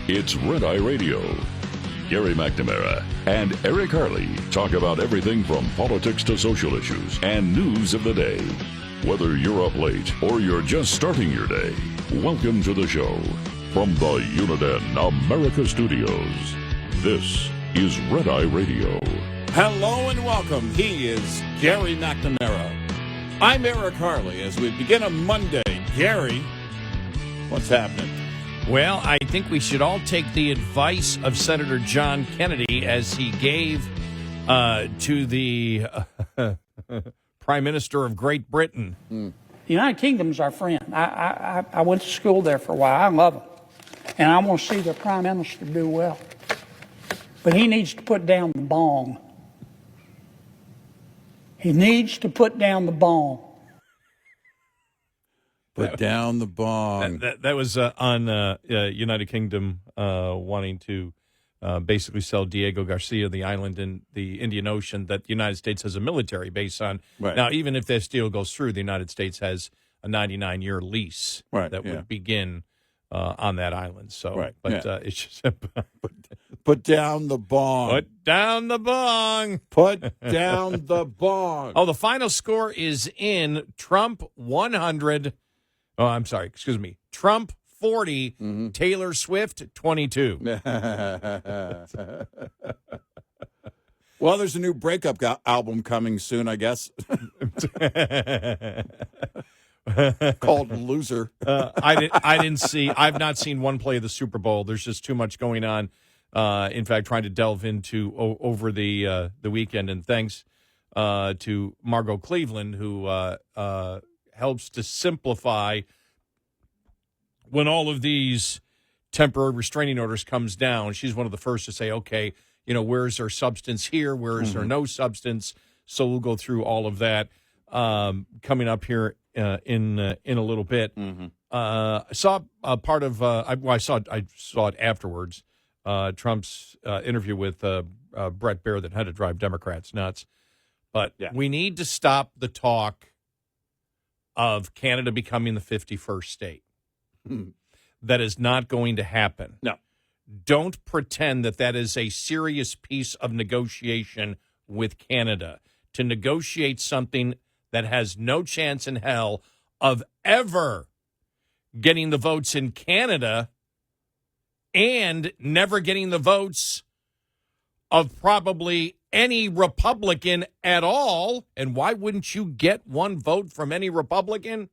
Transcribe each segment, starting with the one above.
It's Red Eye Radio. Gary McNamara and Eric Harley talk about everything from politics to social issues and news of the day. Whether you're up late or you're just starting your day, welcome to the show. From the Uniden America Studios, this is Red Eye Radio. Hello and welcome. He is Gary McNamara. I'm Eric Harley. As we begin a Monday, Gary, what's happening? Well, I think we should all take the advice of Senator John Kennedy as he gave to the Prime Minister of Great Britain. The United Kingdom's our friend. I went to school there for a while. I love them. And I want to see the Prime Minister do well. But he needs to put down the bong. He needs to put down the bong. Put down the bong. That was on United Kingdom wanting to basically sell Diego Garcia the island in the Indian Ocean that the United States has a military base on. Right. Now, even if this deal goes through, the United States has a 99-year lease that would begin on that island. So, right. But it's just put down the bong. Put down the bong. Put down the bong. Oh, the final score is in. Trump 100. Oh, I'm sorry. Excuse me. Trump 40. Taylor Swift 22. Well, there's a new breakup album coming soon, I guess. Called Loser. I've not seen one play of the Super Bowl. There's just too much going on. In fact, trying to delve into over the weekend. And thanks to Margot Cleveland, who helps to simplify when all of these temporary restraining orders comes down. She's one of the first to say, okay, where's there substance here? Where is there no substance? So we'll go through all of that coming up here in a little bit. I saw a part of I saw it afterwards. Trump's interview with Brett Baer that had to drive Democrats nuts. But we need to stop the talk of Canada becoming the 51st state. That is not going to happen. No. Don't pretend that is a serious piece of negotiation with Canada. To negotiate something that has no chance in hell of ever getting the votes in Canada and never getting the votes of probably any Republican at all. And why wouldn't you get one vote from any Republican?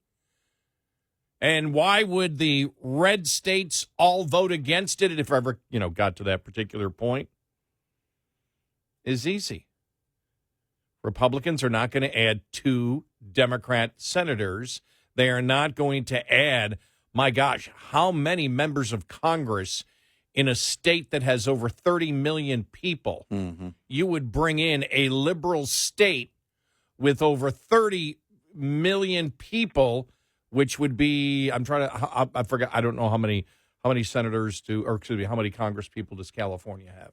And why would the red states all vote against it if ever, got to that particular point? Is easy. Republicans are not going to add 2 Democrat senators. They are not going to add, my gosh, how many members of Congress in a state that has over 30 million people? You would bring in a liberal state with over 30 million people, which would be, I forgot, I don't know how many senators how many Congress people does California have?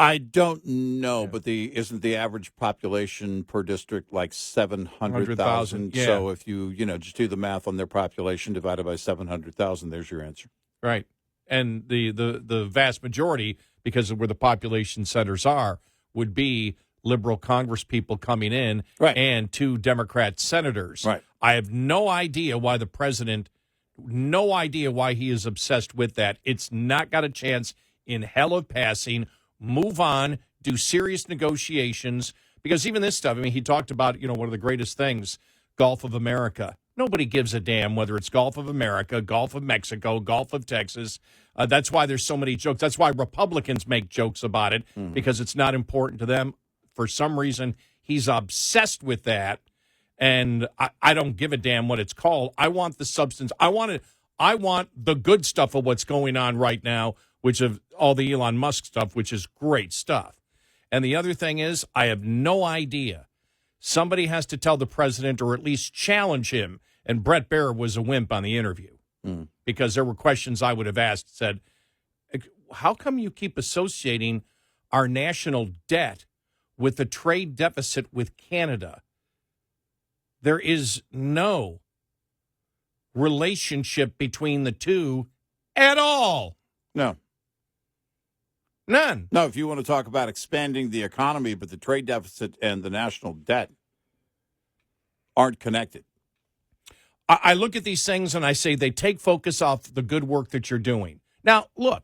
I don't know, but isn't the average population per district like 700,000? Yeah. So if you, just do the math on their population divided by 700,000, there's your answer. Right. And the vast majority, because of where the population centers are, would be liberal Congress people coming in and 2 Democrat senators. Right. I have no idea why the president, he is obsessed with that. It's not got a chance in hell of passing. Move on, do serious negotiations, because even this stuff, he talked about, one of the greatest things, Gulf of America. Nobody gives a damn whether it's Gulf of America, Gulf of Mexico, Gulf of Texas. That's why there's so many jokes. That's why Republicans make jokes about it, because it's not important to them. For some reason, he's obsessed with that, and I don't give a damn what it's called. I want the substance. I want the good stuff of what's going on right now, which of all the Elon Musk stuff, which is great stuff. And the other thing is, I have no idea. Somebody has to tell the president or at least challenge him. And Brett Baer was a wimp on the interview because there were questions I would have asked, said, how come you keep associating our national debt with the trade deficit with Canada? There is no relationship between the two at all. No. None. No, if you want to talk about expanding the economy, but the trade deficit and the national debt aren't connected. I look at these things and I say they take focus off the good work that you're doing. Now, look,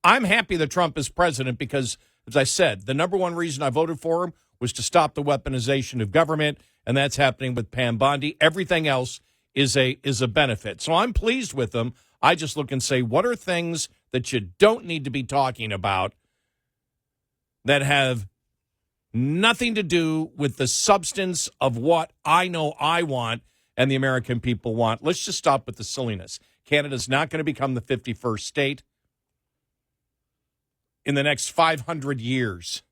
I'm happy that Trump is president because, as I said, the number one reason I voted for him was to stop the weaponization of government, and that's happening with Pam Bondi. Everything else is a benefit. So I'm pleased with them. I just look and say, what are things that you don't need to be talking about that have nothing to do with the substance of what I know I want and the American people want? Let's just stop with the silliness. Canada's not going to become the 51st state in the next 500 years.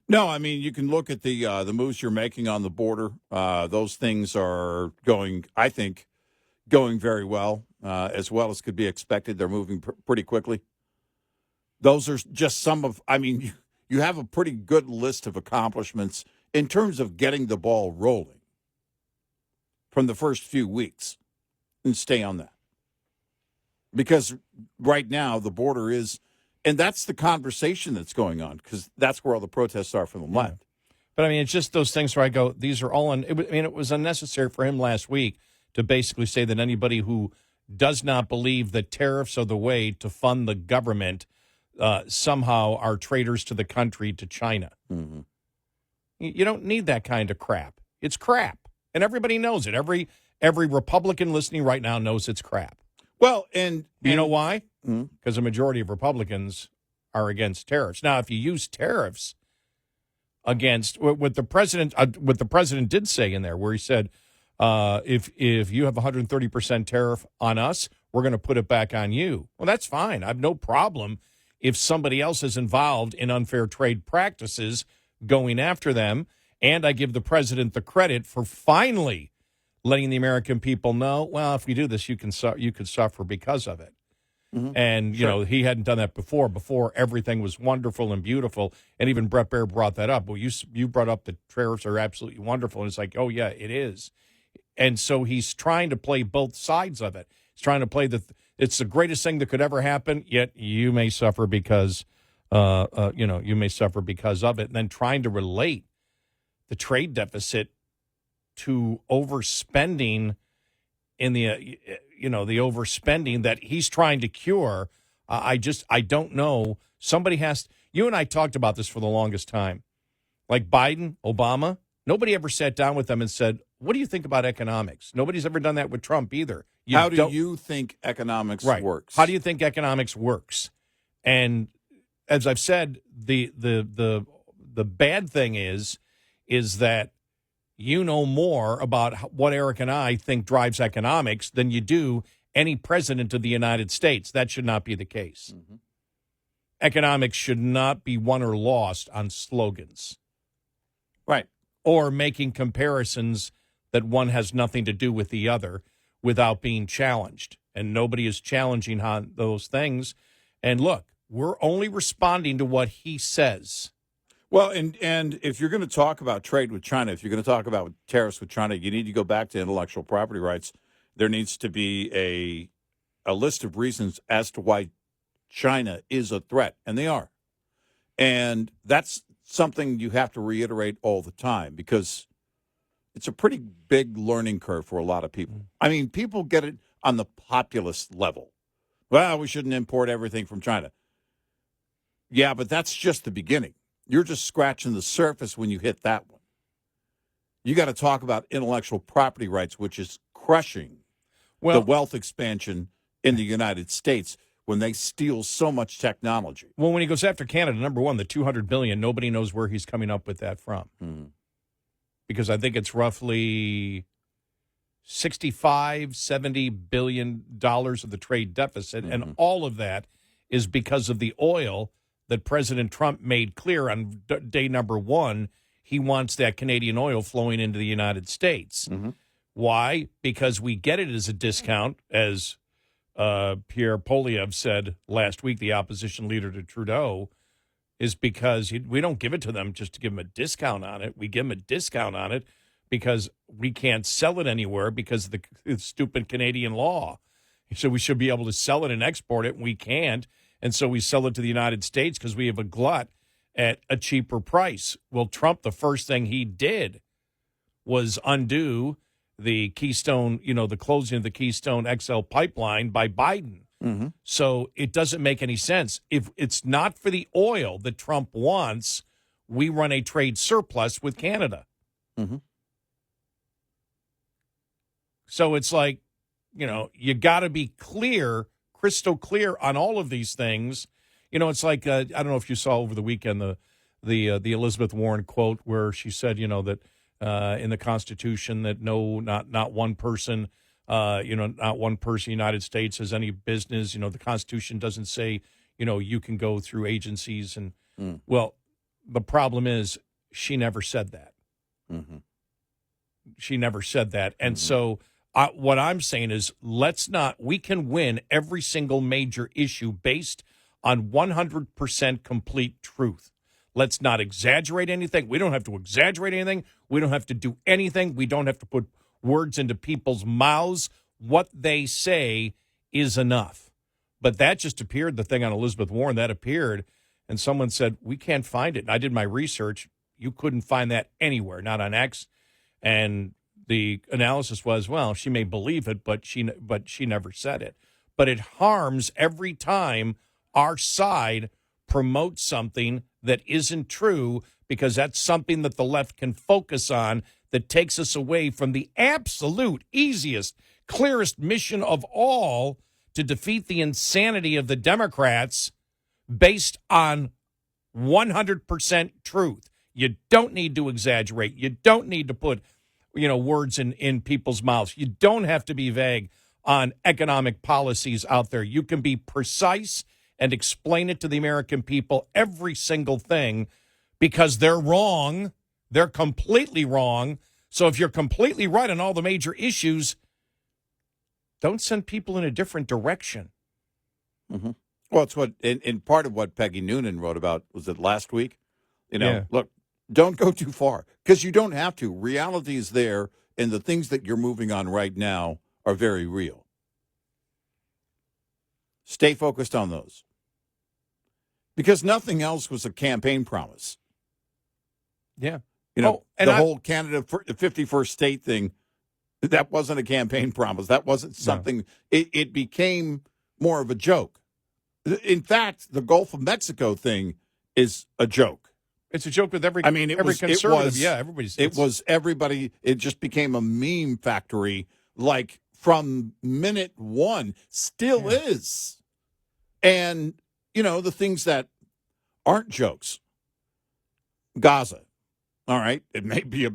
No, I mean, you can look at the moves you're making on the border. Those things are going, I think, going very well as could be expected. They're moving pretty quickly. Those are just some of, I mean, you have a pretty good list of accomplishments in terms of getting the ball rolling from the first few weeks, and stay on that. Because right now the border is, and that's the conversation that's going on, because that's where all the protests are from the left. But, I mean, it's just those things where I go, these are all, it was unnecessary for him last week to basically say that anybody who does not believe that tariffs are the way to fund the government somehow are traitors to the country, to China. Mm-hmm. You don't need that kind of crap. It's crap. And everybody knows it. Every Republican listening right now knows it's crap. Well, and you know why? Because a majority of Republicans are against tariffs. Now, if you use tariffs against what the president did say in there, where he said, if you have 130% tariff on us, we're going to put it back on you. Well, that's fine. I have no problem if somebody else is involved in unfair trade practices going after them. And I give the president the credit for finally letting the American people know, well, if we do this, you could suffer because of it. Mm-hmm. And, you know, he hadn't done that before. Before, everything was wonderful and beautiful. And even Brett Baer brought that up. Well, you brought up the tariffs are absolutely wonderful. And it's like, oh, yeah, it is. And so he's trying to play both sides of it. He's trying to play it's the greatest thing that could ever happen, yet you may suffer because, you may suffer because of it. And then trying to relate the trade deficit to overspending in the overspending that he's trying to cure. I don't know. You and I talked about this for the longest time. Like Biden, Obama, nobody ever sat down with them and said, what do you think about economics? Nobody's ever done that with Trump either. How do you think economics works? How do you think economics works? And as I've said, the bad thing is that you know more about what Eric and I think drives economics than you do any president of the United States. That should not be the case. Mm-hmm. Economics should not be won or lost on slogans. Right. Or making comparisons that one has nothing to do with the other without being challenged. And nobody is challenging on those things. And look, we're only responding to what he says. Well, and if you're going to talk about trade with China, if you're going to talk about tariffs with China, you need to go back to intellectual property rights. There needs to be a list of reasons as to why China is a threat, and they are. And that's something you have to reiterate all the time because it's a pretty big learning curve for a lot of people. I mean, people get it on the populist level. Well, we shouldn't import everything from China. Yeah, but that's just the beginning. You're just scratching the surface when you hit that one. You got to talk about intellectual property rights, which is crushing the wealth expansion in the United States when they steal so much technology. Well, when he goes after Canada, number one, the $200 billion, nobody knows where he's coming up with that from. Mm-hmm. Because I think it's roughly $65-70 billion of the trade deficit, mm-hmm. and all of that is because of the oil that President Trump made clear on day number one, he wants that Canadian oil flowing into the United States. Mm-hmm. Why? Because we get it as a discount, as Pierre Poilievre said last week, the opposition leader to Trudeau, is because we don't give it to them just to give them a discount on it. We give them a discount on it because we can't sell it anywhere because of the stupid Canadian law. So we should be able to sell it and export it, and we can't. and so we sell it to the United States because we have a glut at a cheaper price. Well, Trump, the first thing he did was undo the Keystone, the closing of the Keystone XL pipeline by Biden. Mm-hmm. So it doesn't make any sense. If it's not for the oil that Trump wants, we run a trade surplus with Canada. Mm-hmm. So it's like, you got to be clear, crystal clear on all of these things. It's like, I don't know if you saw over the weekend the Elizabeth Warren quote where she said, that in the Constitution that not one person, not one person in the United States has any business. The Constitution doesn't say, you can go through agencies. And, well, the problem is she never said that. Mm-hmm. She never said that. And so what I'm saying is we can win every single major issue based on 100% complete truth. Let's not exaggerate anything. We don't have to exaggerate anything. We don't have to do anything. We don't have to put words into people's mouths. What they say is enough. But that just appeared, the thing on Elizabeth Warren, that appeared, and someone said, we can't find it. And I did my research. You couldn't find that anywhere, not on X. And the analysis was, well, she may believe it, but she never said it. But it harms every time our side promotes something that isn't true, because that's something that the left can focus on that takes us away from the absolute easiest, clearest mission of all to defeat the insanity of the Democrats based on 100% truth. You don't need to exaggerate. You don't need to put, words in people's mouths. You don't have to be vague on economic policies out there. You can be precise and explain it to the American people, every single thing, because they're wrong. They're completely wrong. So if you're completely right on all the major issues, don't send people in a different direction. Mm-hmm. Well, it's what in part of what Peggy Noonan wrote about, was it last week? Look, don't go too far, because you don't have to. Reality is there, and the things that you're moving on right now are very real. Stay focused on those. Because nothing else was a campaign promise. Yeah. The whole Canada 51st state thing, that wasn't a campaign promise. That wasn't something. No. It became more of a joke. In fact, the Gulf of Mexico thing is a joke. It's a joke with every conservative. Everybody. It just became a meme factory, like from minute one, still is. And, the things that aren't jokes. Gaza. All right. It may be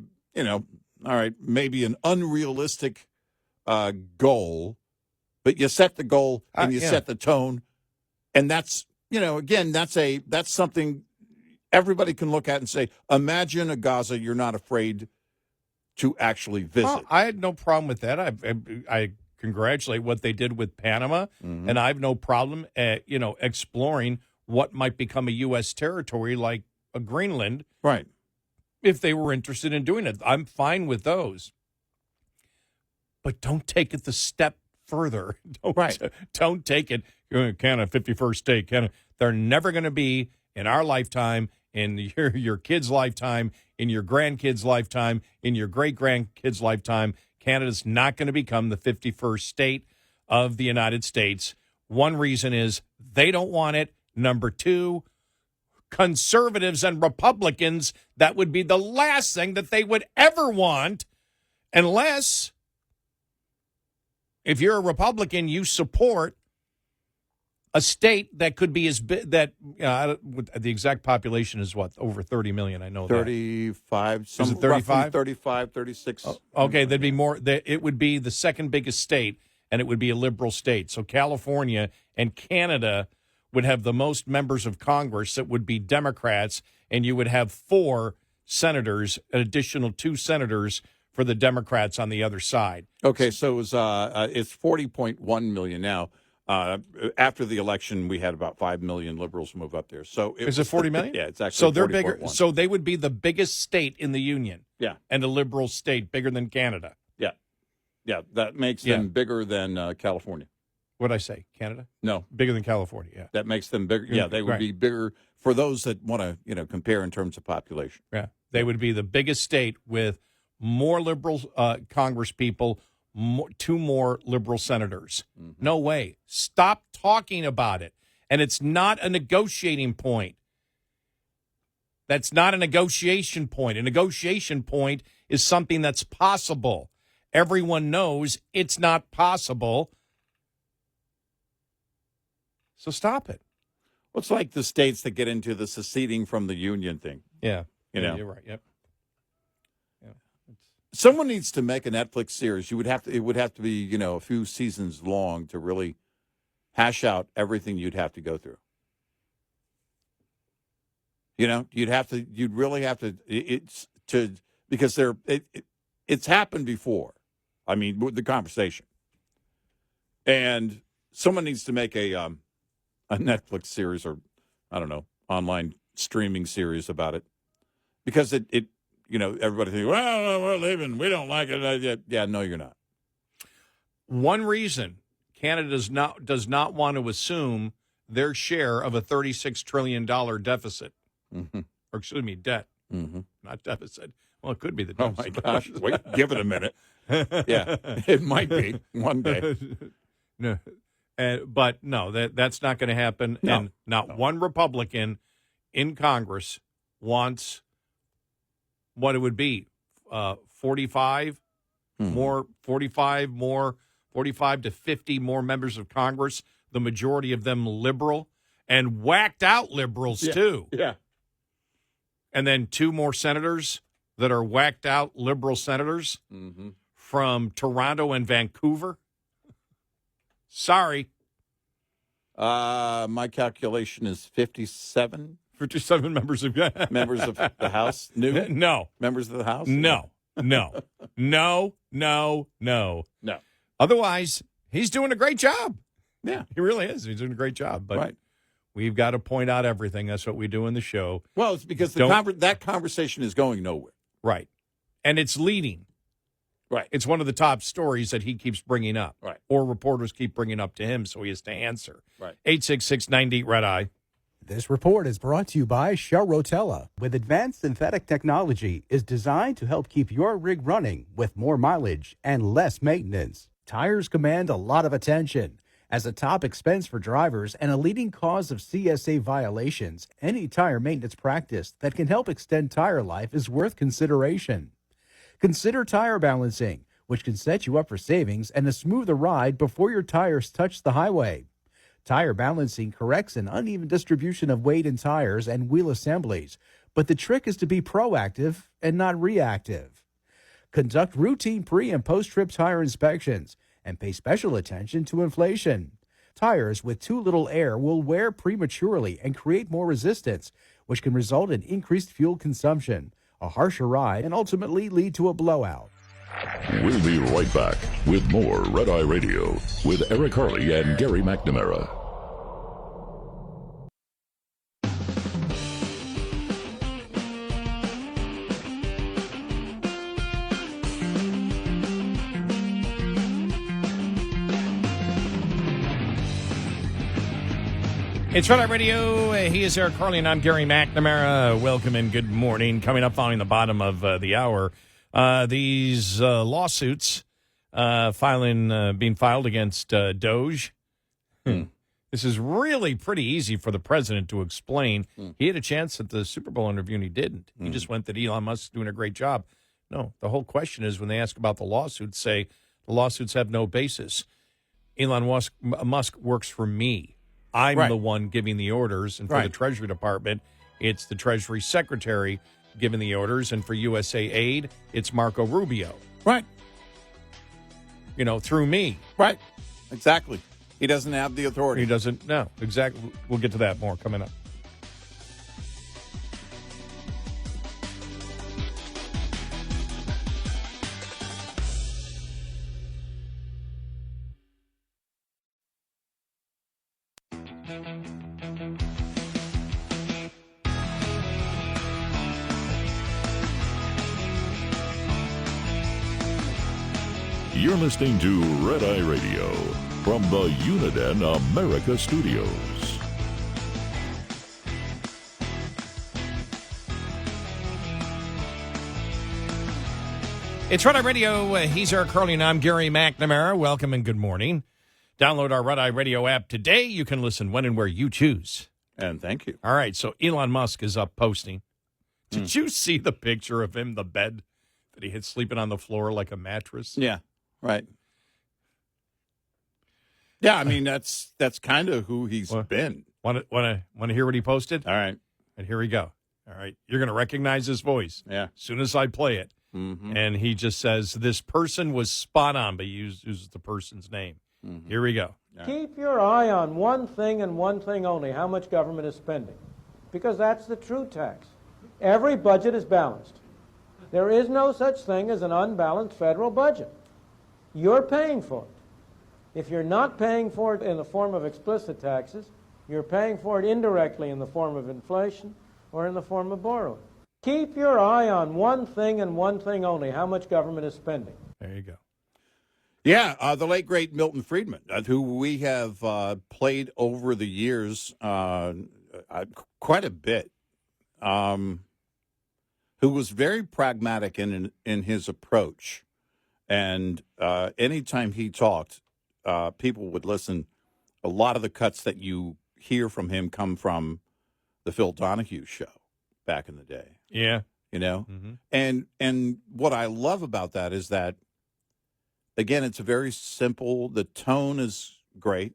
maybe an unrealistic goal, but you set the goal and you set the tone. And that's, again, that's something everybody can look at and say, imagine a Gaza you're not afraid to actually visit. Well, I had no problem with that. I congratulate what they did with Panama, and I have no problem, exploring what might become a U.S. territory like a Greenland. Right. If they were interested in doing it. I'm fine with those. But don't take it the step further. Don't take it. Canada, 51st state. Canada. They're never going to be in our lifetime, in your kid's lifetime, in your grandkid's lifetime, in your great-grandkid's lifetime. Canada's not going to become the 51st state of the United States. One reason is they don't want it. Number two, conservatives and Republicans, that would be the last thing that they would ever want, unless, if you're a Republican, you support a state that could be as big, that the exact population is what, over 30 million. I know 35. Is it 35? 35, 36. Okay, there'd be more. It would be the second biggest state, and it would be a liberal state. So California and Canada would have the most members of Congress that would be Democrats, and you would have 4 senators, an additional 2 senators for the Democrats on the other side. Okay, so it's 40.1 million now. After the election, we had about 5 million liberals move up there. So is it 40 million? Yeah, it's actually. So they're bigger. So they would be the biggest state in the union. Yeah, and a liberal state, bigger than Canada. Yeah, that makes them bigger than California. What'd I say? Canada? No, Bigger than California, yeah. that makes them bigger. Yeah, they would Right. be bigger for those that want to, compare in terms of population. Yeah. They would be the biggest state with more liberal Congress people, two more liberal senators. No way. Stop talking about it. And it's not a negotiating point. That's not a negotiation point. A negotiation point is something that's possible. Everyone knows it's not possible. So stop it. Well, it's like the states that get into the seceding from the union thing. Yeah. Yeah, You're right. Yep. Someone needs to make a Netflix series. It would have to be, a few seasons long to really hash out everything you'd have to go through. You'd really have to, because it's happened before. I mean, with the conversation. And someone needs to make a Netflix series or, I don't know, online streaming series about it. Because everybody thinks, well, we're leaving. We don't like it. Yeah, no, you're not. One reason Canada does not want to assume their share of a $36 trillion deficit. Mm-hmm. Or, excuse me, debt. Mm-hmm. Not deficit. Well, it could be the Oh, deficit. my gosh. Wait, give it a minute. Yeah, it might be one day. No, but no, that's not going to happen. No, and not one Republican in Congress wants what it would be, 45 more, 45 to 50 more members of Congress, the majority of them liberal, and whacked out liberals, too. Yeah. And then 2 more senators that are whacked out liberal senators from Toronto and Vancouver. Sorry. My calculation is 57 members of members of the House. New? No. Members of the House? No. Otherwise, he's doing a great job. Yeah. He really is. He's doing a great job. But right. We've got to point out everything. That's what we do in the show. Well, it's because that conversation is going nowhere. Right. And it's leading. Right. It's one of the top stories that he keeps bringing up. Right. Or reporters keep bringing up to him, so he has to answer. Right. 866-98 Red Eye. This report is brought to you by Shell Rotella. With advanced synthetic technology, is designed to help keep your rig running with more mileage and less maintenance. Tires command a lot of attention. As a top expense for drivers and a leading cause of CSA violations, any tire maintenance practice that can help extend tire life is worth consideration. Consider tire balancing, which can set you up for savings and a smoother ride before your tires touch the highway. Tire balancing corrects an uneven distribution of weight in tires and wheel assemblies, but the trick is to be proactive and not reactive. Conduct routine pre- and post-trip tire inspections and pay special attention to inflation. Tires with too little air will wear prematurely and create more resistance, which can result in increased fuel consumption, a harsher ride, and ultimately lead to a blowout. We'll be right back with more Red Eye Radio with Eric Harley and Gary McNamara. It's Red Eye Radio. He is Eric Harley, and I'm Gary McNamara. Welcome and good morning. Coming up following the bottom of the hour, these lawsuits being filed against Doge. This is really pretty easy for the president to explain. He had a chance at the Super Bowl interview, and he didn't. He just went that Elon Musk is doing a great job. No, the whole question is when they ask about the lawsuits, say the lawsuits have no basis. Elon Musk works for me. I'm the one giving the orders, and for the Treasury Department, it's the Treasury Secretary giving the orders, and for USA Aid, it's Marco Rubio. Right. Through me. Right. Exactly. He doesn't have the authority. He doesn't. No, exactly. We'll get to that more coming up. You're listening to Red Eye Radio from the Uniden America Studios. It's Red Eye Radio. He's Eric Harley, and I'm Gary McNamara. Welcome and good morning. Download our Red Eye Radio app today. You can listen when and where you choose. And thank you. All right, so Elon Musk is up posting. Did you see the picture of him, the bed that he had sleeping on the floor like a mattress? Yeah, right. Yeah, I mean, that's kind of who he's been. Want to hear what he posted? All right. And here we go. All right, you're going to recognize his voice. Yeah. As soon as I play it. Mm-hmm. And he just says, this person was spot on, but he uses the person's name. Mm-hmm. Here we go. Yeah. Keep your eye on one thing and one thing only, how much government is spending. Because that's the true tax. Every budget is balanced. There is no such thing as an unbalanced federal budget. You're paying for it. If you're not paying for it in the form of explicit taxes, you're paying for it indirectly in the form of inflation or in the form of borrowing. Keep your eye on one thing and one thing only, how much government is spending. There you go. Yeah, the late, great Milton Friedman, who we have played over the years quite a bit, who was very pragmatic in his approach. And anytime he talked, people would listen. A lot of the cuts that you hear from him come from the Phil Donahue show back in the day. Yeah. You know? Mm-hmm. And what I love about that is that, again, it's a very simple, the tone is great,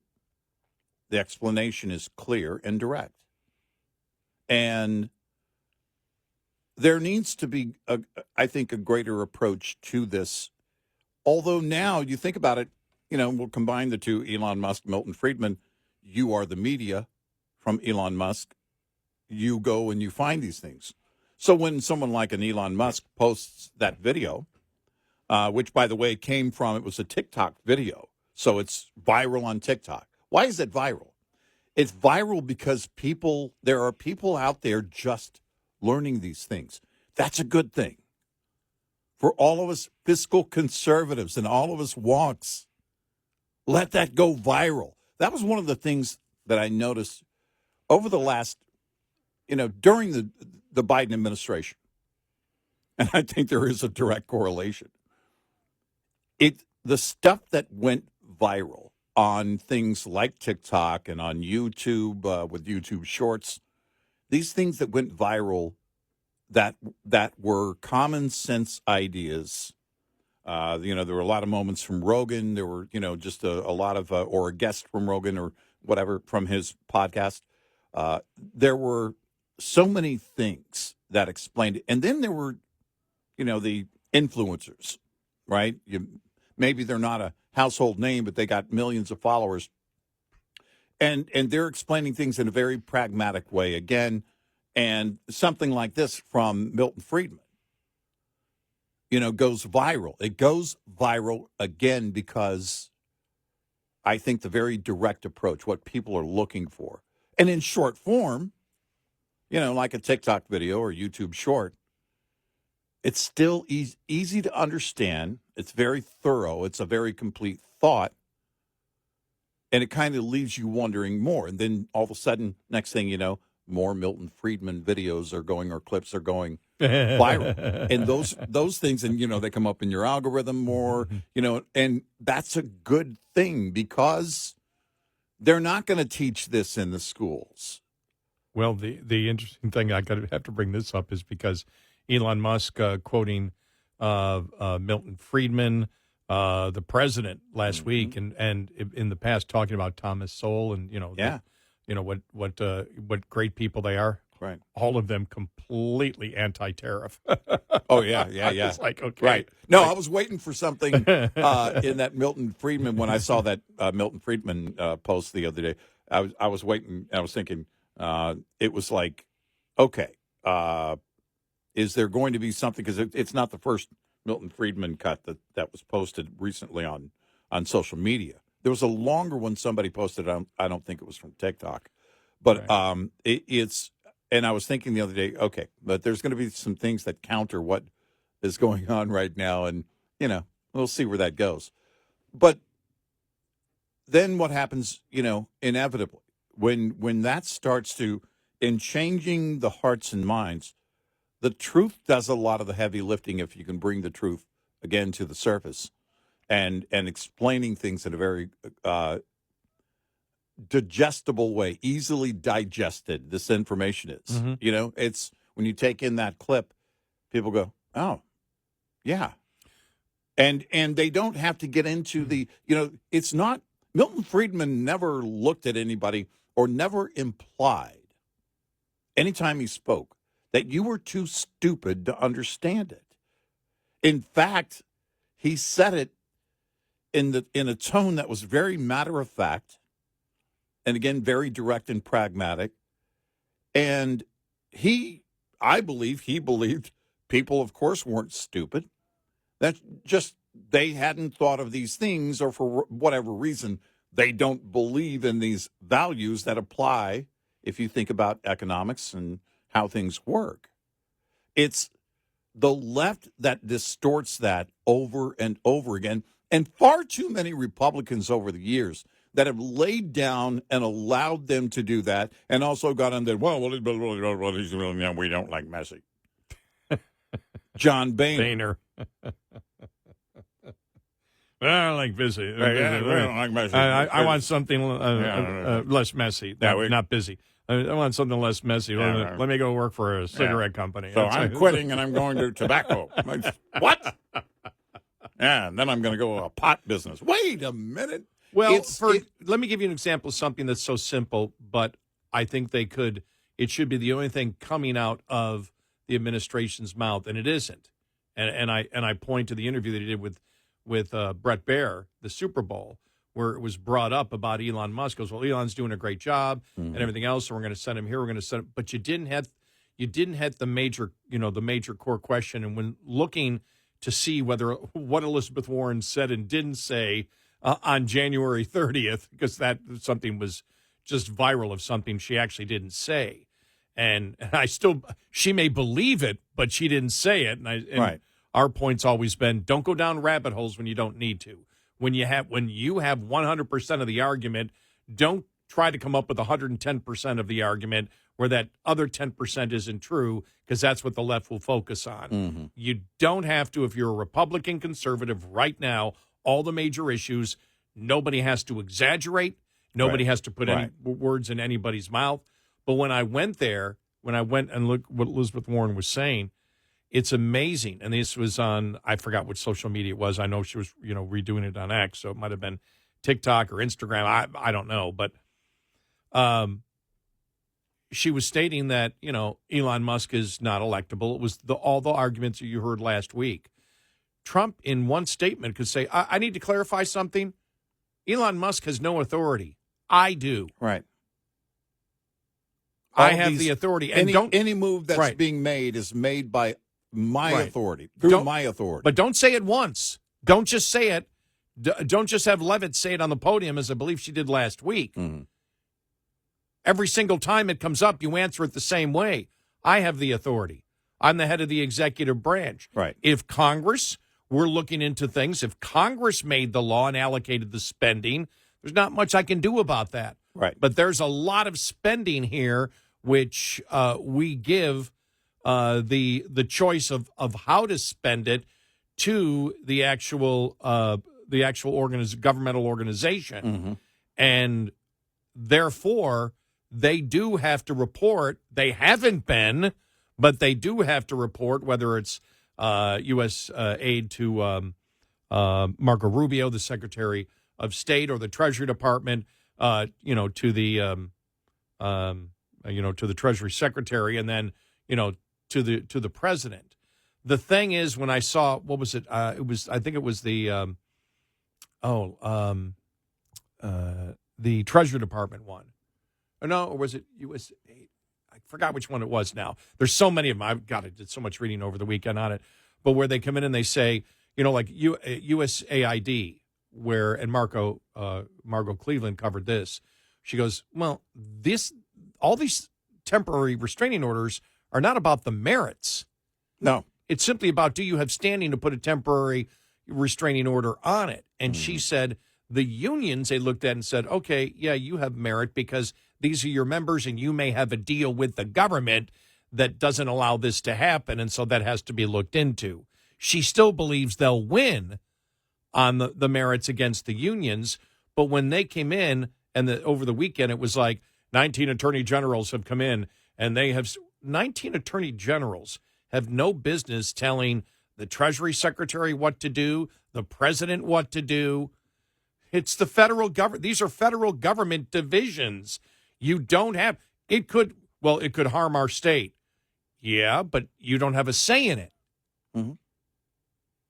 the explanation is clear and direct. And there needs to be, I think, a greater approach to this. Although now you think about it, you know, we'll combine the two, Elon Musk, Milton Friedman. You are the media from Elon Musk. You go and you find these things. So when someone like an Elon Musk posts that video, which, by the way, it was a TikTok video, so it's viral on TikTok. Why is it viral? It's viral because there are people out there just learning these things. That's a good thing. For all of us fiscal conservatives and all of us wonks, let that go viral. That was one of the things that I noticed over the last, during the Biden administration. And I think there is a direct correlation. The stuff that went viral on things like TikTok and on YouTube with YouTube Shorts, these things that went viral that were common sense ideas. There were a lot of moments from Rogan. There were, just a lot of, or a guest from Rogan or whatever from his podcast. There were so many things that explained it. And then there were, the influencers, right? Maybe they're not a household name, but they got millions of followers. And they're explaining things in a very pragmatic way again. And something like this from Milton Friedman, goes viral. It goes viral again because I think the very direct approach, what people are looking for. And in short form, like a TikTok video or YouTube short, it's still easy to understand. It's very thorough. It's a very complete thought. And it kind of leaves you wondering more. And then all of a sudden, next thing you know, more Milton Friedman videos are going or clips are going viral. And those things, and, they come up in your algorithm more, and that's a good thing because they're not going to teach this in the schools. Well, the interesting thing, I have to bring this up, is because Elon Musk quoting Milton Friedman, the president last week, and in the past talking about Thomas Sowell and what great people they are. Right. All of them completely anti-tariff. Oh yeah. It's like, okay. Right. No, I was waiting for something in that Milton Friedman when I saw that Milton Friedman post the other day. I was waiting. I was thinking it was like, okay. Is there going to be something? Because it's not the first Milton Friedman cut that was posted recently on social media. There was a longer one somebody posted. I don't think it was from TikTok. But right. It's, and I was thinking the other day, okay, but there's going to be some things that counter what is going on right now. And, we'll see where that goes. But then what happens, inevitably, when that starts to, in changing the hearts and minds, the truth does a lot of the heavy lifting if you can bring the truth, again, to the surface and explaining things in a very digestible way, easily digested, this information is. Mm-hmm. It's when you take in that clip, people go, oh, yeah. And they don't have to get into it's not, Milton Friedman never looked at anybody or never implied, anytime he spoke, that you were too stupid to understand it. In fact, he said it in a tone that was very matter of fact, and again, very direct and pragmatic. And I believe he believed people, of course, weren't stupid. That's just they hadn't thought of these things, or for whatever reason, they don't believe in these values that apply if you think about economics and how things work. It's the left that distorts that over and over again, and far too many Republicans over the years that have laid down and allowed them to do that, and also got on there, we don't like Messi. John Boehner. I like busy. We don't like Messi. I want something less messy. Not busy. I want something less messy. Let me go work for a cigarette company. So I'm quitting and I'm going to tobacco. What? Yeah, and then I'm going to go to a pot business. Wait a minute. Well, let me give you an example of something that's so simple, but I think it should be the only thing coming out of the administration's mouth, and it isn't. And I point to the interview that he did with Brett Baer, the Super Bowl, where it was brought up about Elon Musk. Goes, well, Elon's doing a great job and everything else, so we're going to send him here. We're going to send him, but you didn't have the major core question. And when looking to see what Elizabeth Warren said and didn't say on January 30th, because that something was just viral of something she actually didn't say, and she may believe it, but she didn't say it. And right. Our point's always been, don't go down rabbit holes when you don't need to. When you have 100% of the argument, don't try to come up with 110% of the argument where that other 10% isn't true, because that's what the left will focus on. Mm-hmm. You don't have to, if you're a Republican conservative right now, all the major issues, nobody has to exaggerate. Nobody has to put any words in anybody's mouth. But when I went and looked what Elizabeth Warren was saying, it's amazing. And this was on, I forgot which social media it was. I know she was, redoing it on X, so it might have been TikTok or Instagram. I don't know. But she was stating that, Elon Musk is not electable. It was all the arguments that you heard last week. Trump, in one statement, could say, I need to clarify something. Elon Musk has no authority. I do. Right. I have the authority. And any move that's being made is made by my authority, through my authority. But don't say it once. Don't just say it. Don't just have Levitt say it on the podium, as I believe she did last week. Mm-hmm. Every single time it comes up, you answer it the same way. I have the authority. I'm the head of the executive branch. Right. If Congress were looking into things, if Congress made the law and allocated the spending, there's not much I can do about that. Right. But there's a lot of spending here, which we give the choice of how to spend it to the actual governmental organization. Mm-hmm. And therefore, they do have to report. They haven't been, but they do have to report, whether it's U.S. aid to Marco Rubio, the Secretary of State, or the Treasury Department, to the to the Treasury Secretary, and then to the President. The thing is, when I saw, what was it? I think it was the Treasury Department one. Or was it U.S. aid? I forgot which one it was now. There's so many of them. I did so much reading over the weekend on it. But where they come in and they say, like USAID, and Margot Cleveland covered this. She goes, well, all these temporary restraining orders are not about the merits. No. It's simply about, do you have standing to put a temporary restraining order on it? And she said The unions, they looked at and said, okay, yeah, you have merit because these are your members and you may have a deal with the government that doesn't allow this to happen, and so that has to be looked into. She still believes they'll win on the merits against the unions, but when they came in and over the weekend, it was like 19 attorney generals have come in, and 19 attorney generals have no business telling the Treasury Secretary what to do, the president what to do. It's the federal government. These are federal government divisions. You don't have it could harm our state. Yeah, but you don't have a say in it. Mm-hmm.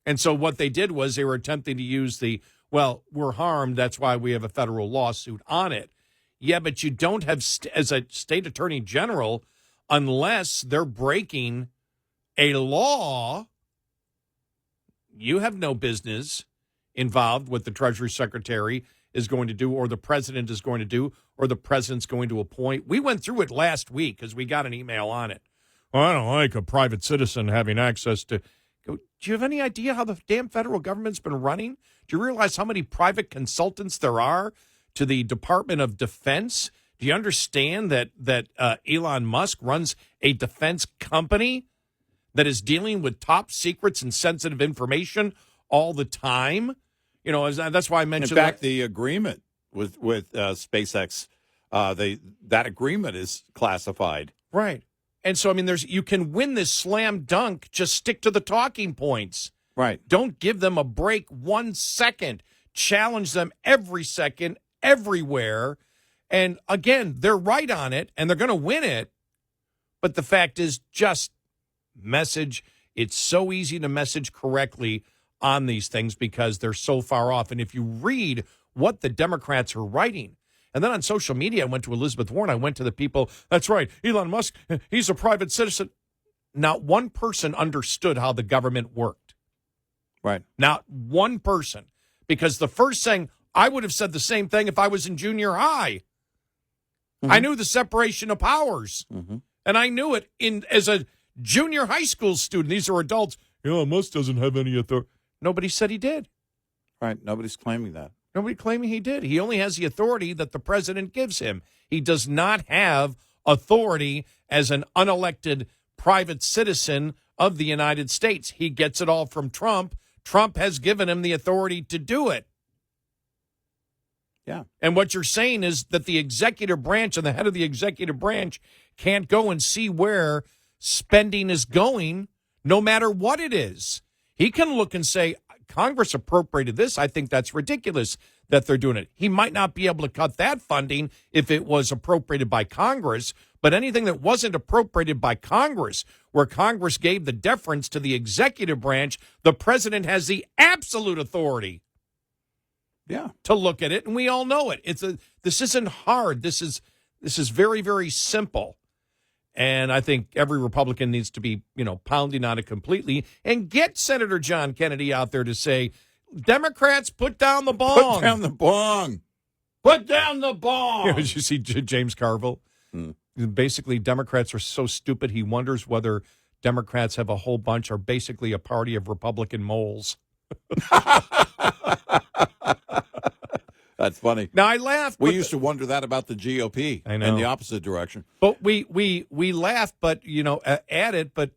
And so what they did was they were attempting to use we're harmed, that's why we have a federal lawsuit on it. Yeah, but you don't have, as a state attorney general, unless they're breaking a law, you have no business involved what the Treasury Secretary is going to do or the president is going to do or the president's going to appoint. We went through it last week because we got an email on it. Well, I don't like a private citizen having access to. Do you have any idea how the damn federal government's been running? Do you realize how many private consultants there are to the Department of Defense? Do you understand that Elon Musk runs a defense company that is dealing with top secrets and sensitive information all the time? You know, that's why I mentioned. In fact, the agreement with SpaceX, that agreement is classified. Right. And so, I mean, you can win this slam dunk. Just stick to the talking points. Right. Don't give them a break 1 second. Challenge them every second, everywhere. And again, they're right on it, and they're going to win it. But the fact is, just message. It's so easy to message correctly on these things because they're so far off. And if you read what the Democrats are writing, and then on social media, I went to Elizabeth Warren. I went to the people. That's right. Elon Musk, he's a private citizen. Not one person understood how the government worked. Right. Not one person. Because the first thing, I would have said the same thing if I was in junior high. Mm-hmm. I knew the separation of powers. Mm-hmm. And I knew it as a junior high school student. These are adults. Elon Musk doesn't have any authority. Nobody said he did. Right. Nobody's claiming that. Nobody claiming he did. He only has the authority that the president gives him. He does not have authority as an unelected private citizen of the United States. He gets it all from Trump. Trump has given him the authority to do it. Yeah. And what you're saying is that the executive branch and the head of the executive branch can't go and see where spending is going, no matter what it is. He can look and say, Congress appropriated this. I think that's ridiculous that they're doing it. He might not be able to cut that funding if it was appropriated by Congress, but anything that wasn't appropriated by Congress, where Congress gave the deference to the executive branch, the president has the absolute authority to look at it, and we all know it. This isn't hard. This is very, very simple. And I think every Republican needs to be, pounding on it completely and get Senator John Kennedy out there to say, Democrats, put down the bong. Put down the bong. Put down the bong. Did you see James Carville? Basically, Democrats are so stupid, he wonders whether Democrats have a whole bunch are basically a party of Republican moles. That's funny. Now, I laughed. We used to wonder that about the GOP. I know. In the opposite direction. But we laughed, but, at it. But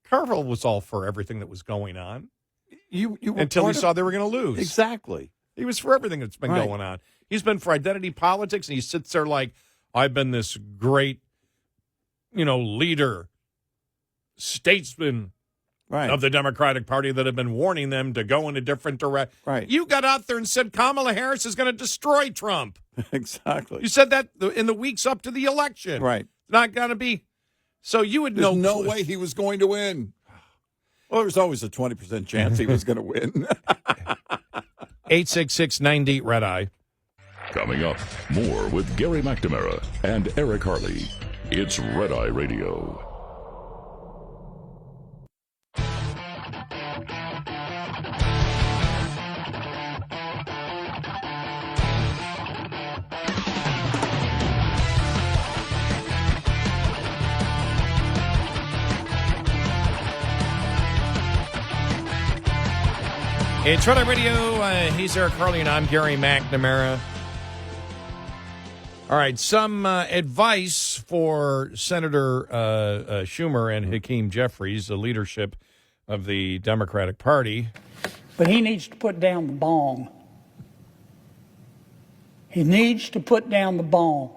Carville was all for everything that was going on. You until he saw they were going to lose. Exactly. He was for everything that's been going on. He's been for identity politics, and he sits there like, I've been this great, leader, statesman of the Democratic Party that have been warning them to go in a different direction. Right. You got out there and said Kamala Harris is going to destroy Trump. Exactly. You said that in the weeks up to the election. Right. It's not going to be. So you would know. There's no way he was going to win. Well, there's always a 20% chance he was going to win. 866-90 Red Eye. Coming up, more with Gary McNamara and Eric Harley. It's Red Eye Radio. It's Red Eye Radio. He's Eric Harley, and I'm Gary McNamara. All right, some advice for Senator Schumer and Hakeem Jeffries, the leadership of the Democratic Party. But he needs to put down the bong. He needs to put down the bong.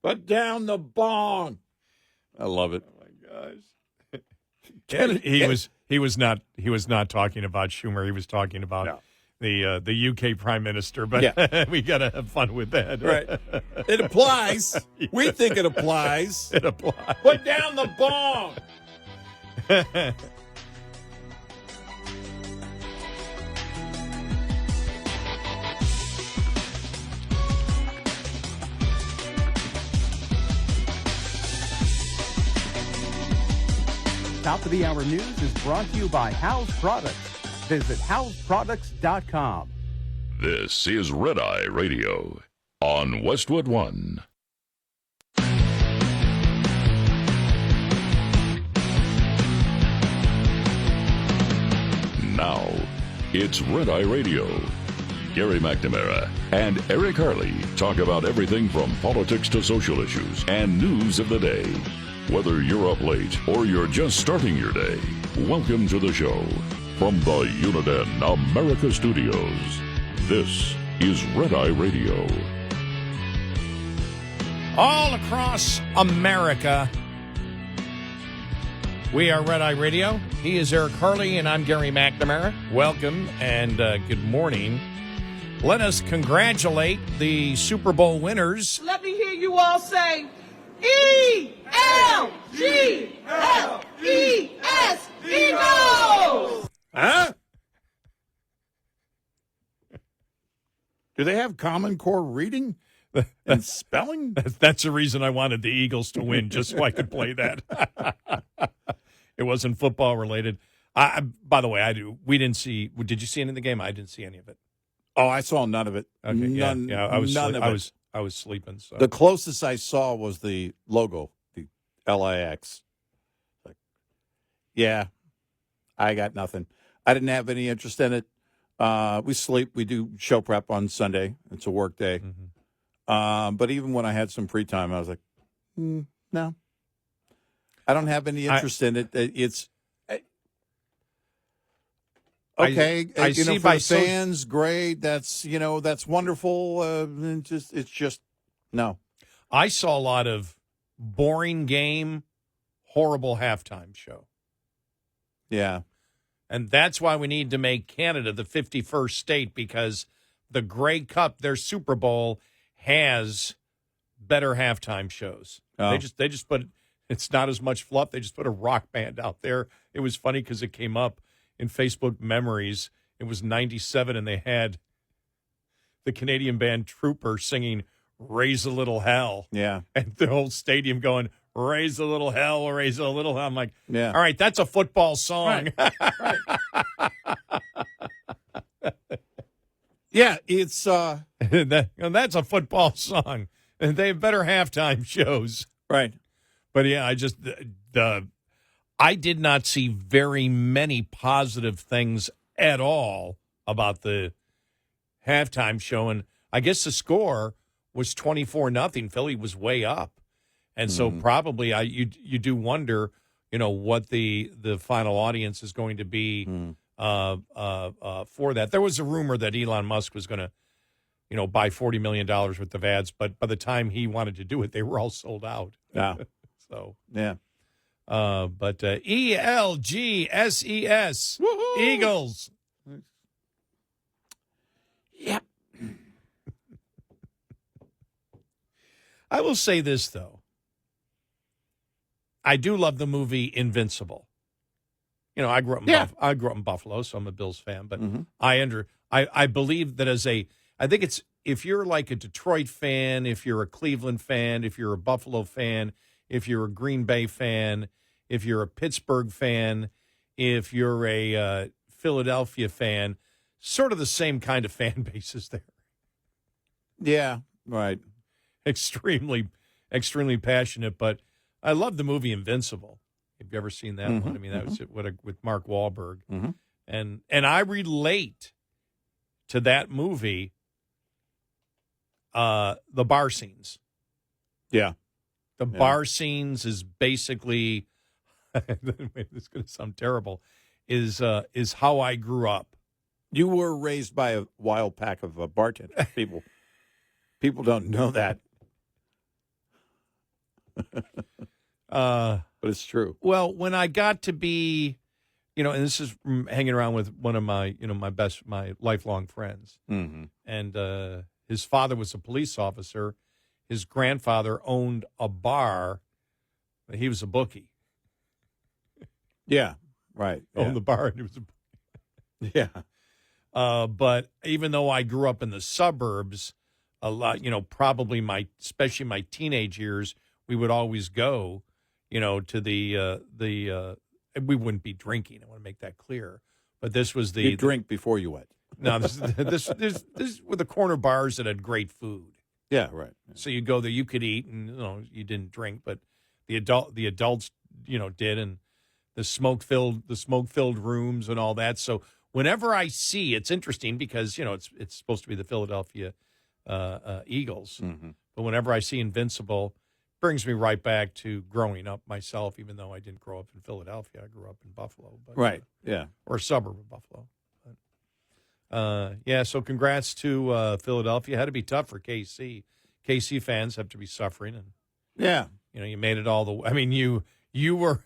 Put down the bong. I love it. Oh my gosh. He was not talking about Schumer. He was talking about the UK Prime Minister. But we got to have fun with that. Right. It applies. We think it applies. It applies. Put down the bong. Top of the Hour News is brought to you by House Products. Visit houseproducts.com. This is Red Eye Radio on Westwood One. Now, it's Red Eye Radio. Gary McNamara and Eric Harley talk about everything from politics to social issues and news of the day. Whether you're up late or you're just starting your day, welcome to the show. From the Uniden America Studios, this is Red Eye Radio. All across America, we are Red Eye Radio. He is Eric Harley, and I'm Gary McNamara. Welcome and good morning. Let us congratulate the Super Bowl winners. Let me hear you all say, E-L-G-L-E-S, Eagles! Huh? Do they have Common Core reading and spelling? That's the reason I wanted the Eagles to win, just so I could play that. It wasn't football related. By the way, we didn't see. Did you see any of the game? I didn't see any of it. Oh, I saw none of it. Okay, none of it. I was sleeping. So. The closest I saw was the logo, the LIX. Like, yeah, I got nothing. I didn't have any interest in it. We sleep. We do show prep on Sunday. It's a work day. Mm-hmm. But even when I had some free time, I was like, no. I don't have any interest in it. It's okay. I for see the by fans, great. That's that's wonderful. It's just no. I saw a lot of boring game, horrible halftime show. Yeah. And that's why we need to make Canada the 51st state, because the Grey Cup, their Super Bowl, has better halftime shows. Oh. They just put, it's not as much fluff. They just put a rock band out there. It was funny because it came up in Facebook memories. It was 97, and they had the Canadian band Trooper singing "Raise a Little Hell." Yeah. And the whole stadium going, "Raise a little hell, raise a little hell." I'm like, yeah. All right, that's a football song. Right. Yeah, it's that's a football song. And they have better halftime shows. right. But yeah, I did not see very many positive things at all about the halftime show. And I guess the score was 24-0. Philly was way up. And so probably you do wonder, what the final audience is going to be for that. There was a rumor that Elon Musk was going to, buy $40 million worth of ads, but by the time he wanted to do it, they were all sold out. Yeah. So yeah. But ELGSES, Woo-hoo! Eagles. Yep. I will say this, though. I do love the movie Invincible. I grew up in Buffalo, so I'm a Bills fan. But I believe that I think it's, if you're like a Detroit fan, if you're a Cleveland fan, if you're a Buffalo fan, if you're a Green Bay fan, if you're a Pittsburgh fan, if you're a Philadelphia fan, sort of the same kind of fan base is there. Yeah, right. Extremely, extremely passionate. But I love the movie Invincible. Have you ever seen that one? I mean, that was with Mark Wahlberg. And I relate to that movie, the bar scenes. Yeah. The bar scenes is basically, this is going to sound terrible, is how I grew up. You were raised by a wild pack of bartenders. People don't know that. But it's true. Well, when I got to be, and this is from hanging around with one of my, my lifelong friends. Mm-hmm. And his father was a police officer. His grandfather owned a bar. He was a bookie. Yeah, right. Owned the bar, and he was a Yeah. but even though I grew up in the suburbs, a lot, probably especially my teenage years, we would always go, to the we wouldn't be drinking. I want to make that clear. But this was You drink before you went. No, this were the corner bars that had great food. Yeah, right. So you go there, you could eat, and you didn't drink, but the adults, did, and the smoke filled rooms and all that. So whenever I see, it's interesting because it's supposed to be the Philadelphia Eagles, Mm-hmm. but whenever I see Invincible, it brings me right back to growing up myself. Even though I didn't grow up in Philadelphia, I grew up in Buffalo, but, Right. Yeah. or a suburb of Buffalo. But, so congrats to Philadelphia. It had to be tough for KC. KC fans have to be suffering, and Yeah. you made it all the way. I mean, you were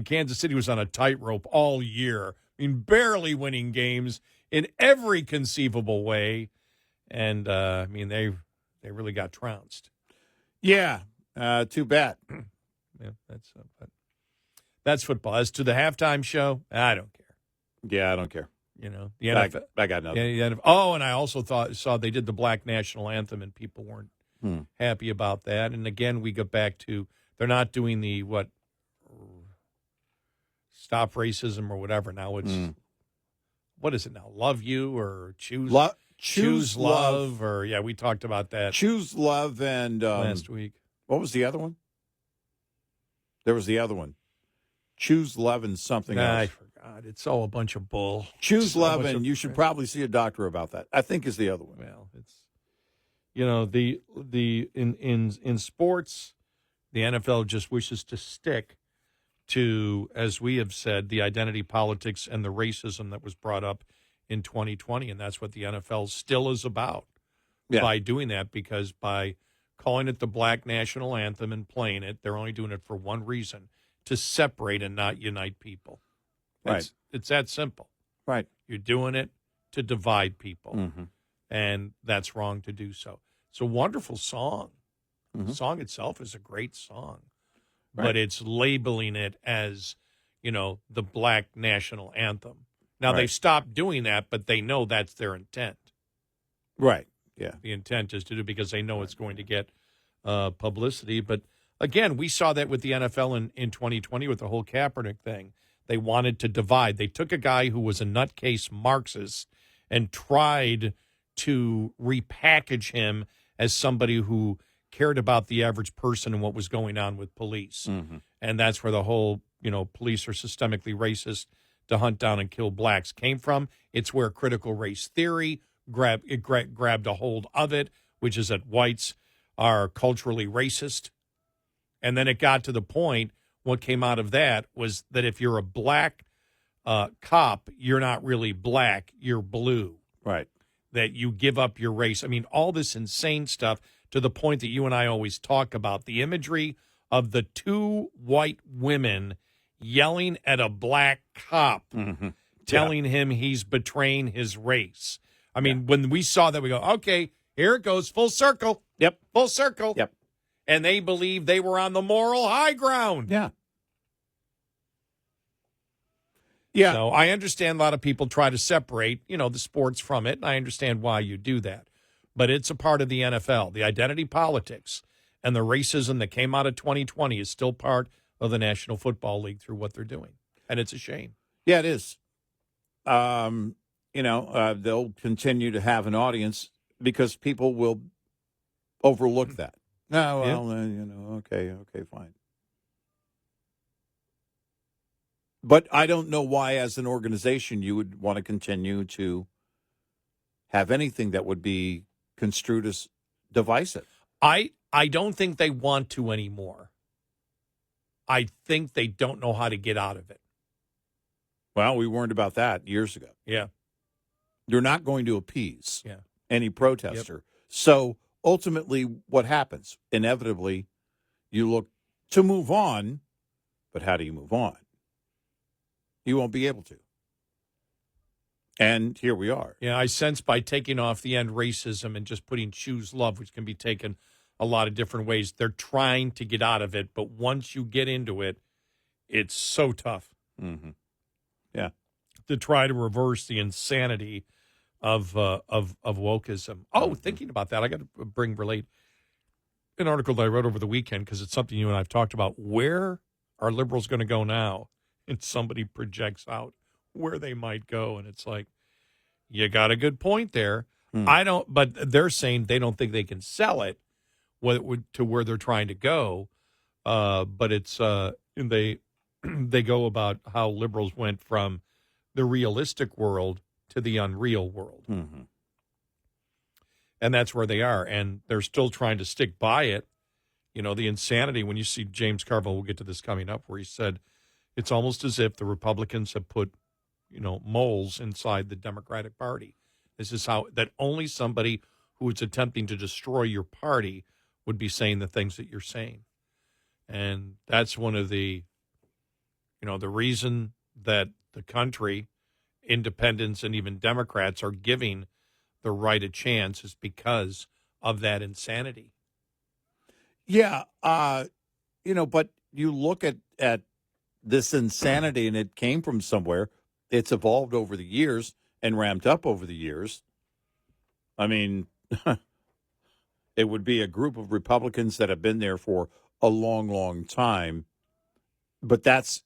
Kansas City was on a tightrope all year. I mean, barely winning games in every conceivable way, and they really got trounced. Yeah. Too bad. Yeah, that's football. As to the halftime show, I don't care. Yeah, I don't care. The NFL. I got nothing. Yeah, and I also saw they did the Black National Anthem, and people weren't happy about that. And again, we go back to they're not doing the stop racism or whatever. Now it's what is it now? Love you or choose choose love or we talked about that. Choose love and last week. What was the other one? There was the other one. Choose love and something else. I forgot. It's all a bunch of bull. Choose love, and you should probably see a doctor about that. I think is the other one. Well, it's in sports, the NFL just wishes to stick to, as we have said, the identity politics and the racism that was brought up in 2020, and that's what the NFL still is about. Yeah. By doing that, because by calling it the Black National Anthem and playing it, they're only doing it for one reason: to separate and not unite people. Right. It's that simple. Right. You're doing it to divide people, Mm-hmm. and that's wrong to do so. It's a wonderful song. Mm-hmm. The song itself is a great song, Right. but it's labeling it as, the Black National Anthem. Now, Right. they've stopped doing that, but they know that's their intent. Right. Yeah. The intent is to do because they know it's going to get publicity. But again, we saw that with the NFL in 2020 with the whole Kaepernick thing. They wanted to divide. They took a guy who was a nutcase Marxist and tried to repackage him as somebody who cared about the average person and what was going on with police. Mm-hmm. And that's where the whole, police are systemically racist to hunt down and kill blacks came from. It's where critical race theory grabbed a hold of it, which is that whites are culturally racist. And then it got to the point, what came out of that was that if you're a black cop, you're not really black, you're blue. Right. That you give up your race. I mean, all this insane stuff to the point that you and I always talk about. The imagery of the two white women yelling at a black cop, telling him he's betraying his race. I mean, when we saw that, we go, okay, here it goes, full circle. Yep. Full circle. Yep. And they believed they were on the moral high ground. Yeah. Yeah. So I understand a lot of people try to separate, the sports from it, and I understand why you do that. But it's a part of the NFL. The identity politics and the racism that came out of 2020 is still part of the National Football League through what they're doing. And it's a shame. Yeah, it is. They'll continue to have an audience because people will overlook that. No, well, okay, fine. But I don't know why, as an organization, you would want to continue to have anything that would be construed as divisive. I don't think they want to anymore. I think they don't know how to get out of it. Well, we warned about that years ago. Yeah. You're not going to appease Yeah. any protester. So ultimately, what happens? Inevitably, you look to move on, but how do you move on? You won't be able to. And here we are. Yeah, I sense by taking off the end racism and just putting choose love, which can be taken a lot of different ways, they're trying to get out of it. But once you get into it, it's so tough. Mm-hmm. Yeah. To try to reverse the insanity of wokeism. Oh, thinking about that, I got to relate an article that I wrote over the weekend because it's something you and I have talked about. Where are liberals going to go now? And somebody projects out where they might go, and it's like, you got a good point there. I don't, but they're saying they don't think they can sell it to where they're trying to go. But it's they go about how liberals went from the realistic world to the unreal world. Mm-hmm. And that's where they are. And they're still trying to stick by it. You know, the insanity when you see James Carville, we'll get to this coming up, where he said it's almost as if the Republicans have put, moles inside the Democratic Party. This is how that only somebody who is attempting to destroy your party would be saying the things that you're saying. And that's one of the, the reason that the country, independents and even Democrats are giving the right a chance is because of that insanity. Yeah. But you look at this insanity and it came from somewhere. It's evolved over the years and ramped up over the years. I mean, it would be a group of Republicans that have been there for a long, long time. But that's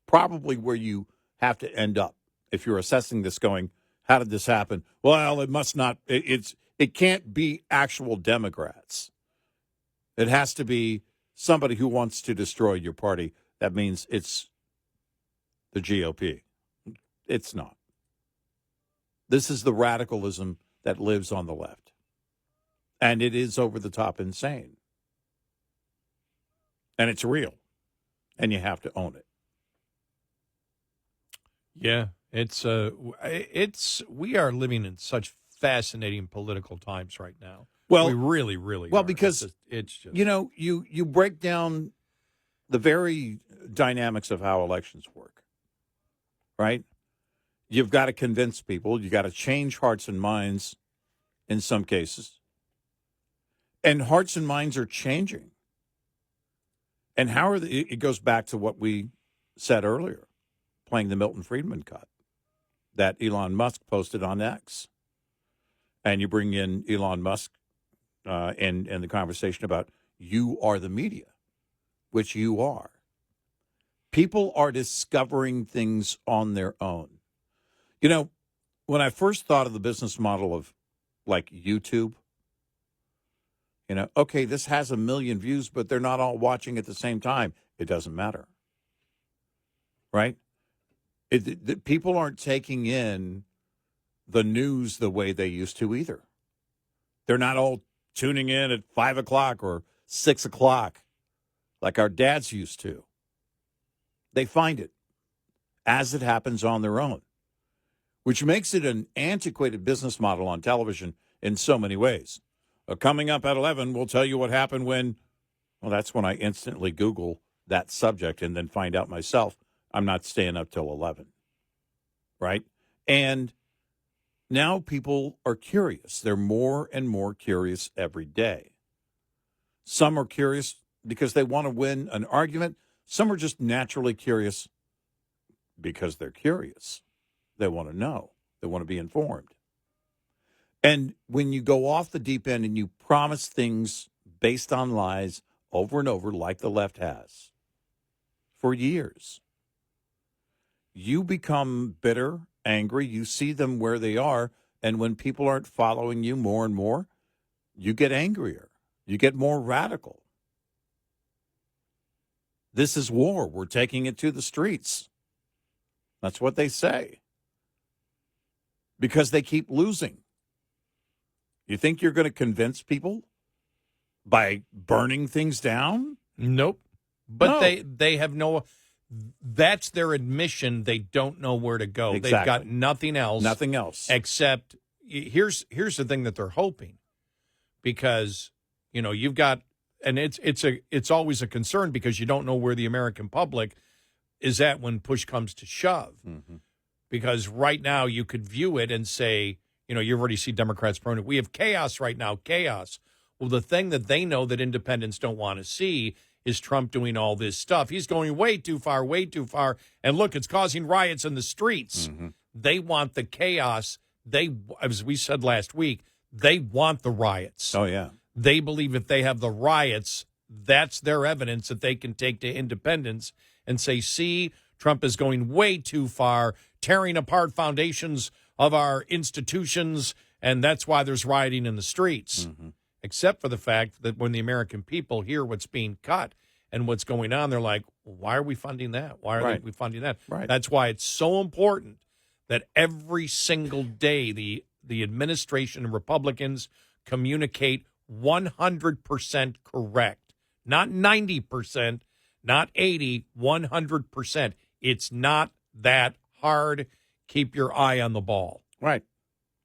probably where you have to end up if you're assessing this going, how did this happen? Well, it must not, it can't be actual Democrats. It has to be somebody who wants to destroy your party. That means it's the GOP. It's not. This is the radicalism that lives on the left. And it is over the top insane. And it's real. And you have to own it. Yeah, we are living in such fascinating political times right now. Well, we really, really well, are. because it's just you break down the very dynamics of how elections work, right? You've got to convince people. You got to change hearts and minds in some cases. And hearts and minds are changing. And how are it goes back to what we said earlier, playing the Milton Friedman cut that Elon Musk posted on X. And you bring in Elon Musk and the conversation about you are the media, which you are. People are discovering things on their own. When I first thought of the business model of like YouTube, okay, this has 1 million views, but they're not all watching at the same time. It doesn't matter. Right? People aren't taking in the news the way they used to either. They're not all tuning in at 5 o'clock or 6 o'clock like our dads used to. They find it as it happens on their own, which makes it an antiquated business model on television in so many ways. Coming up at 11, we'll tell you what happened when, well, that's when I instantly Google that subject and then find out myself. I'm not staying up till 11, right? And now people are curious. They're more and more curious every day. Some are curious because they want to win an argument. Some are just naturally curious because they're curious. They want to know. They want to be informed. And when you go off the deep end and you promise things based on lies over and over, like the left has for years, you become bitter, angry. You see them where they are. And when people aren't following you more and more, you get angrier. You get more radical. This is war. We're taking it to the streets. That's what they say. Because they keep losing. You think you're going to convince people by burning things down? Nope. But No. they have no, that's their admission. They don't know where to go. Exactly. They've got nothing else. Nothing else. Except, here's the thing that they're hoping. Because, you've got, and it's always a concern because you don't know where the American public is at when push comes to shove. Mm-hmm. Because right now you could view it and say, you already see Democrats promoting, we have chaos right now, chaos. Well, the thing that they know that independents don't want to see is Trump doing all this stuff. He's going way too far. And look, it's causing riots in the streets. Mm-hmm. They want the chaos. As we said last week, they want the riots. Oh, yeah. They believe if they have the riots, that's their evidence that they can take to independents and say, see, Trump is going way too far, tearing apart foundations of our institutions, and that's why there's rioting in the streets. Mm-hmm. Except for the fact that when the American people hear what's being cut and what's going on, they're like, why are we funding that? Why are we funding that? Right. That's why it's so important that every single day the administration and Republicans communicate 100% correct. Not 90%, not 80, 100%. It's not that hard. Keep your eye on the ball. Right.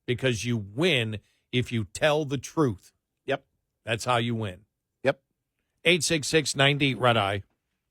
Because you win if you tell the truth. Yep. That's how you win. Yep. 866-90 Red Eye.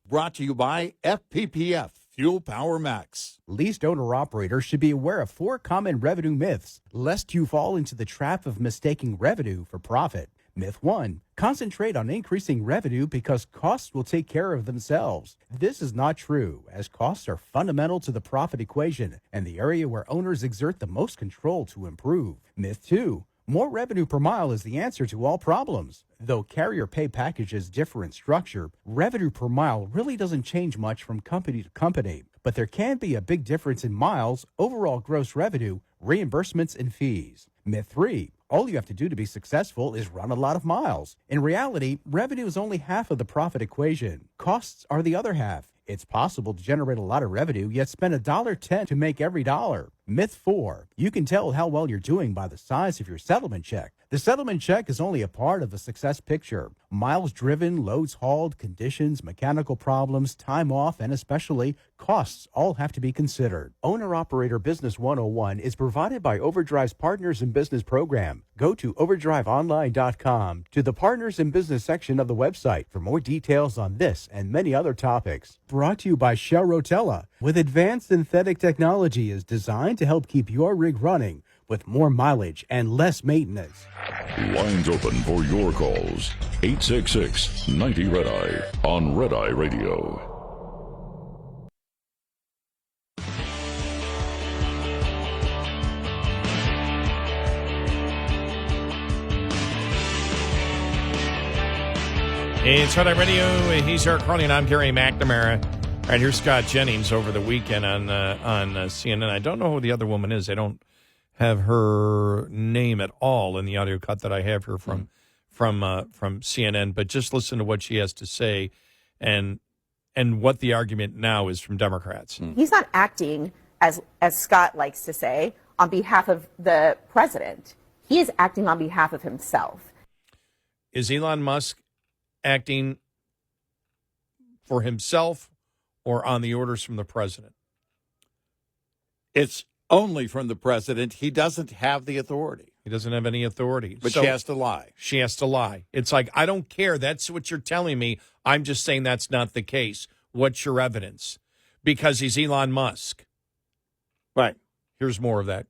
Brought to you by FPPF, Fuel Power Max. Leased owner-operators should be aware of 4 common revenue myths, lest you fall into the trap of mistaking revenue for profit. Myth 1, concentrate on increasing revenue because costs will take care of themselves. This is not true, as costs are fundamental to the profit equation and the area where owners exert the most control to improve. Myth 2, more revenue per mile is the answer to all problems. Though carrier pay packages differ in structure, revenue per mile really doesn't change much from company to company. But there can be a big difference in miles, overall gross revenue, reimbursements, and fees. Myth 3, all you have to do to be successful is run a lot of miles. In reality, revenue is only half of the profit equation. Costs are the other half. It's possible to generate a lot of revenue, yet spend $1.10 to make every dollar. Myth 4, you can tell how well you're doing by the size of your settlement check. The settlement check is only a part of the success picture. Miles driven, loads hauled, conditions, mechanical problems, time off, and especially costs all have to be considered. Owner-Operator Business 101 is provided by Overdrive's Partners in Business program. Go to overdriveonline.com to the Partners in Business section of the website for more details on this and many other topics. Brought to you by Shell Rotella, with advanced synthetic technology is designed to help keep your rig running with more mileage and less maintenance. Lines open for your calls. 866-90 Red Eye on Red Eye Radio. It's Red Eye Radio. He's Eric Harley, and I'm Gary McNamara. All right, here's Scott Jennings over the weekend on CNN. I don't know who the other woman is. I don't have her name at all in the audio cut that I have here from CNN. But just listen to what she has to say, and what the argument now is from Democrats. He's not acting, as Scott likes to say, on behalf of the president. He is acting on behalf of himself. Is Elon Musk acting for himself or on the orders from the president? It's only from the president. He doesn't have the authority. He doesn't have any authority. But So she has to lie. She has to lie. It's like, I don't care. That's what you're telling me. I'm just saying that's not the case. What's your evidence? Because he's Elon Musk. Right. Here's more of that.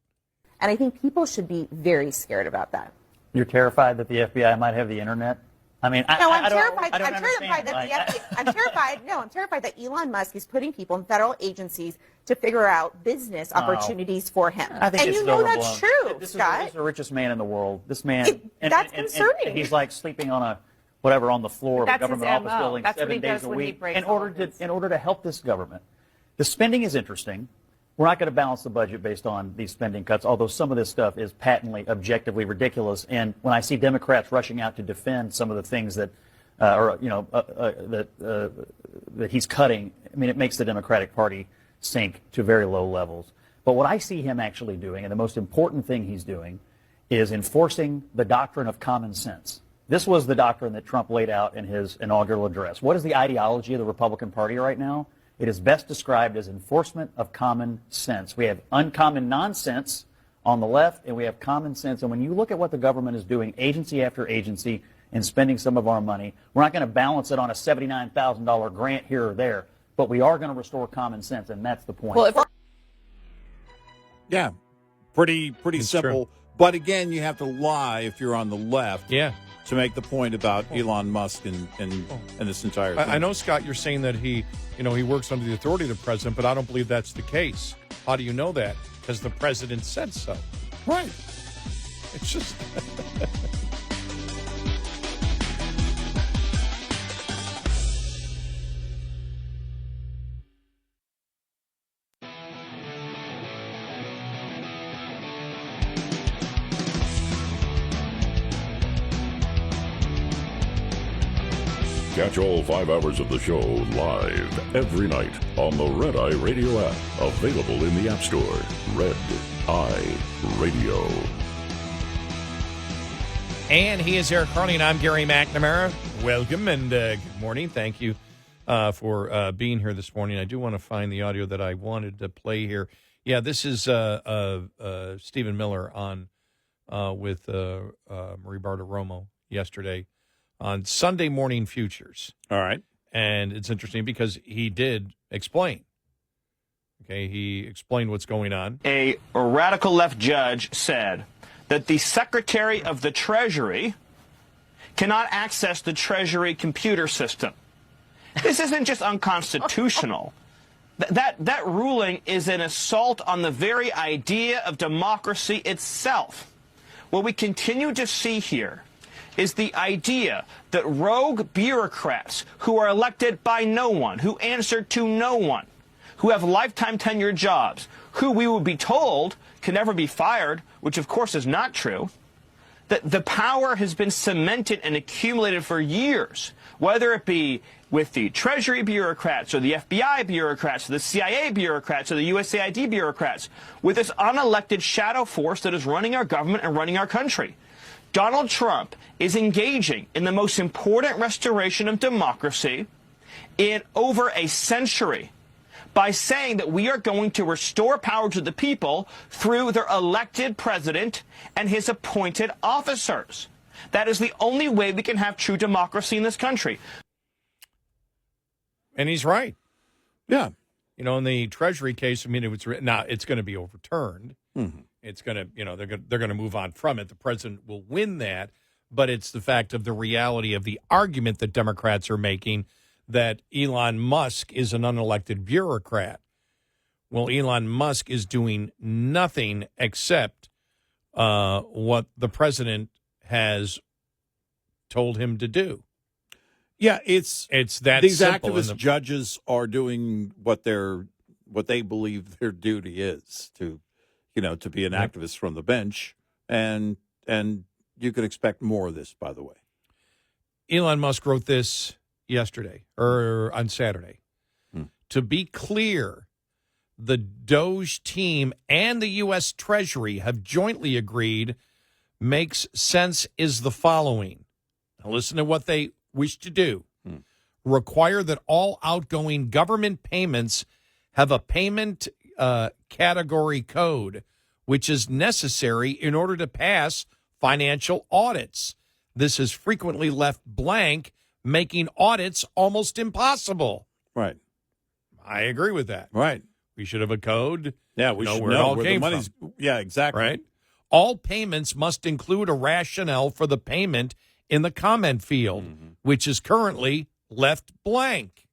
And I think people should be very scared about that. You're terrified that the FBI might have the internet? I mean, No, I'm I don't- terrified. I don't I'm terrified understand. that the FBI, I'm terrified. No, I'm terrified that Elon Musk is putting people in federal agencies to figure out business opportunities for him. I think And it's you know overblown. that's true, This Scott. is the richest man in the world. This man, That's concerning. and he's like sleeping on a whatever on the floor of a That's his government office MO. building That's what 7 he days does a when he week breaks in order to help this government. The spending is interesting. We're not going to balance the budget based on these spending cuts, although some of this stuff is patently, objectively ridiculous. And when I see Democrats rushing out to defend some of the things that that he's cutting, I mean, it makes the Democratic Party sink to very low levels. But what I see him actually doing, and the most important thing he's doing, is enforcing the doctrine of common sense. This was the doctrine that Trump laid out in his inaugural address. What is the ideology of the Republican Party right now? It is best described as enforcement of common sense. We have uncommon nonsense on the left, and we have common sense. And when you look at what the government is doing, agency after agency, and spending some of our money, we're not going to balance it on a $79,000 grant here or there, but we are going to restore common sense, and that's the point. Well, Yeah, pretty It's simple. true. But again, you have to lie if you're on the left. Yeah. To make the point about Elon Musk and this entire thing. I know, Scott, you're saying that he works under the authority of the president, but I don't believe that's the case. How do you know that? Because the president said so. Right. It's just... Catch all 5 hours of the show live every night on the Red Eye Radio app. Available in the App Store. Red Eye Radio. And he is Eric Harley, and I'm Gary McNamara. Welcome and good morning. Thank you for being here this morning. I do want to find the audio that I wanted to play here. Yeah, this is Stephen Miller on with Marie Bartiromo yesterday on Sunday Morning Futures. All right. And it's interesting because he did explain. Okay, he explained what's going on. A radical left judge said that the Secretary of the Treasury cannot access the Treasury computer system. This isn't just unconstitutional. That ruling is an assault on the very idea of democracy itself. What we continue to see here is the idea that rogue bureaucrats who are elected by no one, who answer to no one, who have lifetime tenure jobs, who we would be told can never be fired, which of course is not true, that the power has been cemented and accumulated for years, whether it be with the Treasury bureaucrats or the FBI bureaucrats or the CIA bureaucrats or the USAID bureaucrats, with this unelected shadow force that is running our government and running our country. Donald Trump is engaging in the most important restoration of democracy in over a century by saying that we are going to restore power to the people through their elected president and his appointed officers. That is the only way we can have true democracy in this country. And he's right. Yeah. You know, in the Treasury case, I mean, now it's going to be overturned. Mm-hmm. It's going to, they're going to move on from it. The president will win that, but it's the fact of the reality of the argument that Democrats are making that Elon Musk is an unelected bureaucrat. Well, Elon Musk is doing nothing except what the president has told him to do. Yeah, it's that these simple. activist judges are doing what they believe their duty is to be an activist from the bench, and you can expect more of this, by the way. Elon Musk wrote this yesterday or on Saturday. To be clear, the Doge team and the U.S. Treasury have jointly agreed makes sense is the following. Now listen to what they wish to do. Require that all outgoing government payments have a payment category code, which is necessary in order to pass financial audits. This is frequently left blank, making audits almost impossible. Right. I agree with that. Right. We should have a code. Yeah, we should where know it all where came the money's from. Yeah, exactly. Right. All payments must include a rationale for the payment in the comment field, which is currently left blank.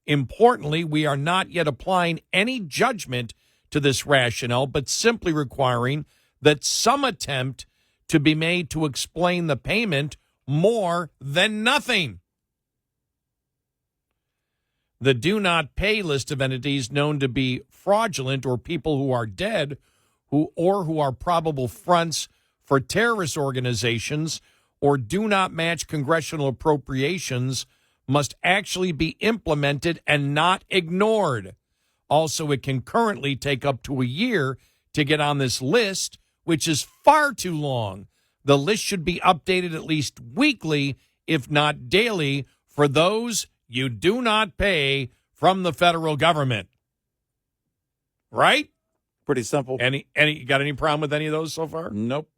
Importantly, we are not yet applying any judgment to this rationale, but simply requiring that some attempt to be made to explain the payment more than nothing. The do not pay list of entities known to be fraudulent or people who are dead who are probable fronts for terrorist organizations or do not match congressional appropriations must actually be implemented and not ignored. Also, it can currently take up to a year to get on this list, which is far too long. The list should be updated at least weekly, if not daily, for those you do not pay from the federal government. Right? Pretty simple. You got any problem with any of those so far? Nope.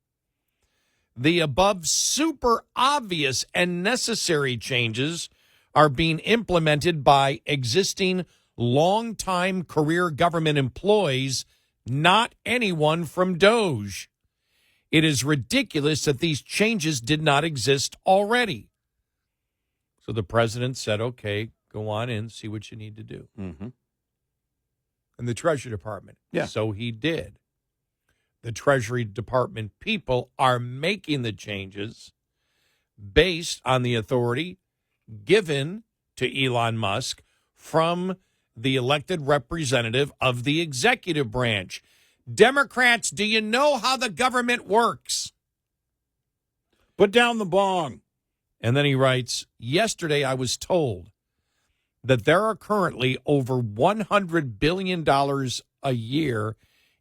The above super obvious and necessary changes are being implemented by existing long-time career government employees, not anyone from DOJ. It is ridiculous that these changes did not exist already. So the president said, okay, go on in, see what you need to do. Mm-hmm. And the Treasury Department. Yeah. So he did. The Treasury Department people are making the changes based on the authority given to Elon Musk from the elected representative of the executive branch. Democrats, do you know how the government works? Put down the bong. And then he writes, yesterday I was told that there are currently over $100 billion a year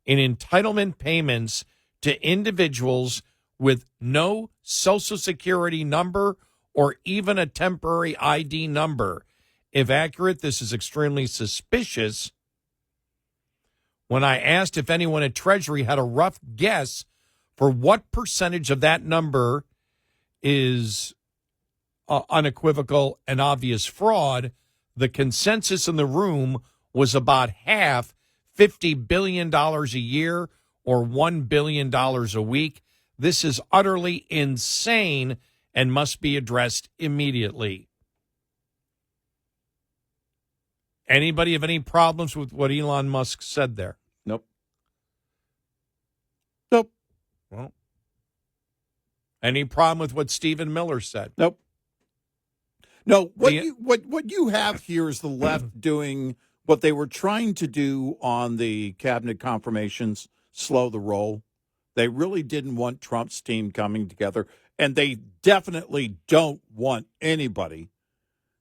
in entitlement payments to individuals with no Social Security number or even a temporary ID number. If accurate, this is extremely suspicious. When I asked if anyone at Treasury had a rough guess for what percentage of that number is unequivocal and obvious fraud, the consensus in the room was about half, $50 billion a year or $1 billion a week. This is utterly insane and must be addressed immediately. Anybody have any problems with what Elon Musk said there? Nope. Well, any problem with what Stephen Miller said? Nope. No, what you have here is the left doing what they were trying to do on the cabinet confirmations, slow the roll. They really didn't want Trump's team coming together, and they definitely don't want anybody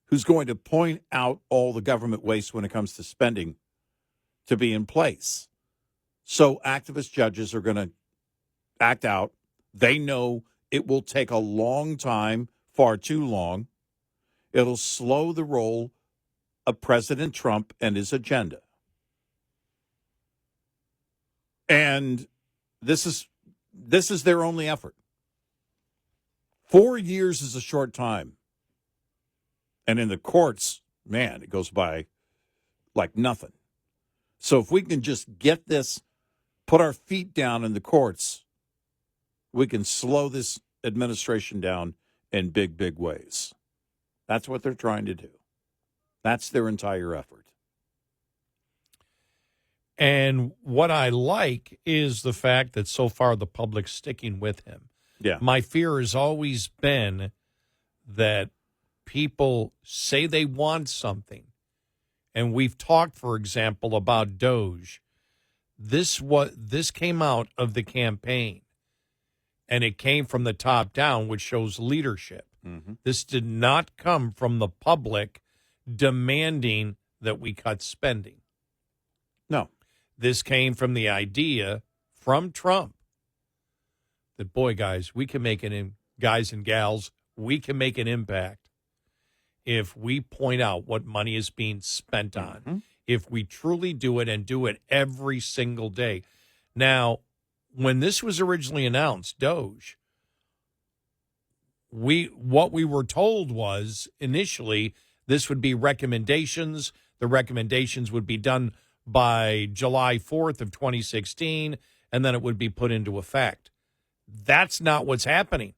who's going to point out all the government waste when it comes to spending to be in place. So activist judges are going to act out. They know it will take a long time, far too long. It'll slow the roll of President Trump and his agenda. And this is their only effort. 4 years is a short time. And in the courts, man, it goes by like nothing. So if we can just get this, put our feet down in the courts, we can slow this administration down in big, big ways. That's what they're trying to do. That's their entire effort. And what I like is the fact that so far the public's sticking with him. Yeah. My fear has always been that people say they want something. And we've talked, for example, about DOJ. This came out of the campaign, and it came from the top down, which shows leadership. Mm-hmm. This did not come from the public demanding that we cut spending. No. This came from the idea from Trump that, boy, guys, we can make guys and gals, we can make an impact if we point out what money is being spent on, Mm-hmm. if we truly do it and do it every single day. Now, when this was originally announced, DOJ, what we were told was initially this would be recommendations. The recommendations would be done by July 4th of 2016, and then it would be put into effect. That's not what's happening.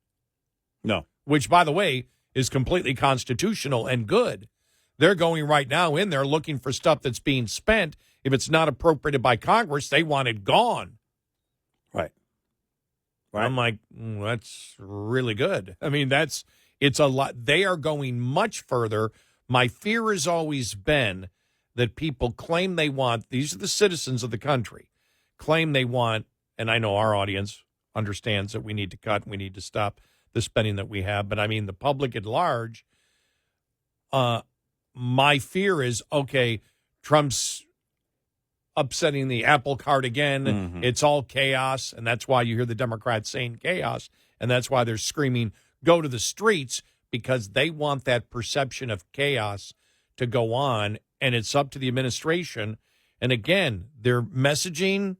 No. Which, by the way, is completely constitutional and good. They're going right now in there looking for stuff that's being spent. If it's not appropriated by Congress, they want it gone. Right. I'm like, that's really good. I mean, it's a lot. They are going much further. My fear has always been that people claim they want, these are the citizens of the country, claim they want, and I know our audience understands that we need to cut, we need to stop the spending that we have. But I mean, the public at large, my fear is, okay, Trump's upsetting the apple cart again. Mm-hmm. It's all chaos. And that's why you hear the Democrats saying chaos. And that's why they're screaming, go to the streets, because they want that perception of chaos to go on. And it's up to the administration. And again, they're messaging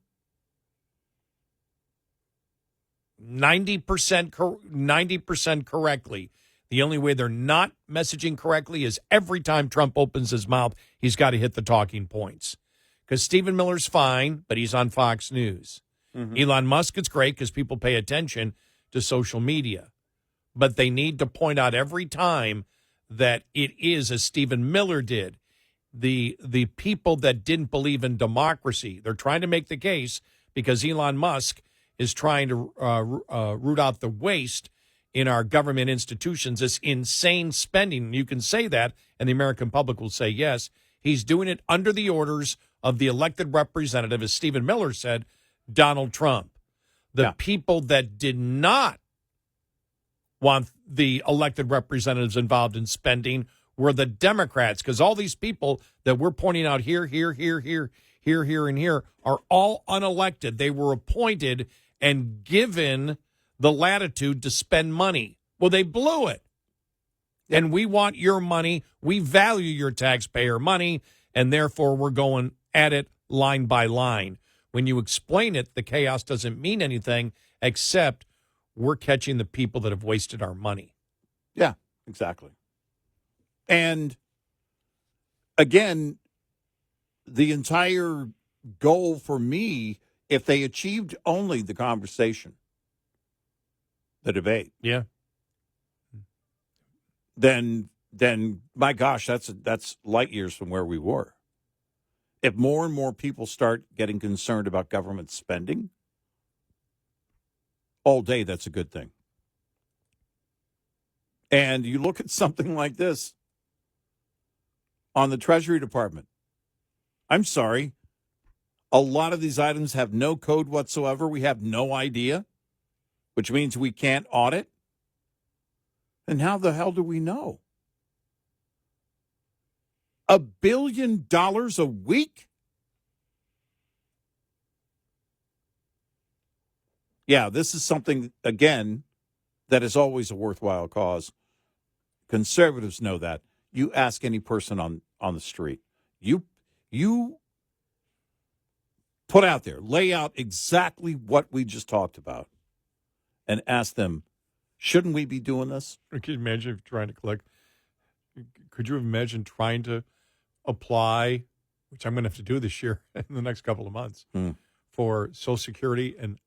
90% correctly. The only way they're not messaging correctly is every time Trump opens his mouth, he's got to hit the talking points. Because Stephen Miller's fine, but he's on Fox News. Mm-hmm. Elon Musk, it's great because people pay attention to social media. But they need to point out every time that it is, as Stephen Miller did, the people that didn't believe in democracy. They're trying to make the case because Elon Musk is trying to root out the waste in our government institutions, this insane spending. You can say that, and the American public will say yes. He's doing it under the orders of the elected representative, as Stephen Miller said, Donald Trump. The people that did not want the elected representatives involved in spending were the Democrats, because all these people that we're pointing out here, and here are all unelected. They were appointed and given the latitude to spend money. Well, they blew it. And we want your money. We value your taxpayer money, and therefore we're going at it line by line. When you explain it, the chaos doesn't mean anything except we're catching the people that have wasted our money. Yeah, exactly. And again, the entire goal for me, if they achieved only the conversation, the debate, then my gosh, that's light years from where we were. If more and more people start getting concerned about government spending all day, that's a good thing. And you look at something like this on the Treasury Department. I'm sorry. A lot of these items have no code whatsoever. We have no idea, which means we can't audit. And how the hell do we know? $1 billion a week? Yeah, this is something, again, that is always a worthwhile cause. Conservatives know that. You ask any person on the street. You put out there, lay out exactly what we just talked about and ask them, shouldn't we be doing this? Could you imagine trying to collect? Could you imagine trying to apply, which I'm going to have to do this year in the next couple of months, for Social Security and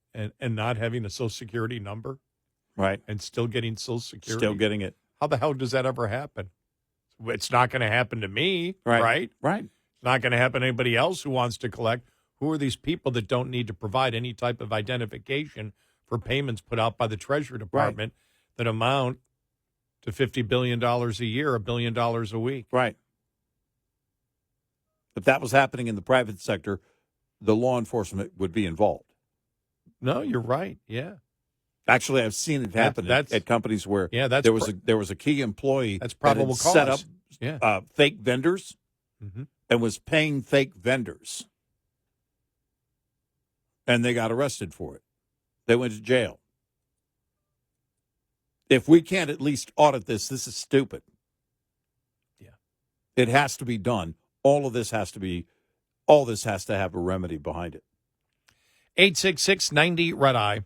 not having a Social Security number? Right. And still getting Social Security? Still getting it. How the hell does that ever happen? It's not going to happen to me, right? Right. It's not going to happen to anybody else who wants to collect. Who are these people that don't need to provide any type of identification for payments put out by the Treasury Department that amount to $50 billion a year, $1 billion a week? Right. If that was happening in the private sector, the law enforcement would be involved. No, you're right. Yeah. Actually, I've seen it happen at companies where there was a key employee that's probable that had cause. set up fake vendors and was paying fake vendors. And they got arrested for it. They went to jail. If we can't at least audit this is stupid. Yeah. It has to be done. All this has to have a remedy behind it. 866-90-RED-EYE.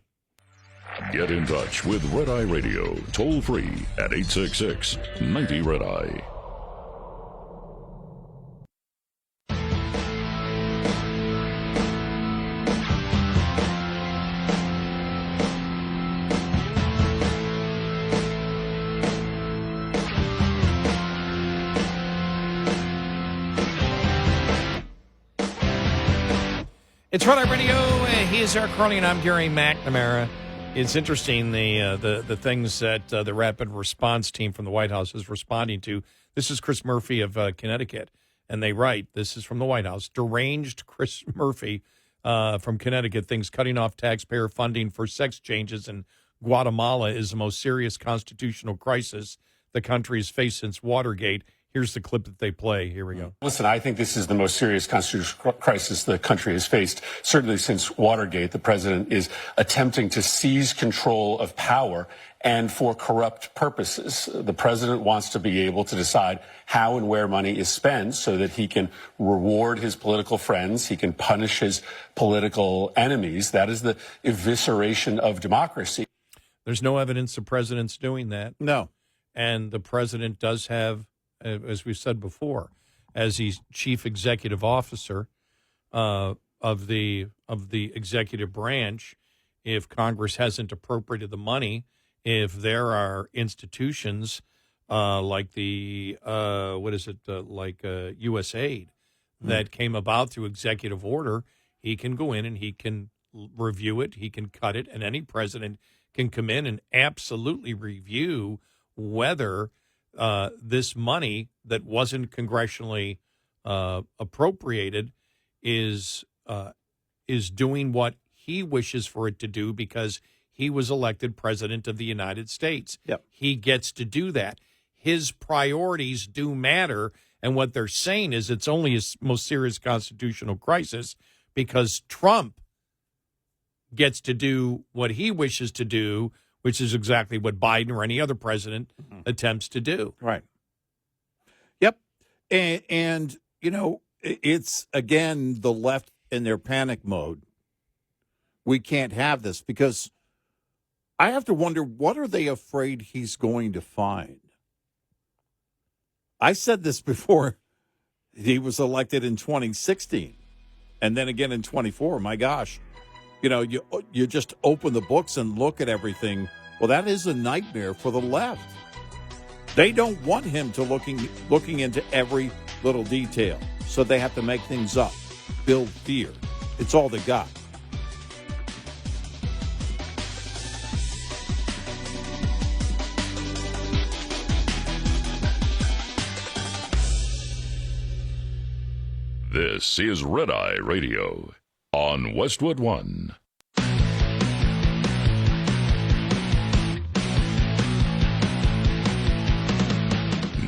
Get in touch with Red Eye Radio, toll free at 866-90-RED-EYE. It's Red Eye Radio. He is Eric Harley, and I'm Gary McNamara. It's interesting, the things that the rapid response team from the White House is responding to. This is Chris Murphy of Connecticut, and they write, this is from the White House, deranged Chris Murphy from Connecticut thinks cutting off taxpayer funding for sex changes and Guatemala is the most serious constitutional crisis the country has faced since Watergate. Here's the clip that they play. Here we go. Listen, I think this is the most serious constitutional crisis the country has faced. Certainly since Watergate, the president is attempting to seize control of power and for corrupt purposes. The president wants to be able to decide how and where money is spent so that he can reward his political friends, he can punish his political enemies. That is the evisceration of democracy. There's no evidence the president's doing that. No. And the president does have, as we've said before, as he's chief executive officer of the executive branch, if Congress hasn't appropriated the money, if there are institutions like the USAID that came about through executive order, he can go in and he can review it, he can cut it, and any president can come in and absolutely review whether this money that wasn't congressionally appropriated is doing what he wishes for it to do because he was elected president of the United States. Yep. He gets to do that. His priorities do matter, and what they're saying is it's only his most serious constitutional crisis because Trump gets to do what he wishes to do, which is exactly what Biden or any other president attempts to do. Right. Yep. And, you know, it's, again, the left in their panic mode. We can't have this because I have to wonder, what are they afraid he's going to find? I said this before he was elected in 2016 and then again in 24. My gosh. You know, you just open the books and look at everything. Well, that is a nightmare for the left. They don't want him to looking into every little detail. So they have to make things up, build fear. It's all they got. This is Red Eye Radio on Westwood One.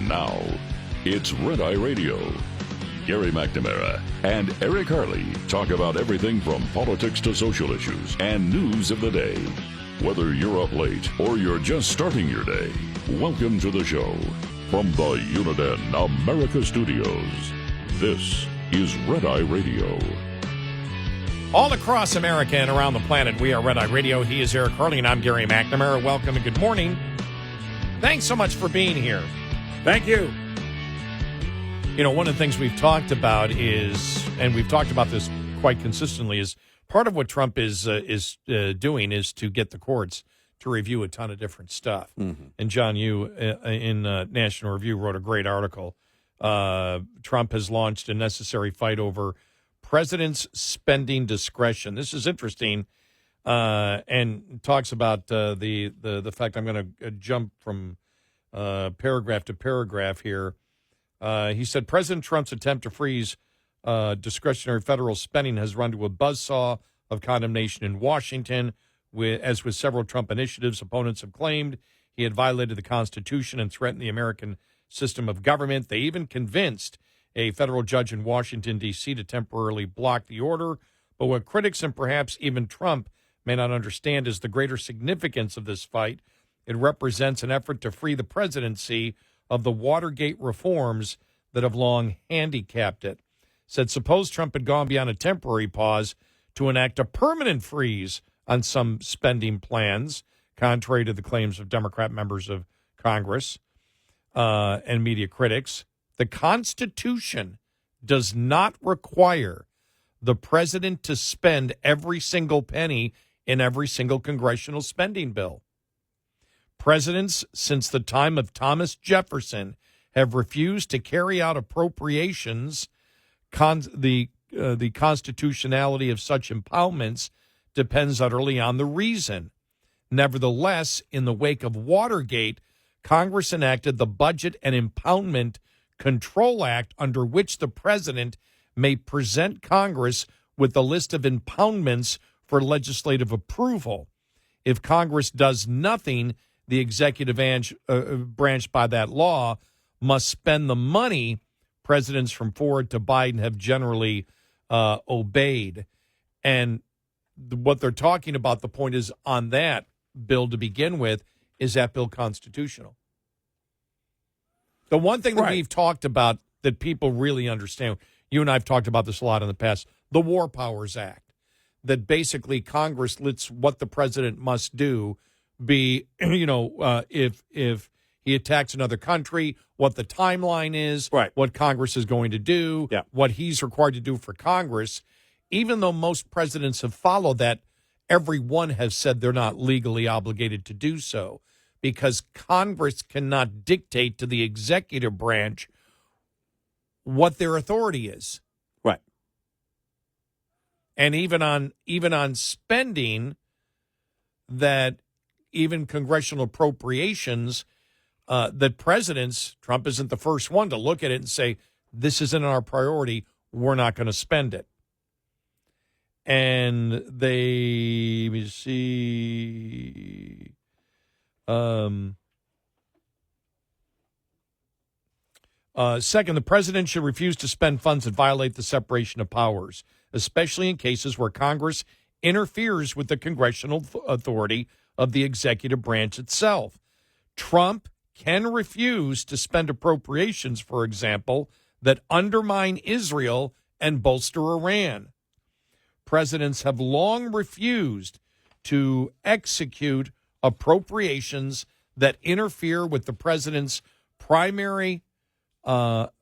Now, it's Red Eye Radio. Gary McNamara and Eric Harley talk about everything from politics to social issues and news of the day. Whether you're up late or you're just starting your day, welcome to the show. From the Uniden America Studios, this is Red Eye Radio. All across America and around the planet, we are Red Eye Radio. He is Eric Harley, and I'm Gary McNamara. Welcome and good morning. Thanks so much for being here. Thank you. You know, one of the things we've talked about is, and we've talked about this quite consistently, is part of what Trump is doing is to get the courts to review a ton of different stuff. Mm-hmm. And John, you in National Review wrote a great article. Trump has launched a necessary fight over president's spending discretion. This is interesting, and talks about the fact. I'm going to jump from paragraph to paragraph here. He said President Trump's attempt to freeze discretionary federal spending has run to a buzzsaw of condemnation in Washington. As with several Trump initiatives, opponents have claimed he had violated the Constitution and threatened the American system of government. They even convinced a federal judge in Washington, D.C. to temporarily block the order. But what critics and perhaps even Trump may not understand is the greater significance of this fight. It represents an effort to free the presidency of the Watergate reforms that have long handicapped it. Said, suppose Trump had gone beyond a temporary pause to enact a permanent freeze on some spending plans, contrary to the claims of Democrat members of Congress and media critics. The Constitution does not require the president to spend every single penny in every single congressional spending bill. Presidents since the time of Thomas Jefferson have refused to carry out appropriations. The constitutionality of such impoundments depends utterly on the reason. Nevertheless, in the wake of Watergate, Congress enacted the Budget and Impoundment Control Act, under which the president may present Congress with a list of impoundments for legislative approval. If Congress does nothing, the executive branch by that law must spend the money presidents from Ford to Biden have generally obeyed. And what they're talking about, the point is on that bill to begin with, is that bill constitutional? The one thing that we've talked about that people really understand, you and I have talked about this a lot in the past, the War Powers Act, that basically Congress lets what the president must do be, if he attacks another country, what the timeline is, what Congress is going to do, what he's required to do for Congress. Even though most presidents have followed that, every one has said they're not legally obligated to do so because Congress cannot dictate to the executive branch what their authority is. Right. And even on spending, that even congressional appropriations, that presidents, Trump isn't the first one to look at it and say, this isn't our priority, we're not going to spend it. And let me see. Second, the president should refuse to spend funds that violate the separation of powers, especially in cases where Congress interferes with the congressional authority of the executive branch itself. Trump can refuse to spend appropriations, for example, that undermine Israel and bolster Iran. Presidents have long refused to execute appropriations that interfere with the president's primary, the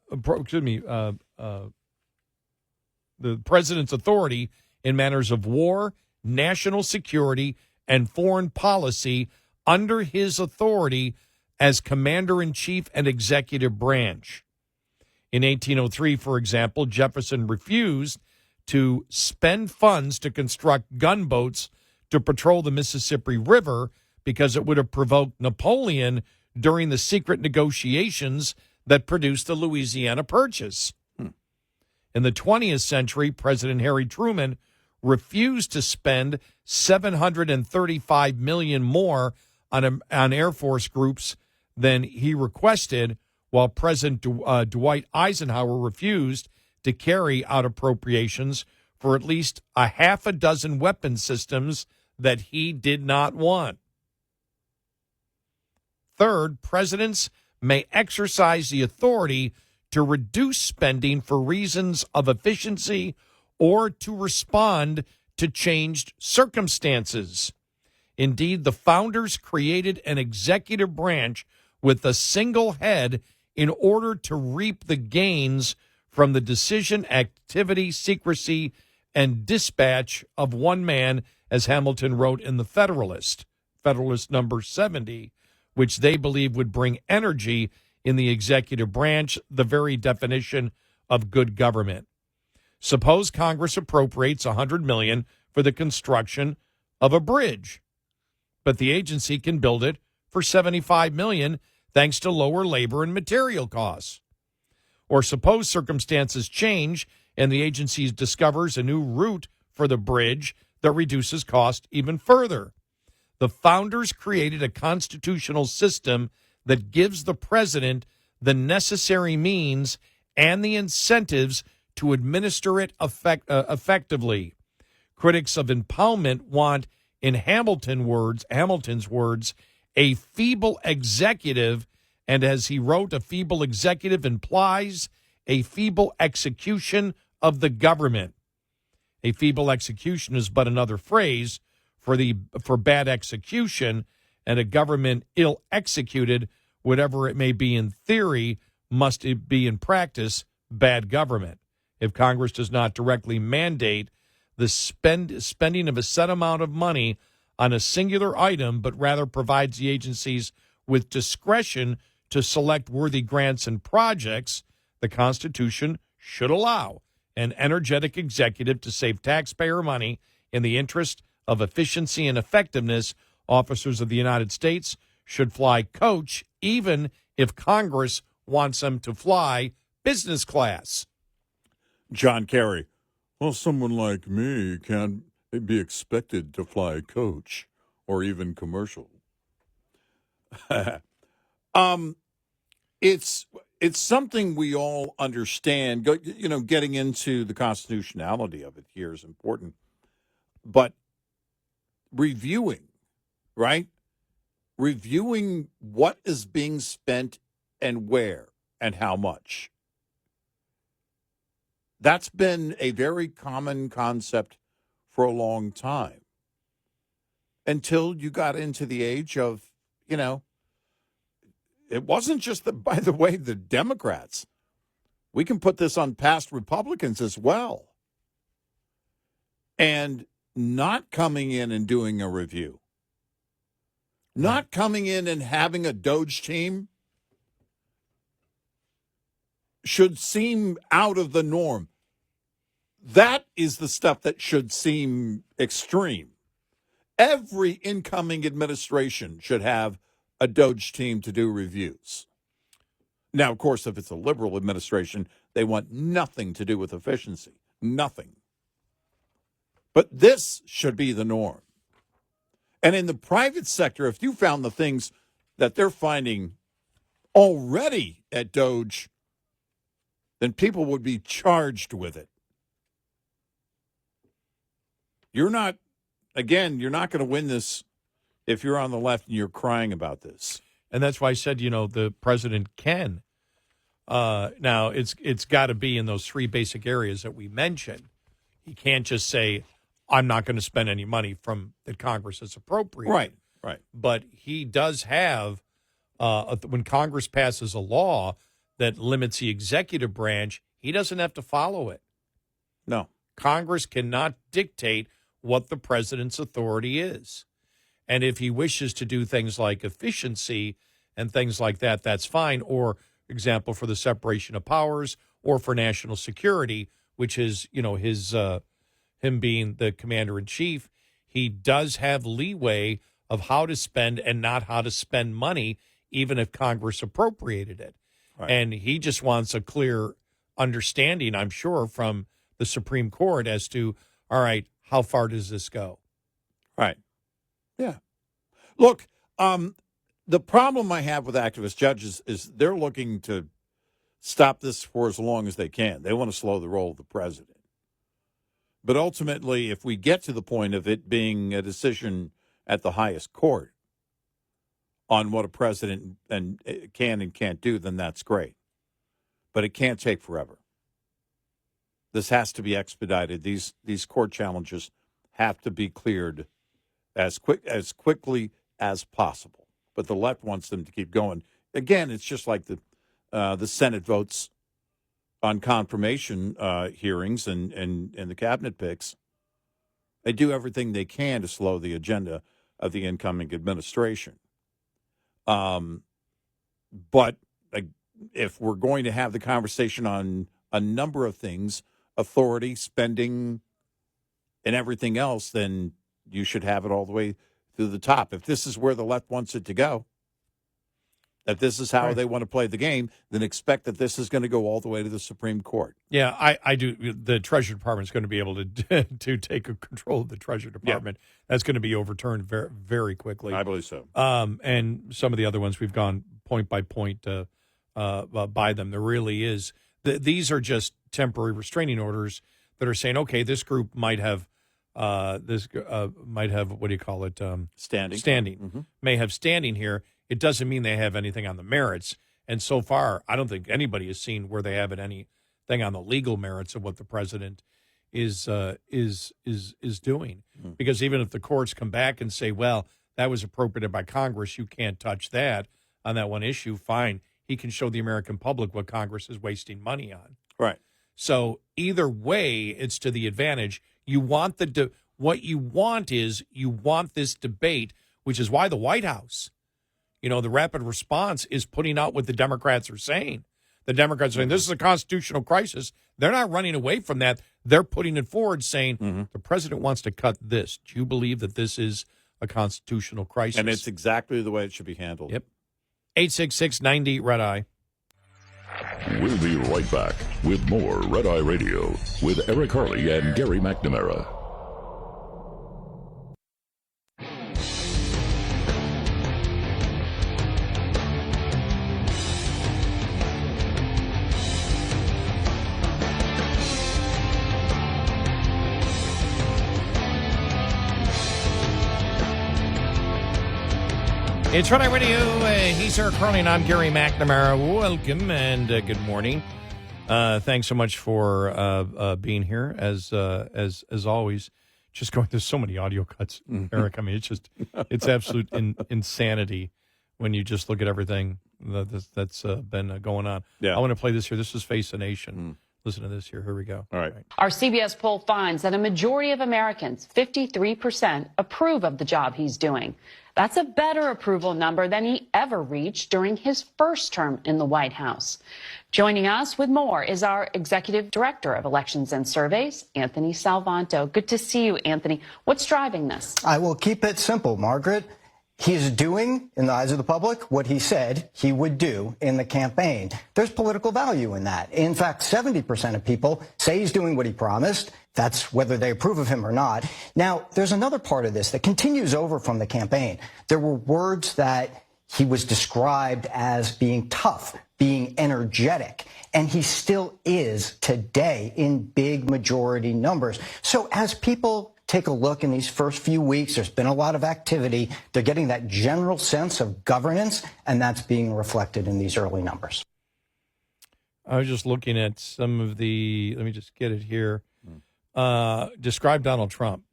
president's authority in matters of war, national security, and foreign policy under his authority as commander-in-chief and executive branch. In 1803, for example, Jefferson refused to spend funds to construct gunboats to patrol the Mississippi River because it would have provoked Napoleon during the secret negotiations that produced the Louisiana Purchase. In the 20th century, President Harry Truman refused to spend $735 million more on Air Force groups than he requested, while President Dwight Eisenhower refused to carry out appropriations for at least a half a dozen weapon systems that he did not want. Third, presidents may exercise the authority to reduce spending for reasons of efficiency or to respond to changed circumstances. Indeed, the founders created an executive branch with a single head in order to reap the gains from the decision, activity, secrecy, and dispatch of one man, as Hamilton wrote in the Federalist number 70, which they believe would bring energy in the executive branch, the very definition of good government. Suppose Congress appropriates $100 million for the construction of a bridge, but the agency can build it for $75 million thanks to lower labor and material costs. Or suppose circumstances change and the agency discovers a new route for the bridge that reduces cost even further. The founders created a constitutional system that gives the president the necessary means and the incentives to administer it effectively. Critics of impoundment want, in Hamilton's words, a feeble executive, and as he wrote, a feeble executive implies a feeble execution of the government. A feeble execution is but another phrase for bad execution, and a government ill executed, whatever it may be in theory, must it be in practice bad government. If Congress does not directly mandate the spending of a set amount of money on a singular item, but rather provides the agencies with discretion to select worthy grants and projects, the Constitution should allow an energetic executive to save taxpayer money in the interest of efficiency and effectiveness. Officers of the United States should fly coach, even if Congress wants them to fly business class. John Kerry, well, someone like me can't be expected to fly coach. or even commercial. It's something we all understand. Getting into the constitutionality of it here is important, but reviewing, right? Reviewing what is being spent and where and how much. That's been a very common concept for a long time until you got into the age of, it wasn't just by the way, the Democrats. We can put this on past Republicans as well. And not coming in and doing a review. Not coming in and having a Doge team should seem out of the norm. That is the stuff that should seem extreme. Every incoming administration should have a Doge team to do reviews. Now, of course, if it's a liberal administration, they want nothing to do with efficiency. Nothing. But this should be the norm. And in the private sector, if you found the things that they're finding already at Doge, then people would be charged with it. You're not going to win this if you're on the left and you're crying about this. And that's why I said, the president can. Now, it's got to be in those three basic areas that we mentioned. He can't just say, I'm not going to spend any money from that Congress has appropriated. Right. But he does have, when Congress passes a law that limits the executive branch, he doesn't have to follow it. No. Congress cannot dictate what the president's authority is. And if he wishes to do things like efficiency and things like that, that's fine. Or, example, for the separation of powers or for national security, which is, him being the commander-in-chief, he does have leeway of how to spend and not how to spend money, even if Congress appropriated it. Right. And he just wants a clear understanding, I'm sure, from the Supreme Court as to, all right, how far does this go? Right. Yeah. Look, the problem I have with activist judges is they're looking to stop this for as long as they can. They want to slow the roll of the president. But ultimately, if we get to the point of it being a decision at the highest court on what a president can and can't do, then that's great. But it can't take forever. This has to be expedited. These court challenges have to be cleared as quickly as possible. But the left wants them to keep going. Again, it's just like the Senate votes on confirmation hearings and the cabinet picks. They do everything they can to slow the agenda of the incoming administration. But if we're going to have the conversation on a number of things, authority, spending, and everything else, then you should have it all the way to the top. If this is where the left wants it to go, if this is how they want to play the game, then expect that this is going to go all the way to the Supreme Court. Yeah, I do. The Treasury Department is going to be able to take control of the Treasury Department. Yeah. That's going to be overturned very, very quickly. I believe so. And some of the other ones we've gone point by point by them. There really is. These are just temporary restraining orders that are saying, okay, this group might have what do you call it? Standing. Mm-hmm. May have standing here. It doesn't mean they have anything on the merits. And so far, I don't think anybody has seen where they have anything on the legal merits of what the president is doing. Mm-hmm. Because even if the courts come back and say, well, that was appropriated by Congress, you can't touch that on that one issue, fine. He can show the American public what Congress is wasting money on. Right. So either way, it's to the advantage. You want what you want is you want this debate, which is why the White House, the rapid response is putting out what the Democrats are saying. The Democrats are saying this is a constitutional crisis. They're not running away from that. They're putting it forward saying the president wants to cut this. Do you believe that this is a constitutional crisis? And it's exactly the way it should be handled. Yep. 866-90 Red Eye. We'll be right back with more Red Eye Radio with Eric Harley and Gary McNamara. It's Friday Radio. He's Eric Harley, and I'm Gary McNamara. Welcome and good morning. Thanks so much for being here, as always. Just going through so many audio cuts, Eric. I mean, it's absolute insanity when you just look at everything that's been going on. Yeah. I want to play this here. This is Face the Nation. Listen to this here. Here we go. All right. Our CBS poll finds that a majority of Americans, 53%, approve of the job he's doing. That's a better approval number than he ever reached during his first term in the White House. Joining us with more is our Executive Director of Elections and Surveys, Anthony Salvanto. Good to see you, Anthony. What's driving this? I will keep it simple, Margaret. He's doing, in the eyes of the public, what he said he would do in the campaign. There's political value in that. In fact, 70% of people say he's doing what he promised. That's whether they approve of him or not. Now, there's another part of this that continues over from the campaign. There were words that he was described as being tough, being energetic, and he still is today in big majority numbers. So as people take a look in these first few weeks, there's been a lot of activity. They're getting that general sense of governance, and that's being reflected in these early numbers. I was just looking at some of the, let me just get it here. Describe Donald Trump.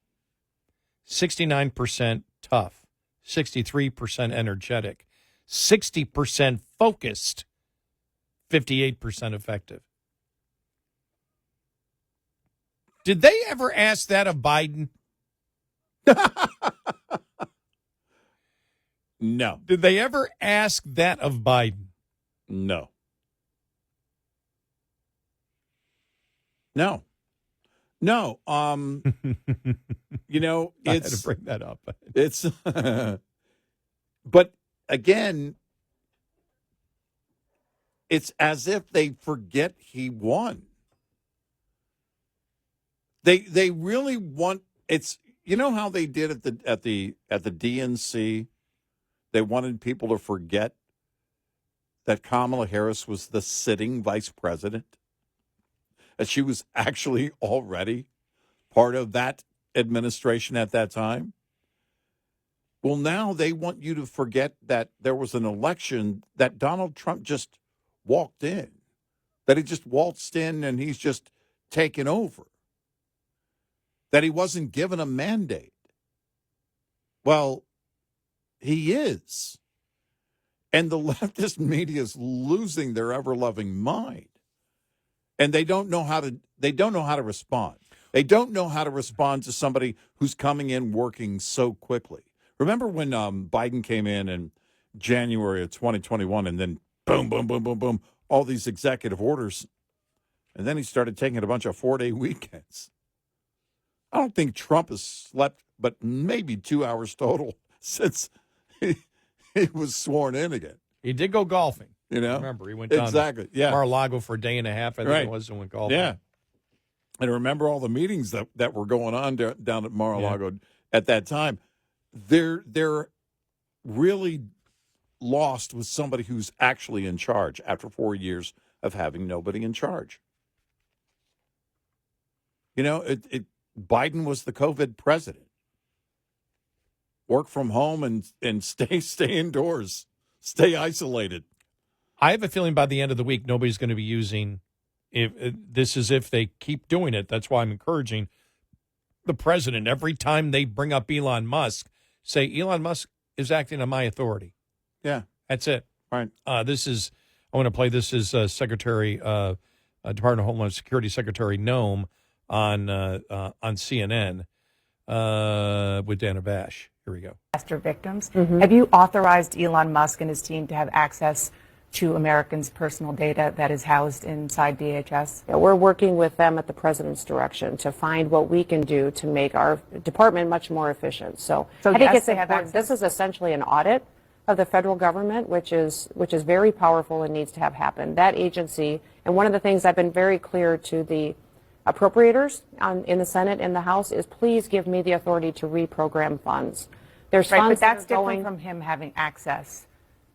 69% tough, 63% energetic, 60% focused, 58% effective. Did they ever ask that of Biden? No. Did they ever ask that of Biden? No. No. No. You know, I had it's to bring that up. It's but again, it's as if they forget he won. They really want, it's, you know how they did at the DNC? They wanted people to forget that Kamala Harris was the sitting vice president, that she was actually already part of that administration at that time. Well, now they want you to forget that there was an election that Donald Trump just walked in, that he just waltzed in and he's just taken over, that he wasn't given a mandate. Well, he is. And the leftist media is losing their ever-loving mind. And they don't know how to respond. They don't know how to respond to somebody who's coming in working so quickly. Remember when Biden came in January of 2021 and then boom, boom, boom, boom, boom, all these executive orders. And then he started taking a bunch of 4-day weekends. I don't think Trump has slept but maybe 2 hours total since he was sworn in again. He did go golfing. You know? Remember, he went down exactly. to Mar-a-Lago for a day and a half, I think right. it was, and went golfing. Yeah. And remember all the meetings that were going on down at Mar-a-Lago at that time. They're really lost with somebody who's actually in charge after 4 years of having nobody in charge. You know, Biden was the COVID president. Work from home and stay indoors. Stay isolated. I have a feeling by the end of the week, nobody's going to be using this is if they keep doing it. That's why I'm encouraging the president, every time they bring up Elon Musk, say, Elon Musk is acting on my authority. Yeah. That's it. Right. I want to play this as Secretary, Department of Homeland Security Secretary Noem on CNN with Dana Bash. Here we go. Disaster victims. Have you authorized Elon Musk and his team to have access to Americans' personal data that is housed inside DHS? Yeah, we're working with them at the president's direction to find what we can do to make our department much more efficient. So I think it's important. This is essentially an audit of the federal government, which is very powerful and needs to have happen. That agency, and one of the things I've been very clear to the appropriators in the Senate and the House is please give me the authority to reprogram funds. There's funds but that's that are different from him having access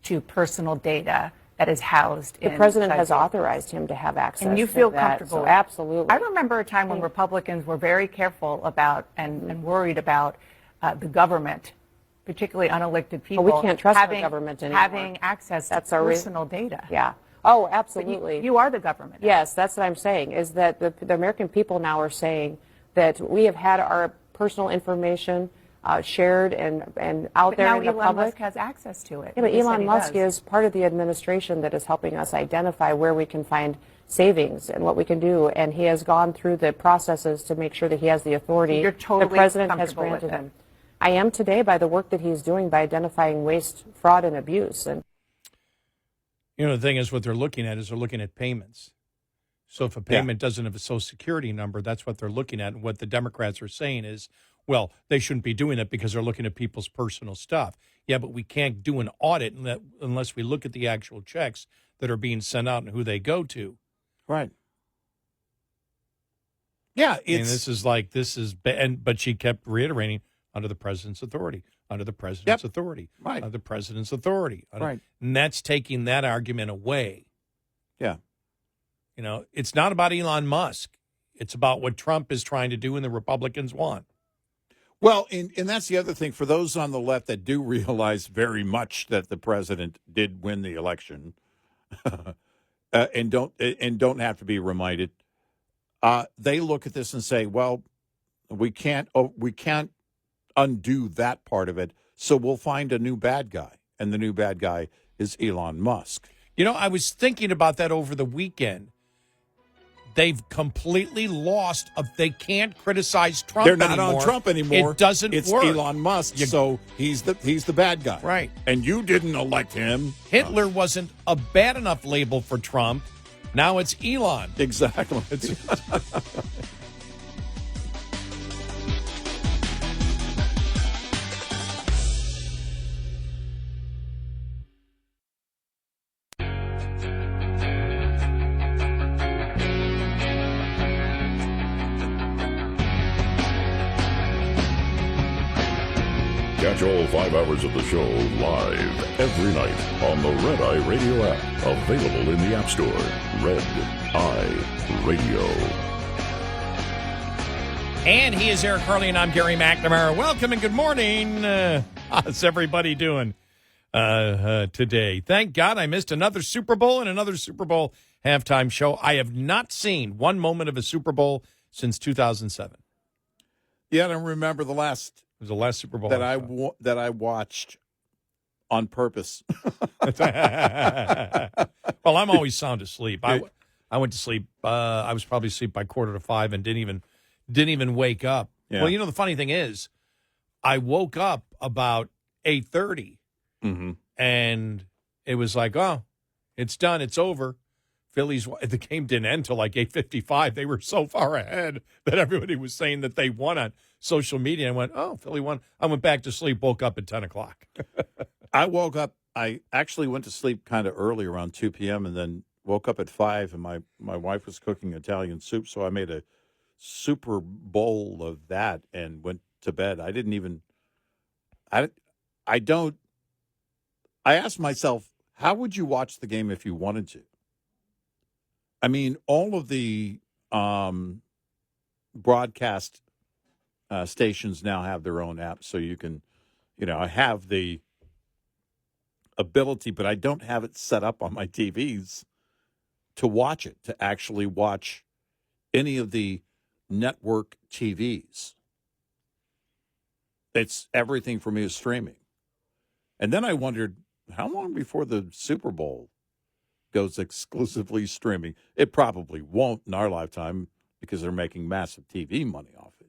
to personal data that is housed the president has authorized him to have access. And you feel to that, comfortable? So absolutely. I remember a time when Republicans were very careful about and worried about the government particularly unelected people, Well, we can't trust having, our government anymore. having access to personal data. Yeah. Oh, absolutely. You are the government. Yes, that's what I'm saying, is that the American people now are saying that we have had our personal information shared and out there in the public. Now Elon Musk has access to it. Yeah, but Elon Musk is part of the administration that is helping us identify where we can find savings and what we can do, and he has gone through the processes to make sure that he has the authority You're totally the president has comfortable with granted it. him. I am today by the work that he's doing by identifying waste, fraud, and abuse. And the thing is, what they're looking at is they're looking at payments. So if a payment doesn't have a Social Security number, that's what they're looking at. And what the Democrats are saying is, well, they shouldn't be doing it because they're looking at people's personal stuff. Yeah, but we can't do an audit unless we look at the actual checks that are being sent out and who they go to. Right. Yeah, but she kept reiterating, under the president's authority, under the president's authority, right. under the president's authority. Right. And that's taking that argument away. Yeah. It's not about Elon Musk. It's about what Trump is trying to do and the Republicans want. Well, and that's the other thing for those on the left that do realize very much that the president did win the election, and don't have to be reminded. They look at this and say, "Well, we can't undo that part of it, so we'll find a new bad guy, and the new bad guy is Elon Musk." I was thinking about that over the weekend. They've completely lost. They can't criticize Trump anymore. They're not on Trump anymore. It doesn't it's work. It's Elon Musk, so he's the bad guy. Right. And you didn't elect him. Hitler wasn't a bad enough label for Trump. Now it's Elon. Exactly. Catch all 5 hours of the show live every night on the Red Eye Radio app. Available in the App Store. Red Eye Radio. And he is Eric Harley, and I'm Gary McNamara. Welcome and good morning. How's everybody doing today? Thank God I missed another Super Bowl and another Super Bowl halftime show. I have not seen one moment of a Super Bowl since 2007. Yeah, I don't remember the last. It was the last Super Bowl that I watched on purpose. Well, I'm always sound asleep. I went to sleep. I was probably asleep by 4:45 and didn't even wake up. Yeah. Well, the funny thing is, I woke up about 8:30, and it was like, oh, it's done, it's over. The game didn't end till like 8:55. They were so far ahead that everybody was saying that they won on social media. I went, oh, Philly won. I went back to sleep, woke up at 10 o'clock. I woke up. I actually went to sleep kind of early, around 2 p.m., and then woke up at 5, and my wife was cooking Italian soup, so I made a super bowl of that and went to bed. I didn't even – I asked myself, how would you watch the game if you wanted to? I mean, all of the broadcast stations now have their own apps, so you can, I have the ability, but I don't have it set up on my TVs to watch it, to actually watch any of the network TVs. It's everything for me is streaming. And then I wondered, how long before the Super Bowl goes exclusively streaming? It probably won't in our lifetime because they're making massive TV money off it.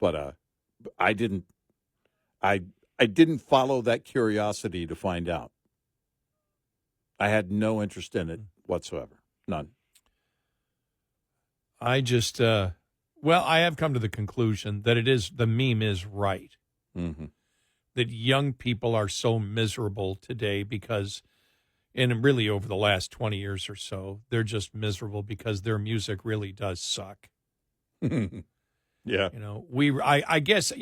But I didn't follow that curiosity to find out. I had no interest in it whatsoever. None. I just, I have come to the conclusion that the meme is right. Mm-hmm. That young people are so miserable today because, and really over the last 20 years or so, they're just miserable because their music really does suck. Yeah. I guess,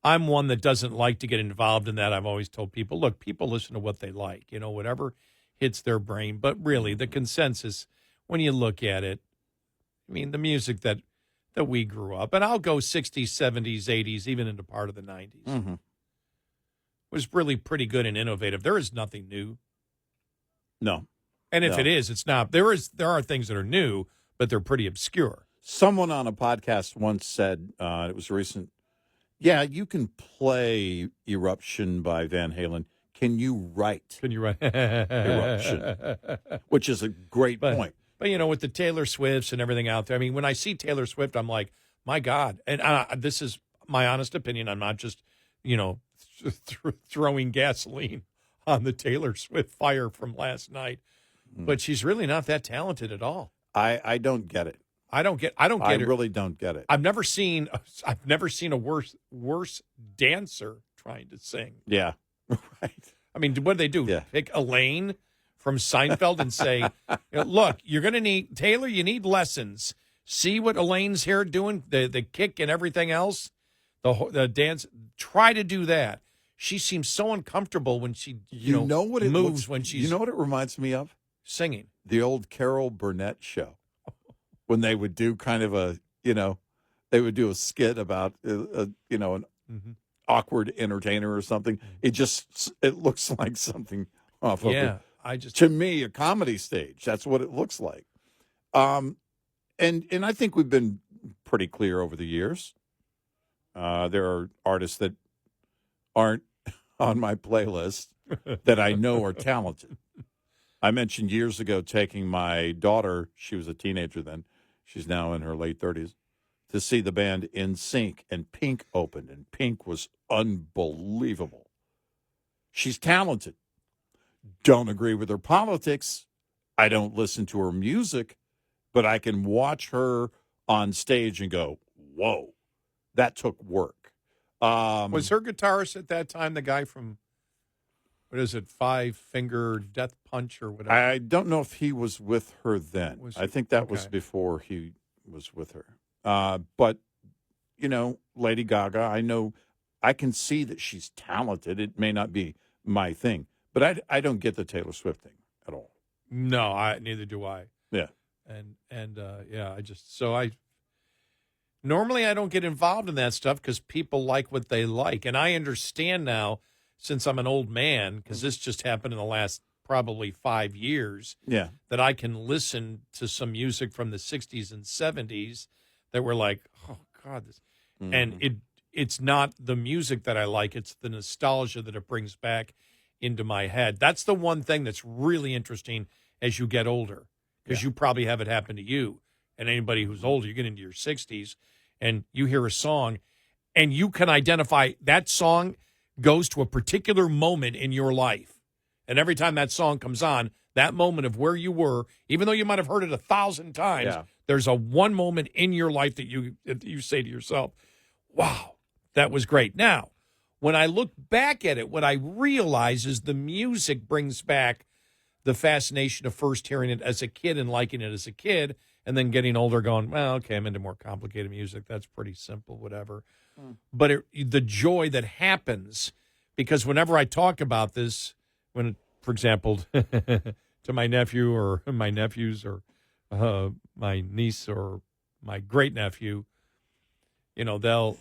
I'm one that doesn't like to get involved in that. I've always told people, look, people listen to what they like, whatever hits their brain. But really, the consensus, when you look at it, I mean, the music that we grew up, and I'll go 60s, 70s, 80s, even into part of the 90s. Mm-hmm. was really pretty good and innovative. There is nothing new. No. And if No. it is, it's not. There are things that are new, but they're pretty obscure. Someone on a podcast once said, it was recent, yeah, you can play Eruption by Van Halen. Can you write Eruption? Which is a great point. But, with the Taylor Swifts and everything out there, I mean, when I see Taylor Swift, I'm like, my God. And this is my honest opinion. I'm not just, throwing gasoline on the Taylor Swift fire from last night. But she's really not that talented at all. I don't get it. I don't get I it. really don't get it. I've never seen a worse dancer trying to sing. Yeah. Right. I mean, what do they do? Yeah. Pick Elaine from Seinfeld and say, look, you're going to need, Taylor, you need lessons. See what Elaine's here doing, the kick and everything else, the dance. Try to do that. She seems so uncomfortable when she, moves when she's. You know what it reminds me of? Singing. The old Carol Burnett show. When they would do kind of they would do a skit about, an awkward entertainer or something. It looks like something off of to me, a comedy stage. That's what it looks like. And I think we've been pretty clear over the years. There are artists that aren't on my playlist that I know are talented. I mentioned years ago taking my daughter, she was a teenager then, she's now in her late 30s, to see the band NSYNC, and Pink opened, and Pink was unbelievable. She's talented. Don't agree with her politics. I don't listen to her music, but I can watch her on stage and go, whoa, that took work. Was her guitarist at that time the guy from, what is it, Five Finger Death Punch or whatever? I don't know if he was with her then. I think that was before he was with her. But, Lady Gaga, I can see that she's talented. It may not be my thing. But I don't get the Taylor Swift thing at all. No, neither do I. Yeah. Normally I don't get involved in that stuff because people like what they like. And I understand now, since I'm an old man, because this just happened in the last probably 5 years, that I can listen to some music from the 60s and 70s that were like, oh, God. And it's not the music that I like. It's the nostalgia that it brings back into my head. That's the one thing that's really interesting as you get older, because you probably have it happen to you. And anybody who's older, you get into your 60s, and you hear a song, and you can identify that song goes to a particular moment in your life. And every time that song comes on, that moment of where you were, even though you might have heard it 1,000 times, there's a one moment in your life that you say to yourself, wow, that was great. Now, when I look back at it, what I realize is the music brings back the fascination of first hearing it as a kid and liking it as a kid, and then getting older going, well, okay, I'm into more complicated music. That's pretty simple, whatever. But the joy that happens, because whenever I talk about this, for example, to my nephew or my nephews or my niece or my great-nephew, they'll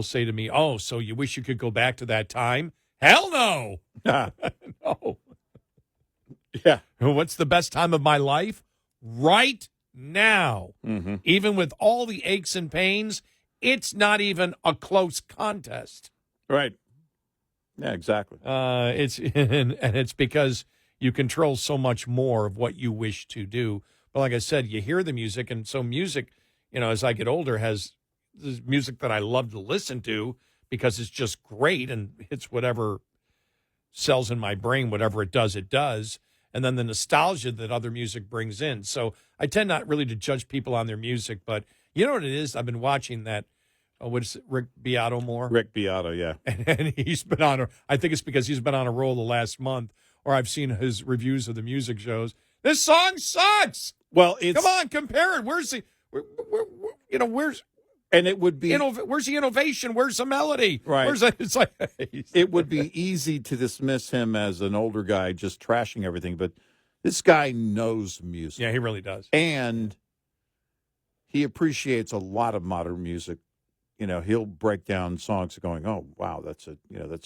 say to me, oh, so you wish you could go back to that time? Hell no. No. Yeah. What's the best time of my life? Right now. Mm-hmm. Even with all the aches and pains, it's not even a close contest. Right. Yeah, exactly. It's because you control so much more of what you wish to do. But like I said, you hear the music, and so music, as I get older, has this music that I love to listen to because it's just great, and it's whatever sells in my brain, whatever it does, and then the nostalgia that other music brings in. So I tend not really to judge people on their music, but you know what it is? I've been watching that, what is it, Rick Beato more? Rick Beato, yeah. And he's been I think it's because he's been on a roll the last month, or I've seen his reviews of the music shows. This song sucks! Well, come on, compare it. Where's the, where's... And it would be... where's the innovation? Where's the melody? Right. It's like... It would be easy to dismiss him as an older guy just trashing everything, but this guy knows music. Yeah, he really does. And he appreciates a lot of modern music he'll break down songs going, oh, wow, that's a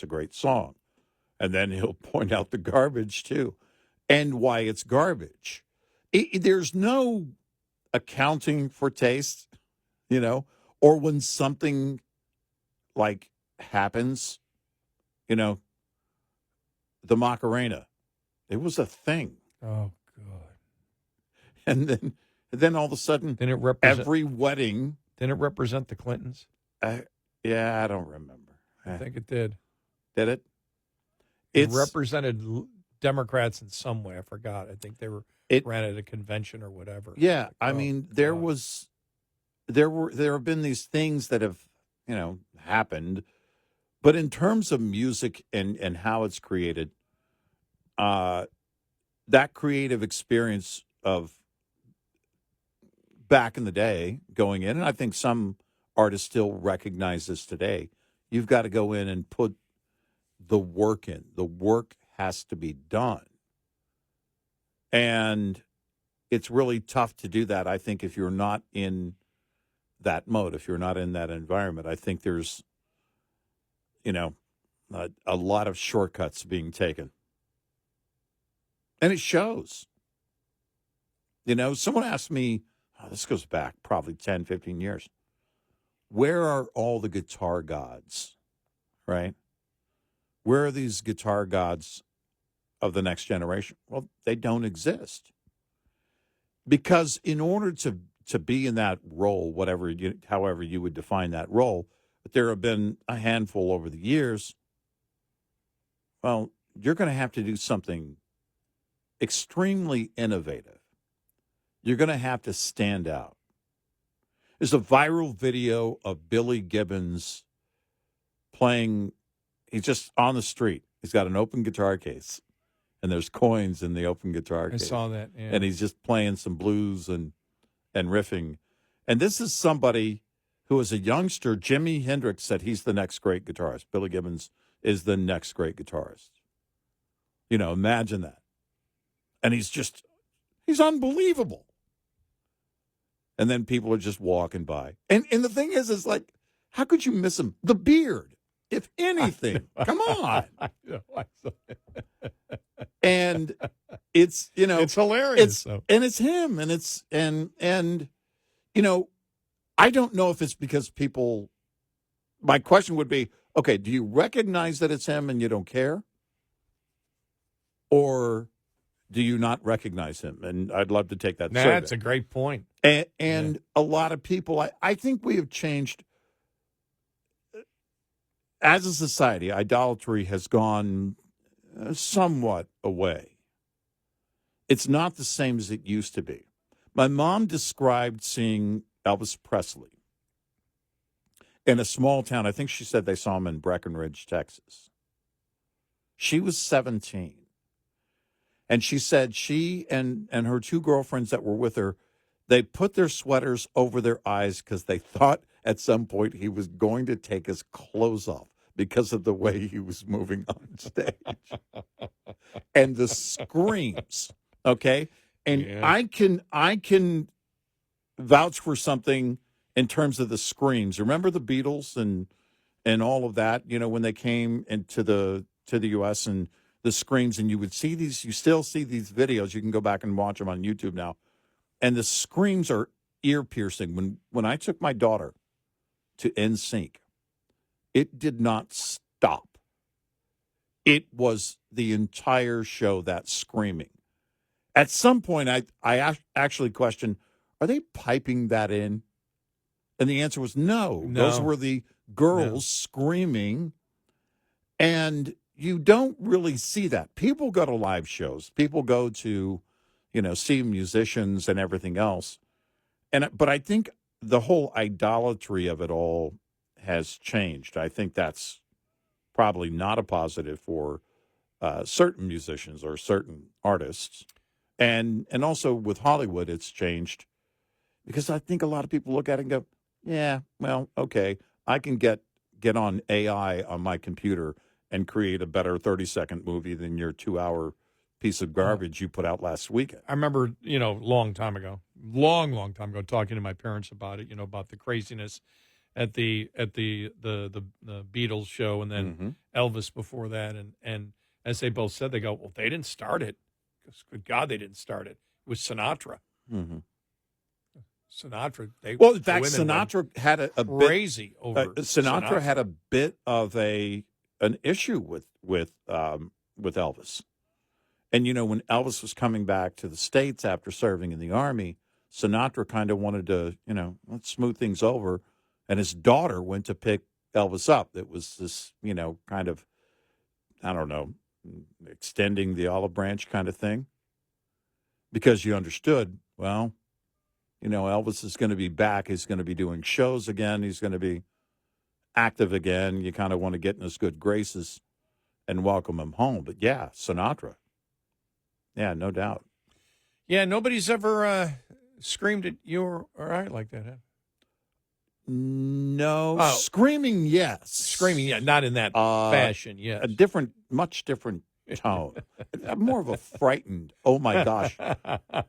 great song. And then he'll point out the garbage too and why it's garbage. There's no accounting for taste, or when something like happens, the Macarena, it was a thing. Oh, God. And then all of a sudden, every wedding. Didn't it represent the Clintons? Yeah, I don't remember. I think it did. Did it? It represented Democrats in some way. I forgot. I think they ran at a convention or whatever. Yeah, like, I mean, there have been these things that have, happened, but in terms of music and how it's created, that creative experience of back in the day going in, and I think some artists still recognize this today, you've got to go in and put the work in. The work has to be done. And it's really tough to do that, I think, if you're not in that mode, if you're not in that environment. I think there's, a lot of shortcuts being taken. And it shows. Someone asked me, this goes back probably 10, 15 years, where are all the guitar gods, right? Where are these guitar gods of the next generation? Well, they don't exist. Because in order to be in that role, however you would define that role, but there have been a handful over the years, well, you're going to have to do something extremely innovative. You're going to have to stand out. There's a viral video of Billy Gibbons playing. He's just on the street. He's got an open guitar case, and there's coins in the open guitar case. I saw that, yeah. And he's just playing some blues and riffing. And this is somebody who, as a youngster, Jimi Hendrix said he's the next great guitarist. Billy Gibbons is the next great guitarist. Imagine that. And he's unbelievable. And then people are just walking by. And the thing is like, how could you miss him? The beard, if anything. Come on. I know. And it's, it's hilarious. And it's him. And I don't know if it's because people, my question would be, okay, do you recognize that it's him and you don't care? Or do you not recognize him? And I'd love to take that survey. That's a great point. And a lot of people, I think we have changed. As a society, idolatry has gone somewhat away. It's not the same as it used to be. My mom described seeing Elvis Presley in a small town. I think she said they saw him in Breckenridge, Texas. She was 17. And she said she and her two girlfriends that were with her, they put their sweaters over their eyes because they thought at some point he was going to take his clothes off because of the way he was moving on stage. And the screams, okay? And yeah. I can vouch for something in terms of the screams. Remember the Beatles and all of that, when they came into the U.S. and the screams, and you would see these, you still see these videos. You can go back and watch them on YouTube now. And the screams are ear-piercing. When I took my daughter to NSYNC, it did not stop. It was the entire show, that screaming. At some point, I actually questioned, are they piping that in? And the answer was no. Those were the girls screaming. And you don't really see that. People go to live shows. People go to, see musicians and everything else. But I think the whole idolatry of it all has changed. I think that's probably not a positive for certain musicians or certain artists. And also with Hollywood, it's changed because I think a lot of people look at it and go, yeah, well, okay, I can get on AI on my computer and create a better 30-second movie than your 2-hour piece of garbage you put out last weekend. I remember, long time ago, long time ago, talking to my parents about it, about the craziness at the Beatles show, and then Elvis before that, and as they both said, they go, well, they didn't start it. Good God, they didn't start it. It was Sinatra. Sinatra. Well, in fact, Sinatra had a crazy bit, over Sinatra had a bit of an issue with Elvis. And, you know, when Elvis was coming back to the States after serving in the Army, Sinatra kind of wanted to, you know, let's smooth things over. And his daughter went to pick Elvis up. It was this, you know, kind of, I don't know, extending the olive branch kind of thing. Because you understood, well, you know, Elvis is going to be back. He's going to be doing shows again. He's going to be active again. You kind of want to get in his good graces and welcome him home. But, yeah, Sinatra. Yeah, no doubt. Yeah, nobody's ever screamed at you or I like that, huh? No. Screaming, yes. Screaming, yeah, not in that fashion, yes. A much different tone. More of a frightened, oh, my gosh,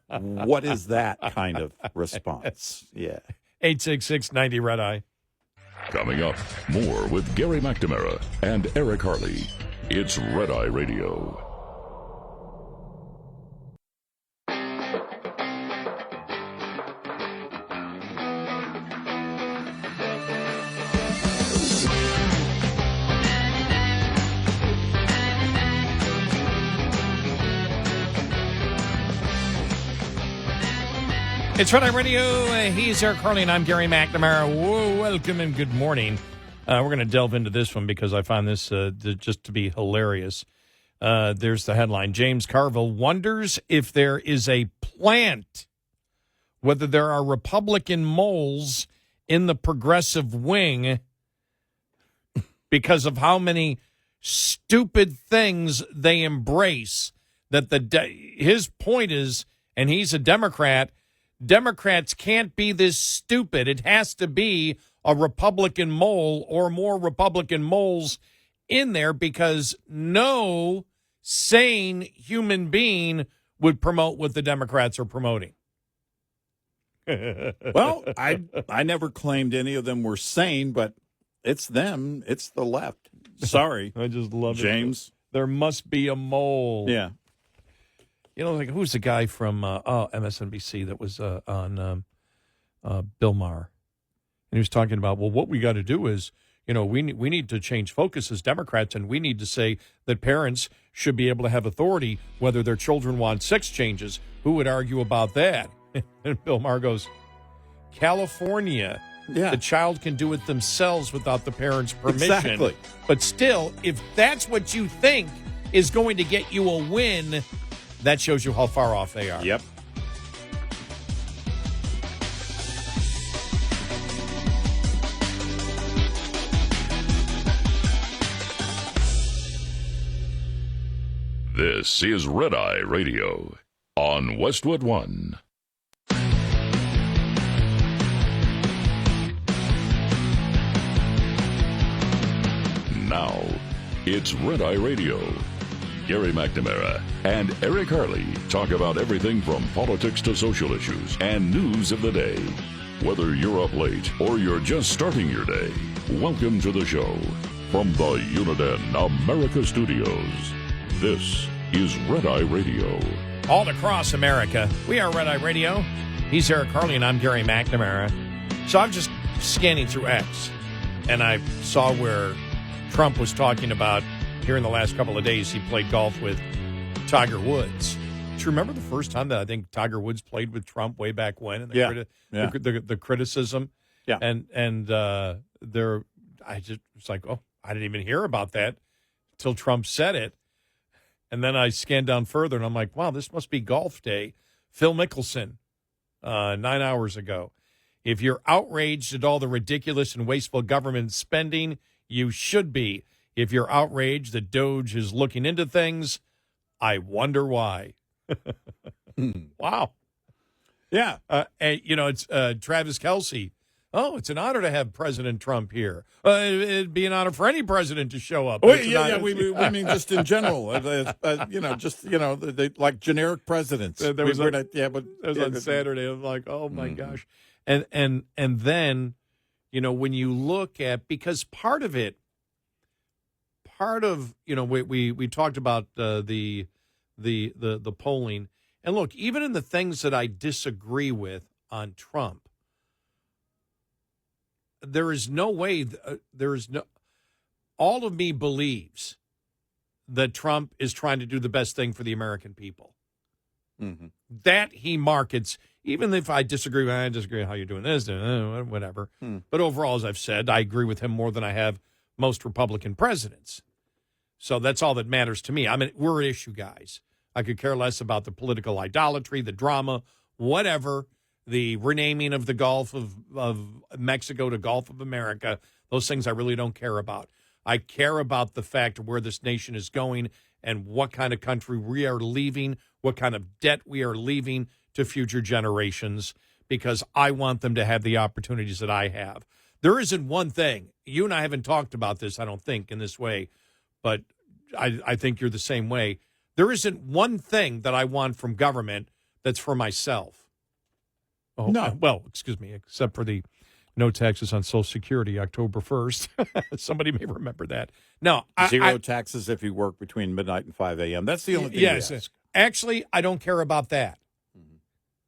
what is that kind of response? Yeah. 866-90 Red Eye. Coming up, more with Gary McNamara and Eric Harley. It's Red Eye Radio. It's Red Eye Radio. He's Eric Harley, and I'm Gary McNamara. Whoa, welcome and good morning. We're going to delve into this one because I find this just to be hilarious. There's the headline. James Carville wonders if there is a plant, whether there are Republican moles in the progressive wing because of how many stupid things they embrace. His point is, and he's a Democrat, Democrats can't be this stupid. It has to be a Republican mole or more Republican moles in there because no sane human being would promote what the Democrats are promoting. Well, I never claimed any of them were sane, but it's them. It's the left. Sorry. I just love James. There must be a mole. Yeah. You know, like who's the guy from MSNBC that was on Bill Maher? And he was talking about, well, what we got to do is, you know, we need to change focus as Democrats, and we need to say that parents should be able to have authority whether their children want sex changes. Who would argue about that? And Bill Maher goes, California, the child can do it themselves without the parents' permission. Exactly. But still, if that's what you think is going to get you a win, that shows you how far off they are. Yep. This is Red Eye Radio on Westwood One. Now, it's Red Eye Radio. Gary McNamara and Eric Harley talk about everything from politics to social issues and news of the day. Whether you're up late or you're just starting your day, welcome to the show. From the Uniden America Studios, this is Red Eye Radio. All across America, we are Red Eye Radio. He's Eric Harley, and I'm Gary McNamara. So I'm just scanning through X, and I saw where Trump was talking about here in the last couple of days he played golf with Tiger Woods. Do you remember the first time that I think Tiger Woods played with Trump way back when? And the criticism. Yeah. And there, I just was like, oh, I didn't even hear about that until Trump said it. And then I scanned down further, and I'm like, wow, this must be golf day. Phil Mickelson, 9 hours ago. If you're outraged at all the ridiculous and wasteful government spending, you should be. If you're outraged that Doge is looking into things, I wonder why. Wow. Yeah. And, you know, it's Travis Kelce. Oh, it's an honor to have President Trump here. It'd be an honor for any president to show up. We mean just in general. Like generic presidents. There was on Saturday. I'm like, oh my gosh. And then when you look at, because part of, we talked about the polling, and look, even in the things that I disagree with on Trump, there is no way, all of me believes that Trump is trying to do the best thing for the American people. Mm-hmm. That he markets, even if I disagree with how you're doing this, whatever. But overall, as I've said, I agree with him more than I have most Republican presidents. So that's all that matters to me. I mean, we're issue guys. I could care less about the political idolatry, the drama, whatever, the renaming of the Gulf of Mexico to Gulf of America. Those things I really don't care about. I care about the fact of where this nation is going and what kind of country we are leaving, what kind of debt we are leaving to future generations, because I want them to have the opportunities that I have. There isn't one thing. You and I haven't talked about this, I don't think, in this way, but I think you're the same way. There isn't one thing that I want from government that's for myself. Oh, no. Well, excuse me, except for the no taxes on Social Security, October 1st. Somebody may remember that. No. Zero taxes if you work between midnight and 5 a.m. That's the only thing. Yes. Actually, I don't care about that.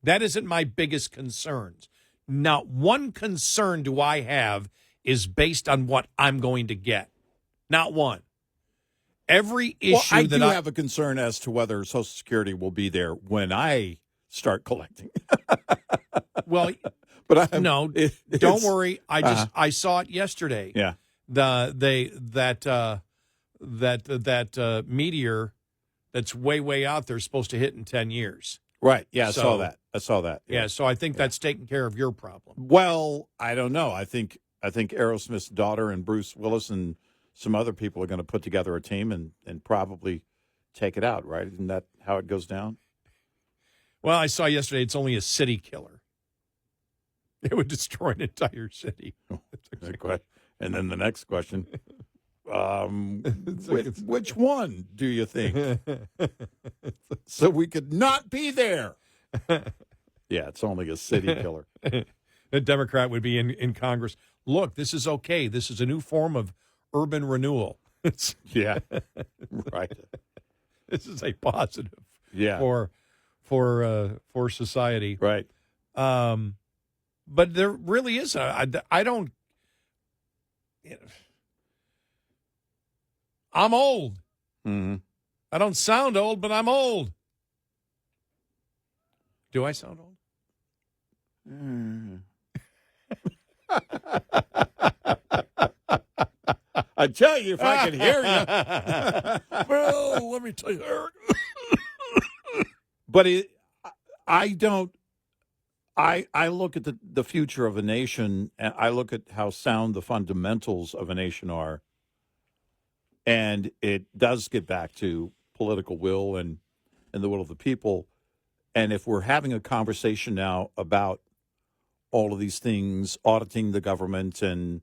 That isn't my biggest concern. Not one concern do I have is based on what I'm going to get. Not one. Every issue I do have a concern as to whether Social Security will be there when I start collecting. Well, but don't worry. I saw it yesterday. Yeah. That meteor that's way out there is supposed to hit in 10 years. Right. Yeah, I saw that. Yeah, so I think that's taking care of your problem. Well, I don't know. I think Aerosmith's daughter and Bruce Willis and some other people are going to put together a team and probably take it out, right? Isn't that how it goes down? Well, I saw yesterday it's only a city killer. It would destroy an entire city. And then the next question, which one do you think? So we could not be there. Yeah, it's only a city killer. A Democrat would be in Congress. Look, this is okay. This is a new form of urban renewal. Yeah, right. This is a positive. Yeah. For society. Right. But there really is I don't. I'm old. Mm-hmm. I don't sound old, but I'm old. Do I sound old? I tell you, if I could hear you. Well, let me tell you, Eric. But I don't. I look at the future of a nation, and I look at how sound the fundamentals of a nation are, and it does get back to political will and the will of the people. And if we're having a conversation now about all of these things, auditing the government and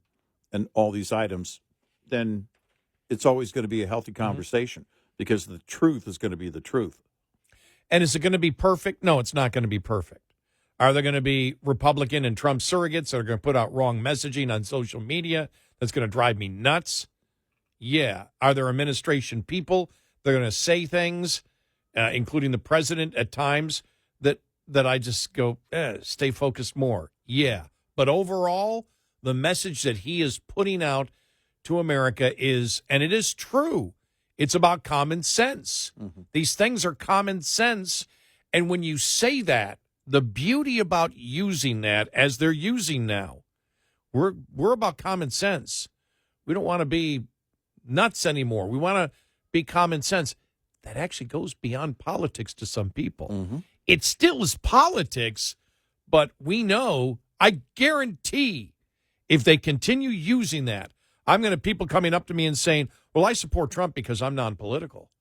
all these items, then it's always going to be a healthy conversation because the truth is going to be the truth. And is it going to be perfect? No, it's not going to be perfect. Are there going to be Republican and Trump surrogates that are going to put out wrong messaging on social media that's going to drive me nuts? Yeah. Are there administration people that are going to say things, including the president at times, that I just go, stay focused more? Yeah. But overall, the message that he is putting out to America is, and it is true, it's about common sense. Mm-hmm. These things are common sense. And when you say that, the beauty about using that as they're using now, we're about common sense. We don't want to be nuts anymore. We want to be common sense. That actually goes beyond politics to some people. Mm-hmm. It still is politics, but we know, I guarantee, if they continue using that, I'm going to have people coming up to me and saying, well, I support Trump because I'm non-political.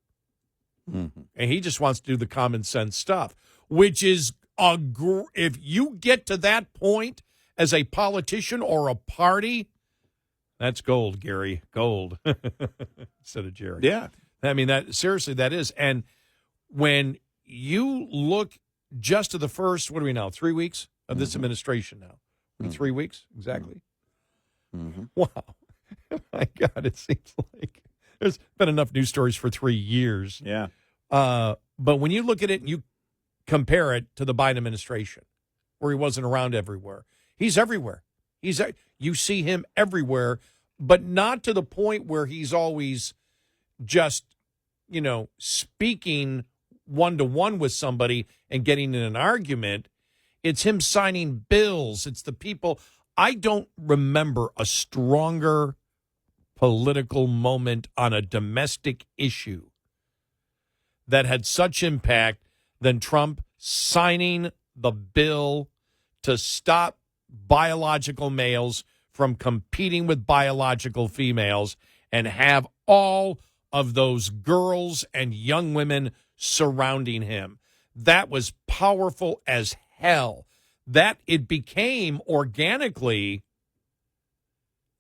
Mm-hmm. And he just wants to do the common sense stuff, which is, if you get to that point as a politician or a party, that's gold, Gary, gold, instead of Jerry. Yeah. I mean, seriously, that is. And when you look just to the first, what are we now, 3 weeks of this administration now? 3 weeks, exactly. Wow. My God, it seems like there's been enough news stories for 3 years. Yeah. But when you look at it and you compare it to the Biden administration, where he wasn't around everywhere, he's everywhere. You see him everywhere, but not to the point where he's always just, speaking one-to-one with somebody and getting in an argument. It's him signing bills. It's the people. I don't remember a stronger political moment on a domestic issue that had such impact than Trump signing the bill to stop biological males from competing with biological females and have all of those girls and young women surrounding him. That was powerful as hell. That it became organically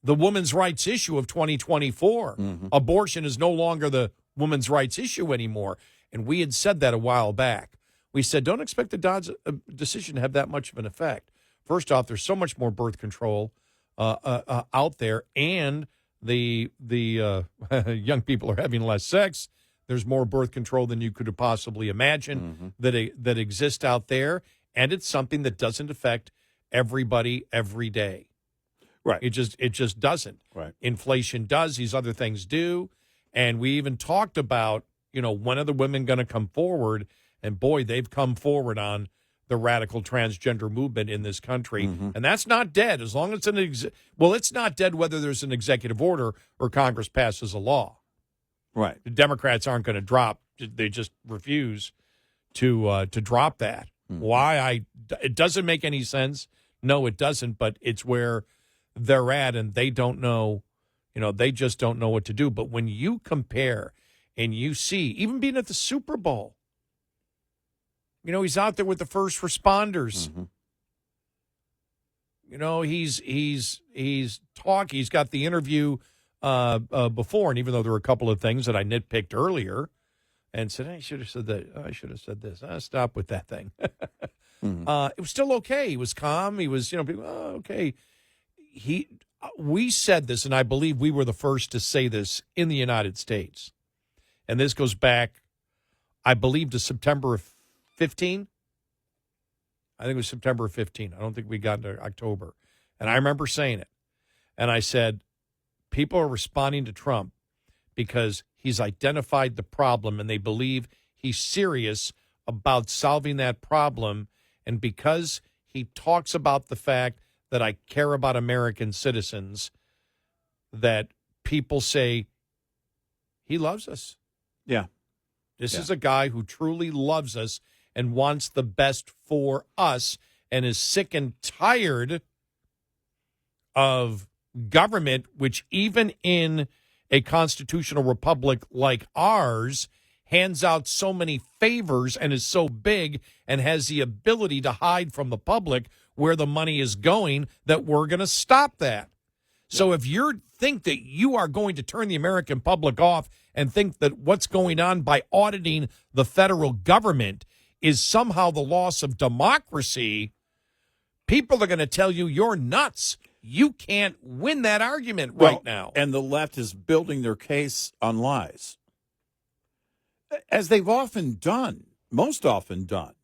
the women's rights issue of 2024. Abortion is no longer the women's rights issue anymore. And we had said that a while back. We said, don't expect the Dobbs decision to have that much of an effect. First off, there's so much more birth control out there, and the young people are having less sex. There's more birth control than you could possibly imagine that exists out there, and it's something that doesn't affect everybody every day. Right. It just doesn't. Right. Inflation does. These other things do. And we even talked about, when are the women going to come forward? And boy, they've come forward on the radical transgender movement in this country. And that's not dead as long as it's not dead whether there's an executive order or Congress passes a law. Right. The Democrats aren't going to drop. They just refuse to drop that. Why? It doesn't make any sense. No, it doesn't. But it's where they're at, and they don't know. They just don't know what to do. But when you compare and you see, even being at the Super Bowl, he's out there with the first responders. He's talking. He's got the interview before, and even though there were a couple of things that I nitpicked earlier and said, I should have said that. I should have said this. Stop with that thing. It was still okay. He was calm. He was, people, okay. We said this, and I believe we were the first to say this in the United States. And this goes back, I believe, to September of 15. I think it was September of 15. I don't think we got into October. And I remember saying it. And I said, people are responding to Trump because he's identified the problem and they believe he's serious about solving that problem. And because he talks about the fact that I care about American citizens, that people say he loves us. Yeah. This is a guy who truly loves us and wants the best for us and is sick and tired of government, which even in a constitutional republic like ours, hands out so many favors and is so big and has the ability to hide from the public where the money is going, that we're going to stop that. So if you think that you are going to turn the American public off and think that what's going on by auditing the federal government is somehow the loss of democracy, people are going to tell you you're nuts. You can't win that argument right now. And the left is building their case on lies, as they've often done, most often done.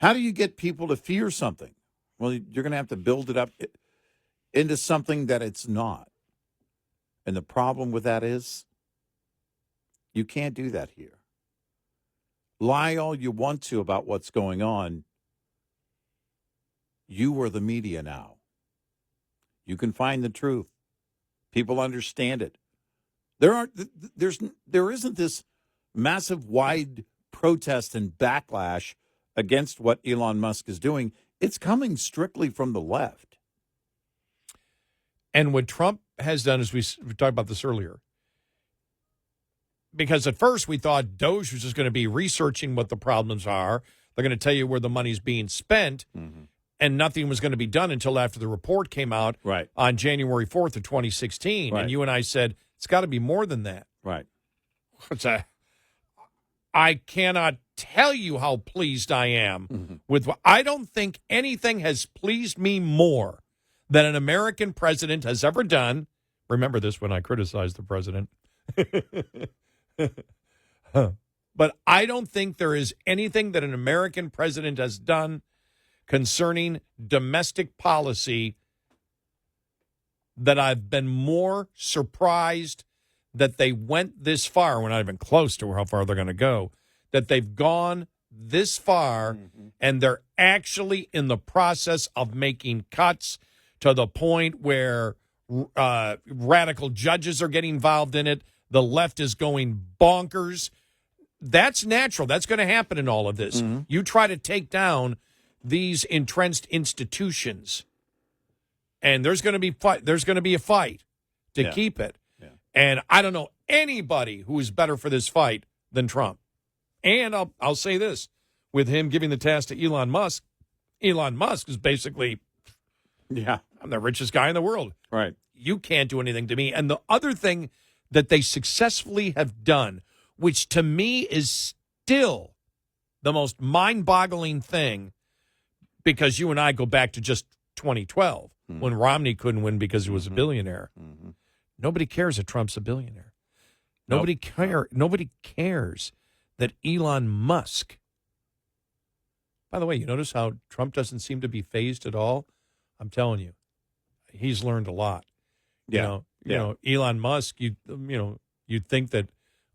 How do you get people to fear something? Well, you're going to have to build it up into something that it's not. And the problem with that is you can't do that here. Lie all you want to about what's going on. You are the media now. You can find the truth. People understand it. There isn't this massive wide protest and backlash against what Elon Musk is doing. It's coming strictly from the left. And what Trump has done, is we talked about this earlier, because at first we thought Doge was just going to be researching what the problems are. They're going to tell you where the money's being spent, and nothing was going to be done until after the report came out on January 4th of 2016. Right. And you and I said, it's got to be more than that. Right. I cannot tell you how pleased I am with what I don't think anything has pleased me more that an American president has ever done. Remember this when I criticize the president. But I don't think there is anything that an American president has done concerning domestic policy that I've been more surprised that they went this far. We're not even close to how far they're going to go, that they've gone this far, and they're actually in the process of making cuts to the point where radical judges are getting involved in it. The left is going bonkers. That's natural. That's going to happen in all of this. You try to take down these entrenched institutions, and there's going to be a fight to keep it. Yeah. And I don't know anybody who is better for this fight than Trump. And I'll say this, with him giving the task to Elon Musk is basically, I'm the richest guy in the world. Right. You can't do anything to me. And the other thing that they successfully have done, which to me is still the most mind-boggling thing, because you and I go back to just 2012 when Romney couldn't win because he was a billionaire. Nobody cares that Trump's a billionaire. Nobody cares that Elon Musk. By the way, you notice how Trump doesn't seem to be fazed at all? I'm telling you, he's learned a lot. You know, Elon Musk, you'd think that,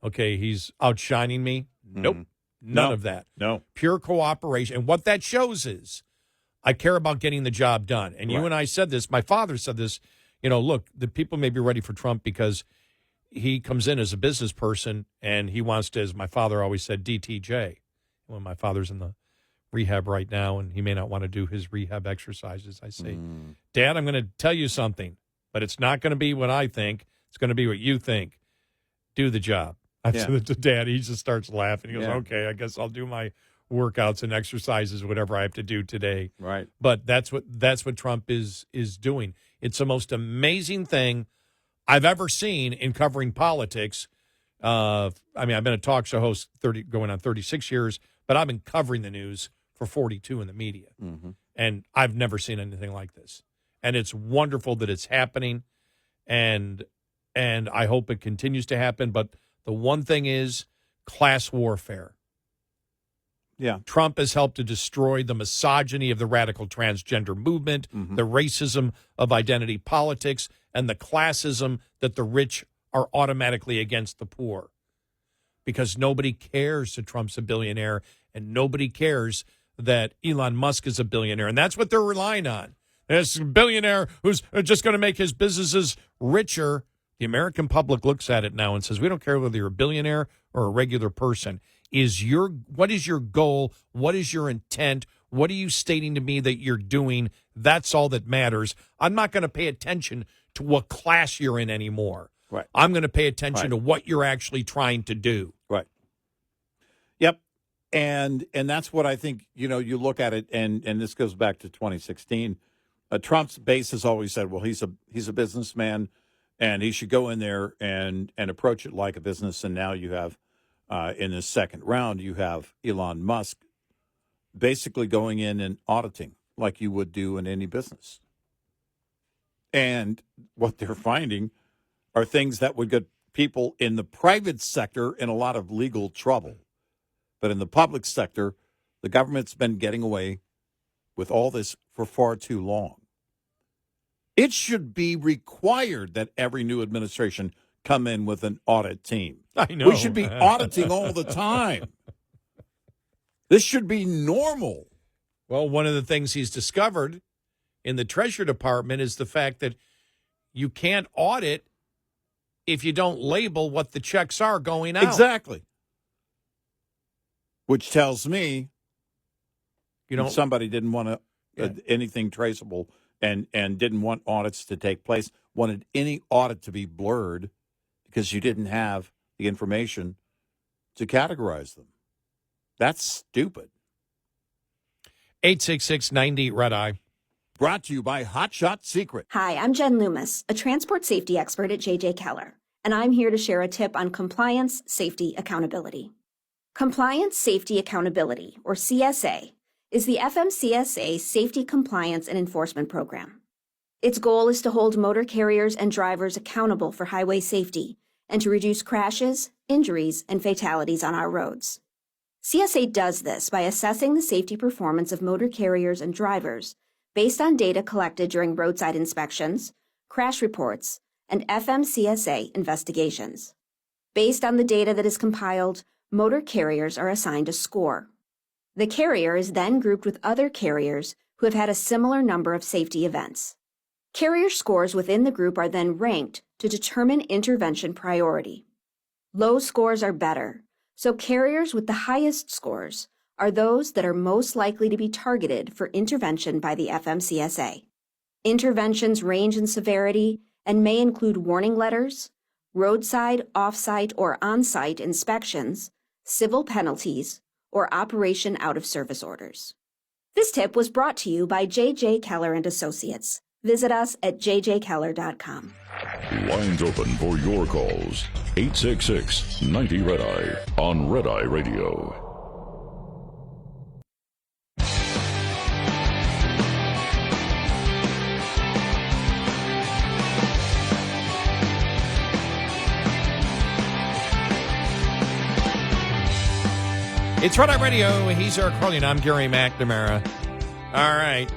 okay, he's outshining me. Nope. None of that. No. Pure cooperation. And what that shows is I care about getting the job done. And you and I said this, my father said this, look, the people may be ready for Trump because he comes in as a business person and he wants to, as my father always said, DTJ. When my father's in the rehab right now and he may not want to do his rehab exercises, I say, Dad, I'm going to tell you something, but it's not going to be what I think. It's going to be what you think. Do the job. I said it to Dad. He just starts laughing. He goes, okay, I guess I'll do my workouts and exercises, whatever I have to do today. Right. But that's what Trump is doing. It's the most amazing thing I've ever seen in covering politics. I've been a talk show host going on 36 years, but I've been covering the news for 42 in the media. And I've never seen anything like this. And it's wonderful that it's happening. And I hope it continues to happen. But the one thing is class warfare. Yeah. Trump has helped to destroy the misogyny of the radical transgender movement, the racism of identity politics, and the classism that the rich are automatically against the poor. Because nobody cares that Trump's a billionaire, and nobody cares that Elon Musk is a billionaire. And that's what they're relying on. There's a billionaire who's just going to make his businesses richer. The American public looks at it now and says, we don't care whether you're a billionaire or a regular person. What is your goal? What is your intent? What are you stating to me that you're doing? That's all that matters. I'm not going to pay attention to what class you're in anymore. Right. I'm going to pay attention to what you're actually trying to do. Right. Yep. And that's what I think, you look at it, and this goes back to 2016. Trump's base has always said, well, he's a businessman, and he should go in there and approach it like a business. And now you have, in this second round, you have Elon Musk basically going in and auditing like you would do in any business. And what they're finding are things that would get people in the private sector in a lot of legal trouble. But in the public sector, the government's been getting away with all this for far too long. It should be required that every new administration come in with an audit team. I know. We should be auditing all the time. This should be normal. Well, one of the things he's discovered in the Treasury Department is the fact that you can't audit if you don't label what the checks are going out. Exactly. Which tells me somebody didn't want anything traceable and didn't want audits to take place, wanted any audit to be blurred because you didn't have the information to categorize them. That's stupid. 866-90-RED-I. Brought to you by Hot Shot Secret. Hi, I'm Jen Loomis, a transport safety expert at JJ Keller, and I'm here to share a tip on compliance, safety, accountability. Compliance, Safety, Accountability, or CSA, is the FMCSA Safety Compliance and Enforcement Program. Its goal is to hold motor carriers and drivers accountable for highway safety and to reduce crashes, injuries, and fatalities on our roads. CSA does this by assessing the safety performance of motor carriers and drivers based on data collected during roadside inspections, crash reports, and FMCSA investigations. Based on the data that is compiled, motor carriers are assigned a score. The carrier is then grouped with other carriers who have had a similar number of safety events. Carrier scores within the group are then ranked to determine intervention priority. Low scores are better, so carriers with the highest scores are those that are most likely to be targeted for intervention by the FMCSA. Interventions range in severity and may include warning letters, roadside, off-site, or on-site inspections, civil penalties, or operation out-of-service orders. This tip was brought to you by J.J. Keller and Associates. Visit us at jjkeller.com. Lines open for your calls. 866-90-RED-EYE on Red Eye Radio. It's Red Eye Radio. He's Eric Harley, and I'm Gary McNamara. All right.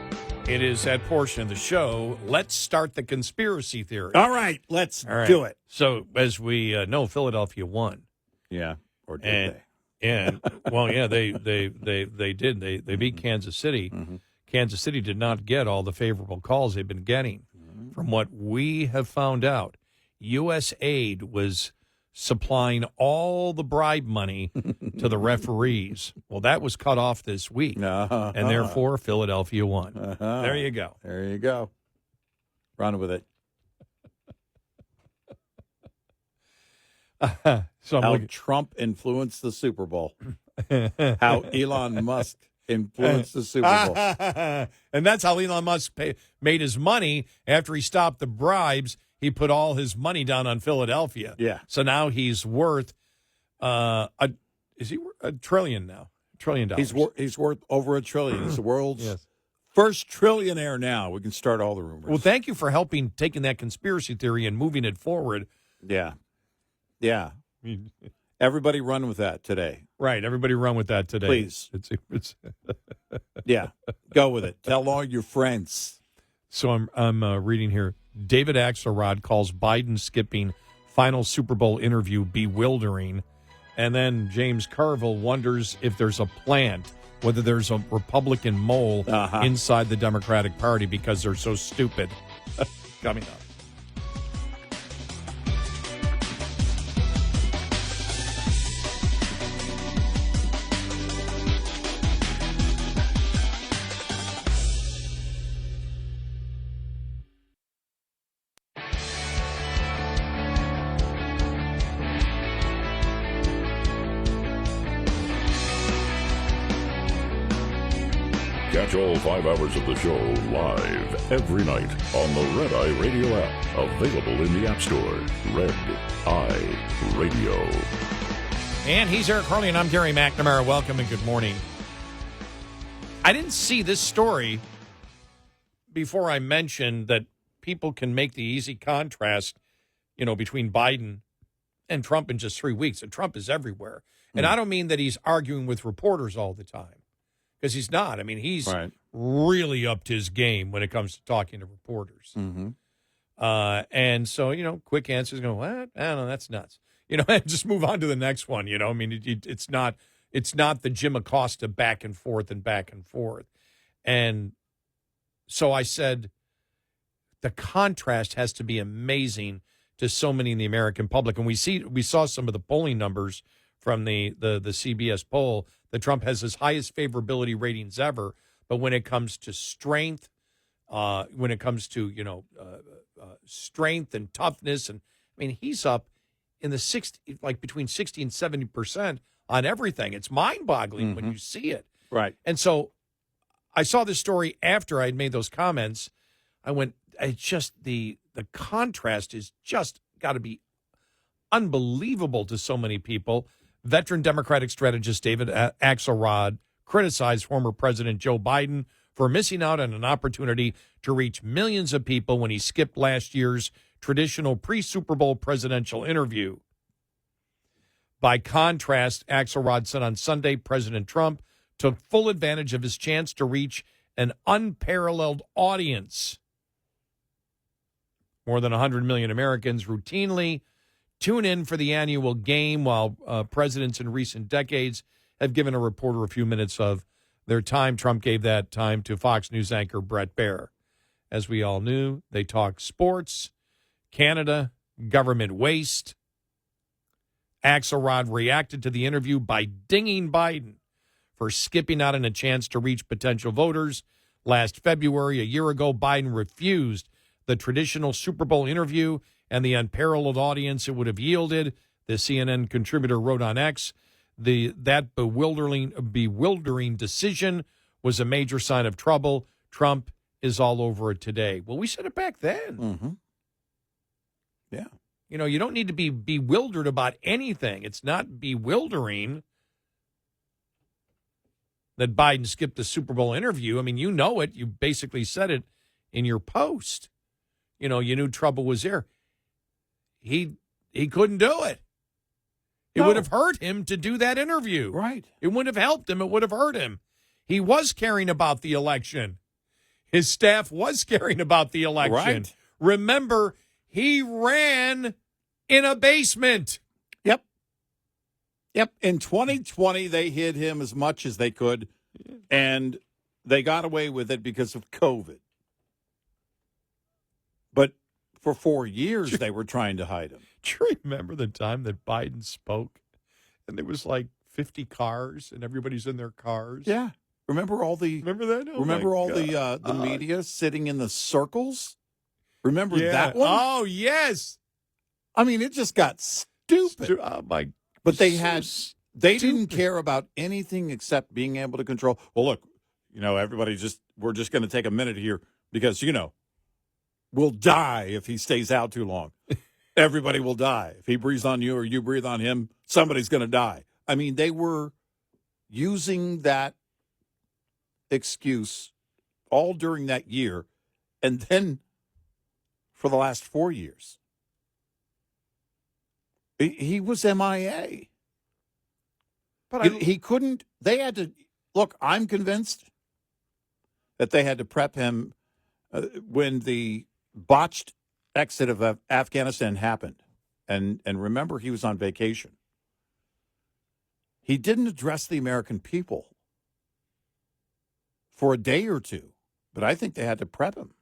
It is that portion of the show. Let's start the conspiracy theory. All right. Let's do it. So, as we know, Philadelphia won. Yeah. Or did they? And, well, yeah, they did. They beat Kansas City. Mm-hmm. Kansas City did not get all the favorable calls they've been getting. Mm-hmm. From what we have found out, U.S. aid was supplying all the bribe money to the referees. Well, that was cut off this week, and therefore Philadelphia won. There you go. There you go. Run with it. So how Trump influenced the Super Bowl. How Elon Musk influenced the Super Bowl. And that's how Elon Musk made his money after he stopped the bribes. He put all his money down on Philadelphia. Yeah. So now he's worth is he $1 trillion now? $1 trillion. He's worth over $1 trillion. He's the world's first trillionaire now. We can start all the rumors. Well, thank you for taking that conspiracy theory and moving it forward. Yeah. Yeah. Everybody run with that today. Right. Everybody run with that today. Please. It's yeah. Go with it. Tell all your friends. So I'm reading here. David Axelrod calls Biden skipping final Super Bowl interview bewildering. And then James Carville wonders if there's a plant, whether there's a Republican mole inside the Democratic Party because they're so stupid. Coming up. Catch all 5 hours of the show live every night on the Red Eye Radio app. Available in the App Store. Red Eye Radio. And he's Eric Harley, and I'm Gary McNamara. Welcome and good morning. I didn't see this story before I mentioned that people can make the easy contrast, between Biden and Trump in just 3 weeks. And Trump is everywhere. And I don't mean that he's arguing with reporters all the time. Because he's not. I mean, he's really upped his game when it comes to talking to reporters. Mm-hmm. And so, quick answers go, what? I don't know, that's nuts. And just move on to the next one. I mean, it's not the Jim Acosta back and forth. And so I said, the contrast has to be amazing to so many in the American public. And we saw some of the polling numbers from the CBS poll that Trump has his highest favorability ratings ever. But when it comes to strength, strength and toughness, and I mean, he's up in the between 60 and 70% on everything. It's mind-boggling when you see it. Right. And so I saw this story after I'd made those comments. I went, it's just the contrast is just got to be unbelievable to so many people. Veteran Democratic strategist David Axelrod criticized former President Joe Biden for missing out on an opportunity to reach millions of people when he skipped last year's traditional pre-Super Bowl presidential interview. By contrast, Axelrod said on Sunday President Trump took full advantage of his chance to reach an unparalleled audience. More than 100 million Americans routinely tune in for the annual game, while presidents in recent decades have given a reporter a few minutes of their time. Trump gave that time to Fox News anchor Brett Baer. As we all knew, they talk sports, Canada, government waste. Axelrod reacted to the interview by dinging Biden for skipping out on a chance to reach potential voters. Last February, a year ago, Biden refused the traditional Super Bowl interview and the unparalleled audience it would have yielded. The CNN contributor wrote on X, that bewildering decision was a major sign of trouble. Trump is all over it today. Well, we said it back then. Mm-hmm. Yeah. You know, you don't need to be bewildered about anything. It's not bewildering that Biden skipped the Super Bowl interview. I mean, you know it. You basically said it in your post. You know, you knew trouble was there. He couldn't do it. It would have hurt him to do that interview. Right. It wouldn't have helped him. It would have hurt him. He was caring about the election. His staff was caring about the election. Right. Remember, he ran in a basement. Yep. In 2020, they hid him as much as they could, and they got away with it because of COVID. But for 4 years, they were trying to hide him. Do you remember the time that Biden spoke, and there was like 50 cars, and everybody's in their cars? Yeah. Remember all the the media sitting in the circles? Remember that one? Oh, yes. I mean, it just got stupid. Oh, my. But they didn't care about anything except being able to control. Well, look, you know, we're just going to take a minute here because, you know, we'll die if he stays out too long. Everybody will die. If he breathes on you or you breathe on him, somebody's going to die. I mean, they were using that excuse all during that year, and then for the last 4 years. He was MIA. But he couldn't, they had to, look, I'm convinced that they had to prep him when the botched exit of Afghanistan happened. And remember, he was on vacation. He didn't address the American people for a day or two, but I think they had to prep him.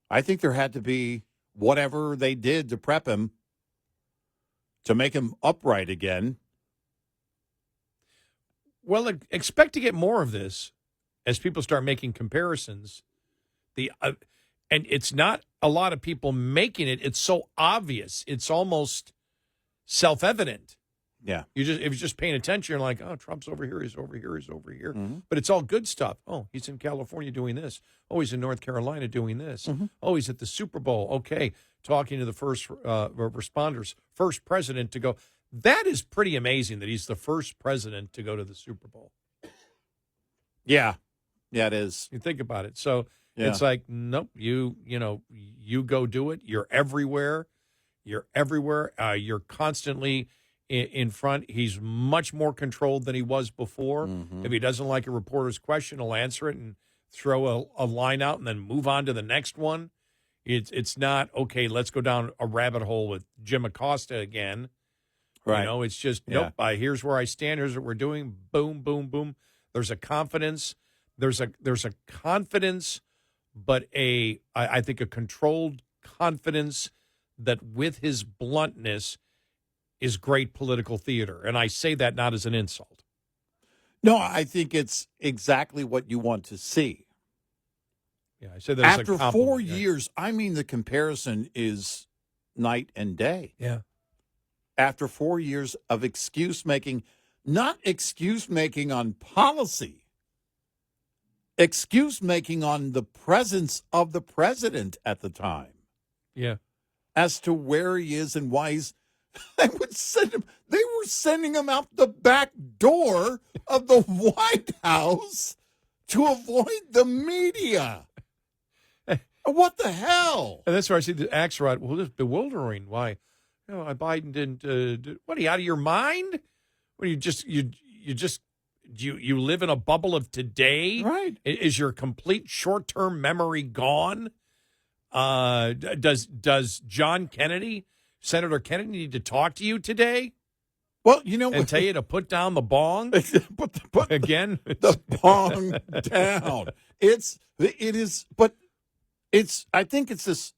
I think there had to be whatever they did to prep him to make him upright again. Well, expect to get more of this as people start making comparisons. And it's not a lot of people making it. It's so obvious. It's almost self-evident. Yeah. If you're just paying attention, you're like, oh, Trump's over here, he's over here, he's over here. Mm-hmm. But it's all good stuff. Oh, he's in California doing this. Oh, he's in North Carolina doing this. Mm-hmm. Oh, he's at the Super Bowl. Okay, talking to the first responders, first president to go. That is pretty amazing that he's the first president to go to the Super Bowl. Yeah. Yeah, it is. You think about it. So it's like, nope, you go do it. You're everywhere. You're constantly in front. He's much more controlled than he was before. Mm-hmm. If he doesn't like a reporter's question, he'll answer it and throw a line out and then move on to the next one. It's not, okay, let's go down a rabbit hole with Jim Acosta again. Right. You know, it's just, nope, here's where I stand. Here's what we're doing. Boom, boom, boom. There's a confidence. There's a confidence, but I think a controlled confidence that with his bluntness is great political theater. And I say that not as an insult. No, I think it's exactly what you want to see. Yeah, I say that as a After compliment. 4 years, I mean, the comparison is night and day. Yeah. After 4 years of excuse making, not excuse making on policy, excuse making on the presence of the president at the time. Yeah. As to where he is and why he's. They were sending him out the back door of the White House to avoid the media. What the hell? And that's where I see the Axelrod. Well, this is bewildering. Why? Biden didn't. What are you, out of your mind? What, you live in a bubble of today? Right. Is your complete short-term memory gone? Does John Kennedy, Senator Kennedy, need to talk to you today? Well, you know, and tell you to put down the bong. put again, the bong down. It is, but it's. I think it's this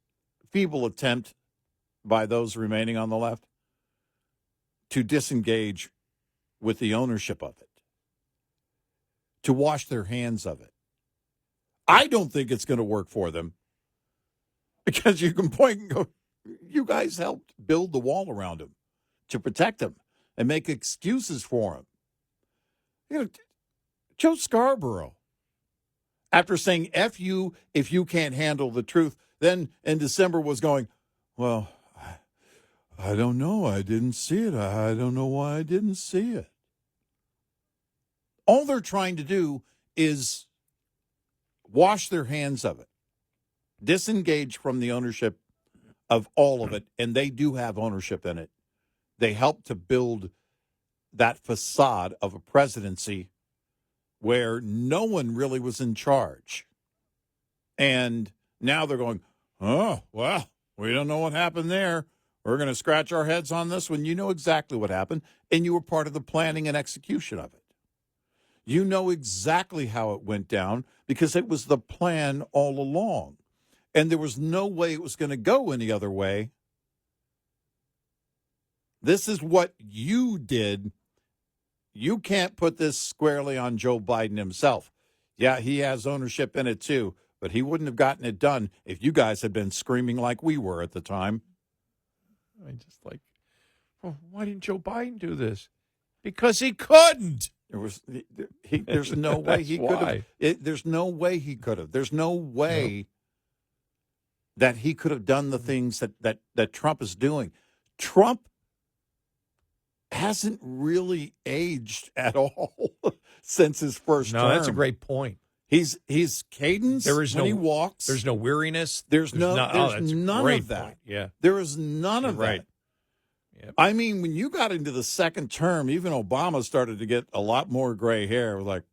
feeble attempt by those remaining on the left to disengage with the ownership of it, to wash their hands of it. I don't think it's going to work for them because you can point and go, you guys helped build the wall around him to protect him and make excuses for him. You know, Joe Scarborough, after saying F you if you can't handle the truth, then in December was going, well, I don't know. I didn't see it. I don't know why I didn't see it. All they're trying to do is wash their hands of it, disengage from the ownership of all of it, and they do have ownership in it. They helped to build that facade of a presidency where no one really was in charge. And now they're going, oh, well, we don't know what happened there. We're going to scratch our heads on this one. You know exactly what happened, and you were part of the planning and execution of it. You know exactly how it went down because it was the plan all along. And there was no way it was going to go any other way. This is what you did. You can't put this squarely on Joe Biden himself. Yeah, he has ownership in it too, but he wouldn't have gotten it done if you guys had been screaming like we were at the time. I just like, well, why didn't Joe Biden do this? Because he couldn't. There's no way he could have. There's no way he could have. There's no way that he could have done the things that Trump is doing. Trump hasn't really aged at all since his first term. No, that's a great point. He's cadence when he walks. There's no weariness. There's none of that. Point. Yeah. There is none of that. Right. Yep. I mean, when you got into the second term, even Obama started to get a lot more gray hair. Like,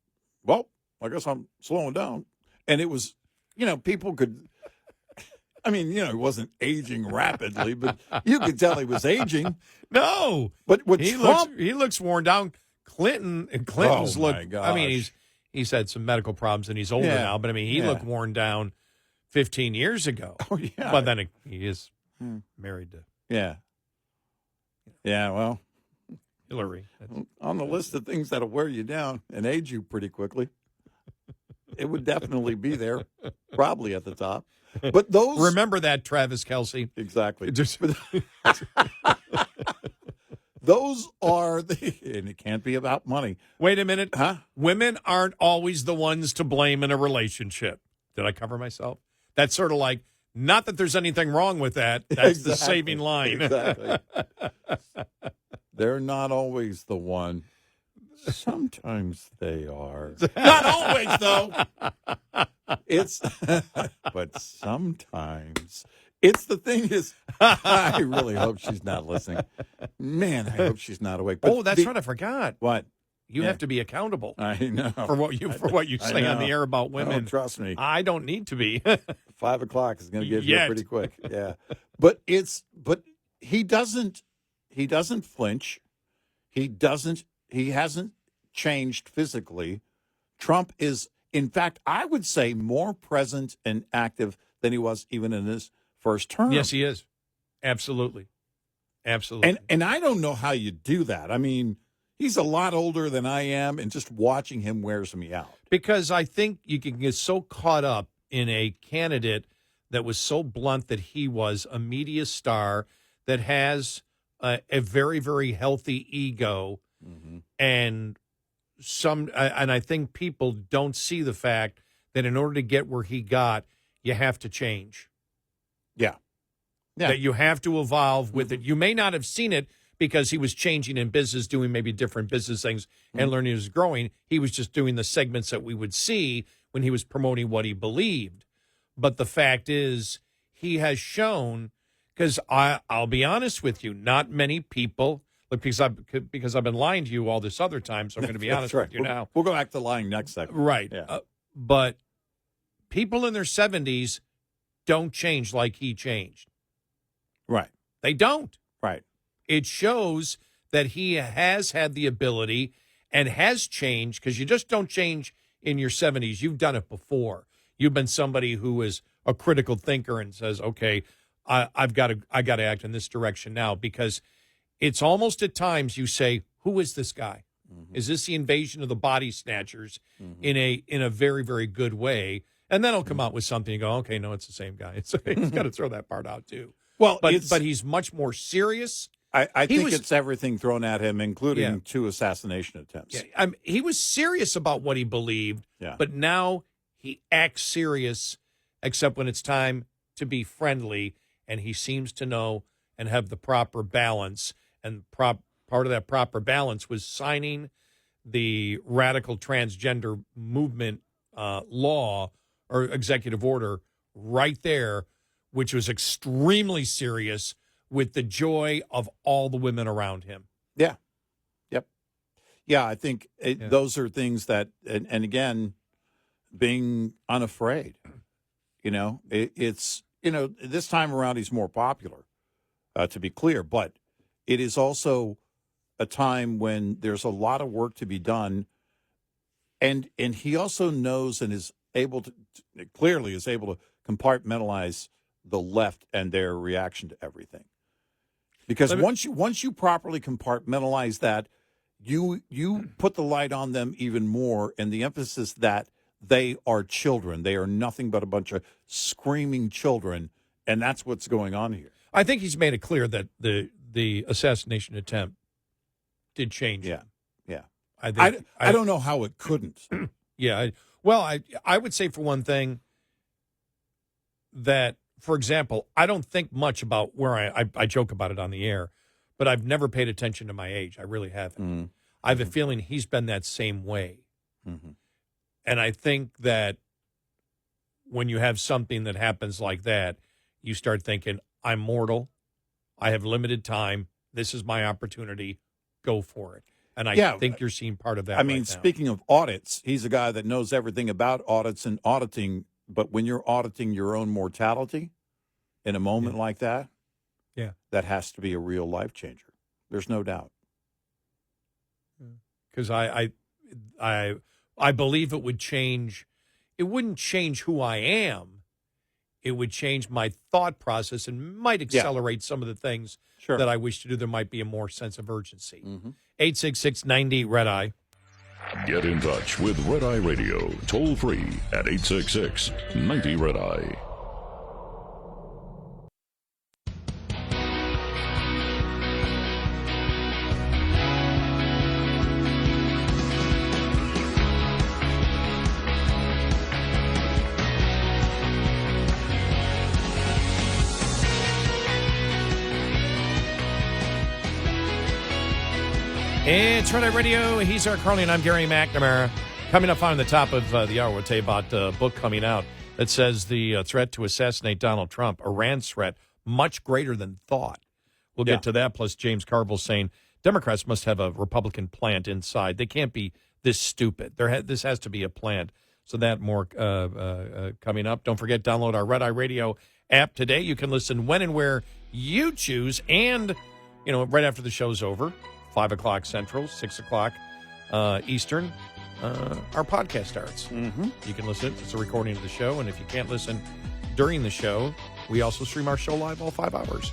well, I guess I'm slowing down. And it was, people could, he wasn't aging rapidly, but you could tell he was aging. No. But with Trump, he looks worn down. Clinton's look. Gosh. He's had some medical problems and he's older now, but he looked worn down 15 years ago. Oh, yeah. But then he is married to. Yeah. Yeah, well, Hillary. On the list of things that'll wear you down and age you pretty quickly, it would definitely be there, probably at the top. But those... Remember that, Travis Kelce. Exactly. Those are and it can't be about money. Wait a minute. Huh? Women aren't always the ones to blame in a relationship. Did I cover myself? That's sort of like, not that there's anything wrong with that. That's the saving line. Exactly. They're not always the one. Sometimes they are. Not always, though. But sometimes. The thing is, I really hope she's not listening. Man, I hope she's not awake. But that's right. I forgot. What? You have to be accountable. I know. For what you say on the air about women. Oh, trust me. I don't need to be. 5 o'clock is going to get here pretty quick. Yeah. But he doesn't flinch. He hasn't changed physically. Trump is, in fact, I would say more present and active than he was even in his first term. Yes, he is. Absolutely. Absolutely. And I don't know how you do that. I mean, he's a lot older than I am, and just watching him wears me out. Because I think you can get so caught up in a candidate that was so blunt that he was a media star that has a very, very healthy ego. Mm-hmm. And I think people don't see the fact that in order to get where he got, you have to change. Yeah. That you have to evolve with it. You may not have seen it because he was changing in business, doing maybe different business things and learning as growing. He was just doing the segments that we would see when he was promoting what he believed. But the fact is, he has shown, because I'll be honest with you, not many people, look, because I've been lying to you all this other time, so I'm going to be honest with you now. We'll go back to lying next segment. Right. Yeah. But people in their 70s don't change like he changed. Right. They don't. Right. It shows that he has had the ability and has changed, because you just don't change in your 70s. You've done it before. You've been somebody who is a critical thinker and says, okay, I got to act in this direction now, because it's almost at times you say, who is this guy? Mm-hmm. Is this the invasion of the body snatchers in a very, very good way? And then he'll come out with something and go, okay, no, it's the same guy. He's got to throw that part out too. Well, but he's much more serious. I think it's everything thrown at him, including 2 assassination attempts. Yeah, he was serious about what he believed, but now he acts serious, except when it's time to be friendly, and he seems to know and have the proper balance. And part of that proper balance was signing the radical transgender movement law or executive order right there, which was extremely serious, with the joy of all the women around him. Yeah. Yep. Yeah, I think those are things that, and again, being unafraid, it's, this time around he's more popular, to be clear, but it is also a time when there's a lot of work to be done. And he also knows and is able to compartmentalize the left and their reaction to everything. Because once you properly compartmentalize that, you put the light on them even more, and the emphasis that they are children. They are nothing but a bunch of screaming children, and that's what's going on here. I think he's made it clear that the assassination attempt did change him. Yeah. I don't know how it couldn't. Yeah. I would say, for one thing, that, for example, I don't think much about where I joke about it on the air, but I've never paid attention to my age. I really haven't. Mm-hmm. I have a feeling he's been that same way. Mm-hmm. And I think that when you have something that happens like that, you start thinking, I'm mortal. I have limited time. This is my opportunity. Go for it. And I think you're seeing part of that. I mean, speaking of audits, he's a guy that knows everything about audits and auditing. But when you're auditing your own mortality in a moment like that, that has to be a real life changer. There's no doubt. Because I believe it would change. It wouldn't change who I am. It would change my thought process and might accelerate some of the things that I wish to do. There might be a more sense of urgency. 866-90-RED-EYE. Get in touch with Red Eye Radio, toll free at 866-90-RED-EYE. It's Red Eye Radio. He's Eric Harley, and I'm Gary McNamara. Coming up on the top of the hour, we'll tell you about a book coming out that says the threat to assassinate Donald Trump, Iran's threat, much greater than thought. We'll get to that, plus James Carville saying Democrats must have a Republican plant inside. They can't be this stupid. This has to be a plant. So that more coming up. Don't forget, download our Red Eye Radio app today. You can listen when and where you choose, and, right after the show's over, 5 o'clock Central, 6 o'clock Eastern, our podcast starts. Mm-hmm. You can listen. It's a recording of the show, and if you can't listen during the show, we also stream our show live all 5 hours.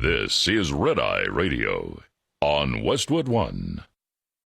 This is Red Eye Radio on Westwood One.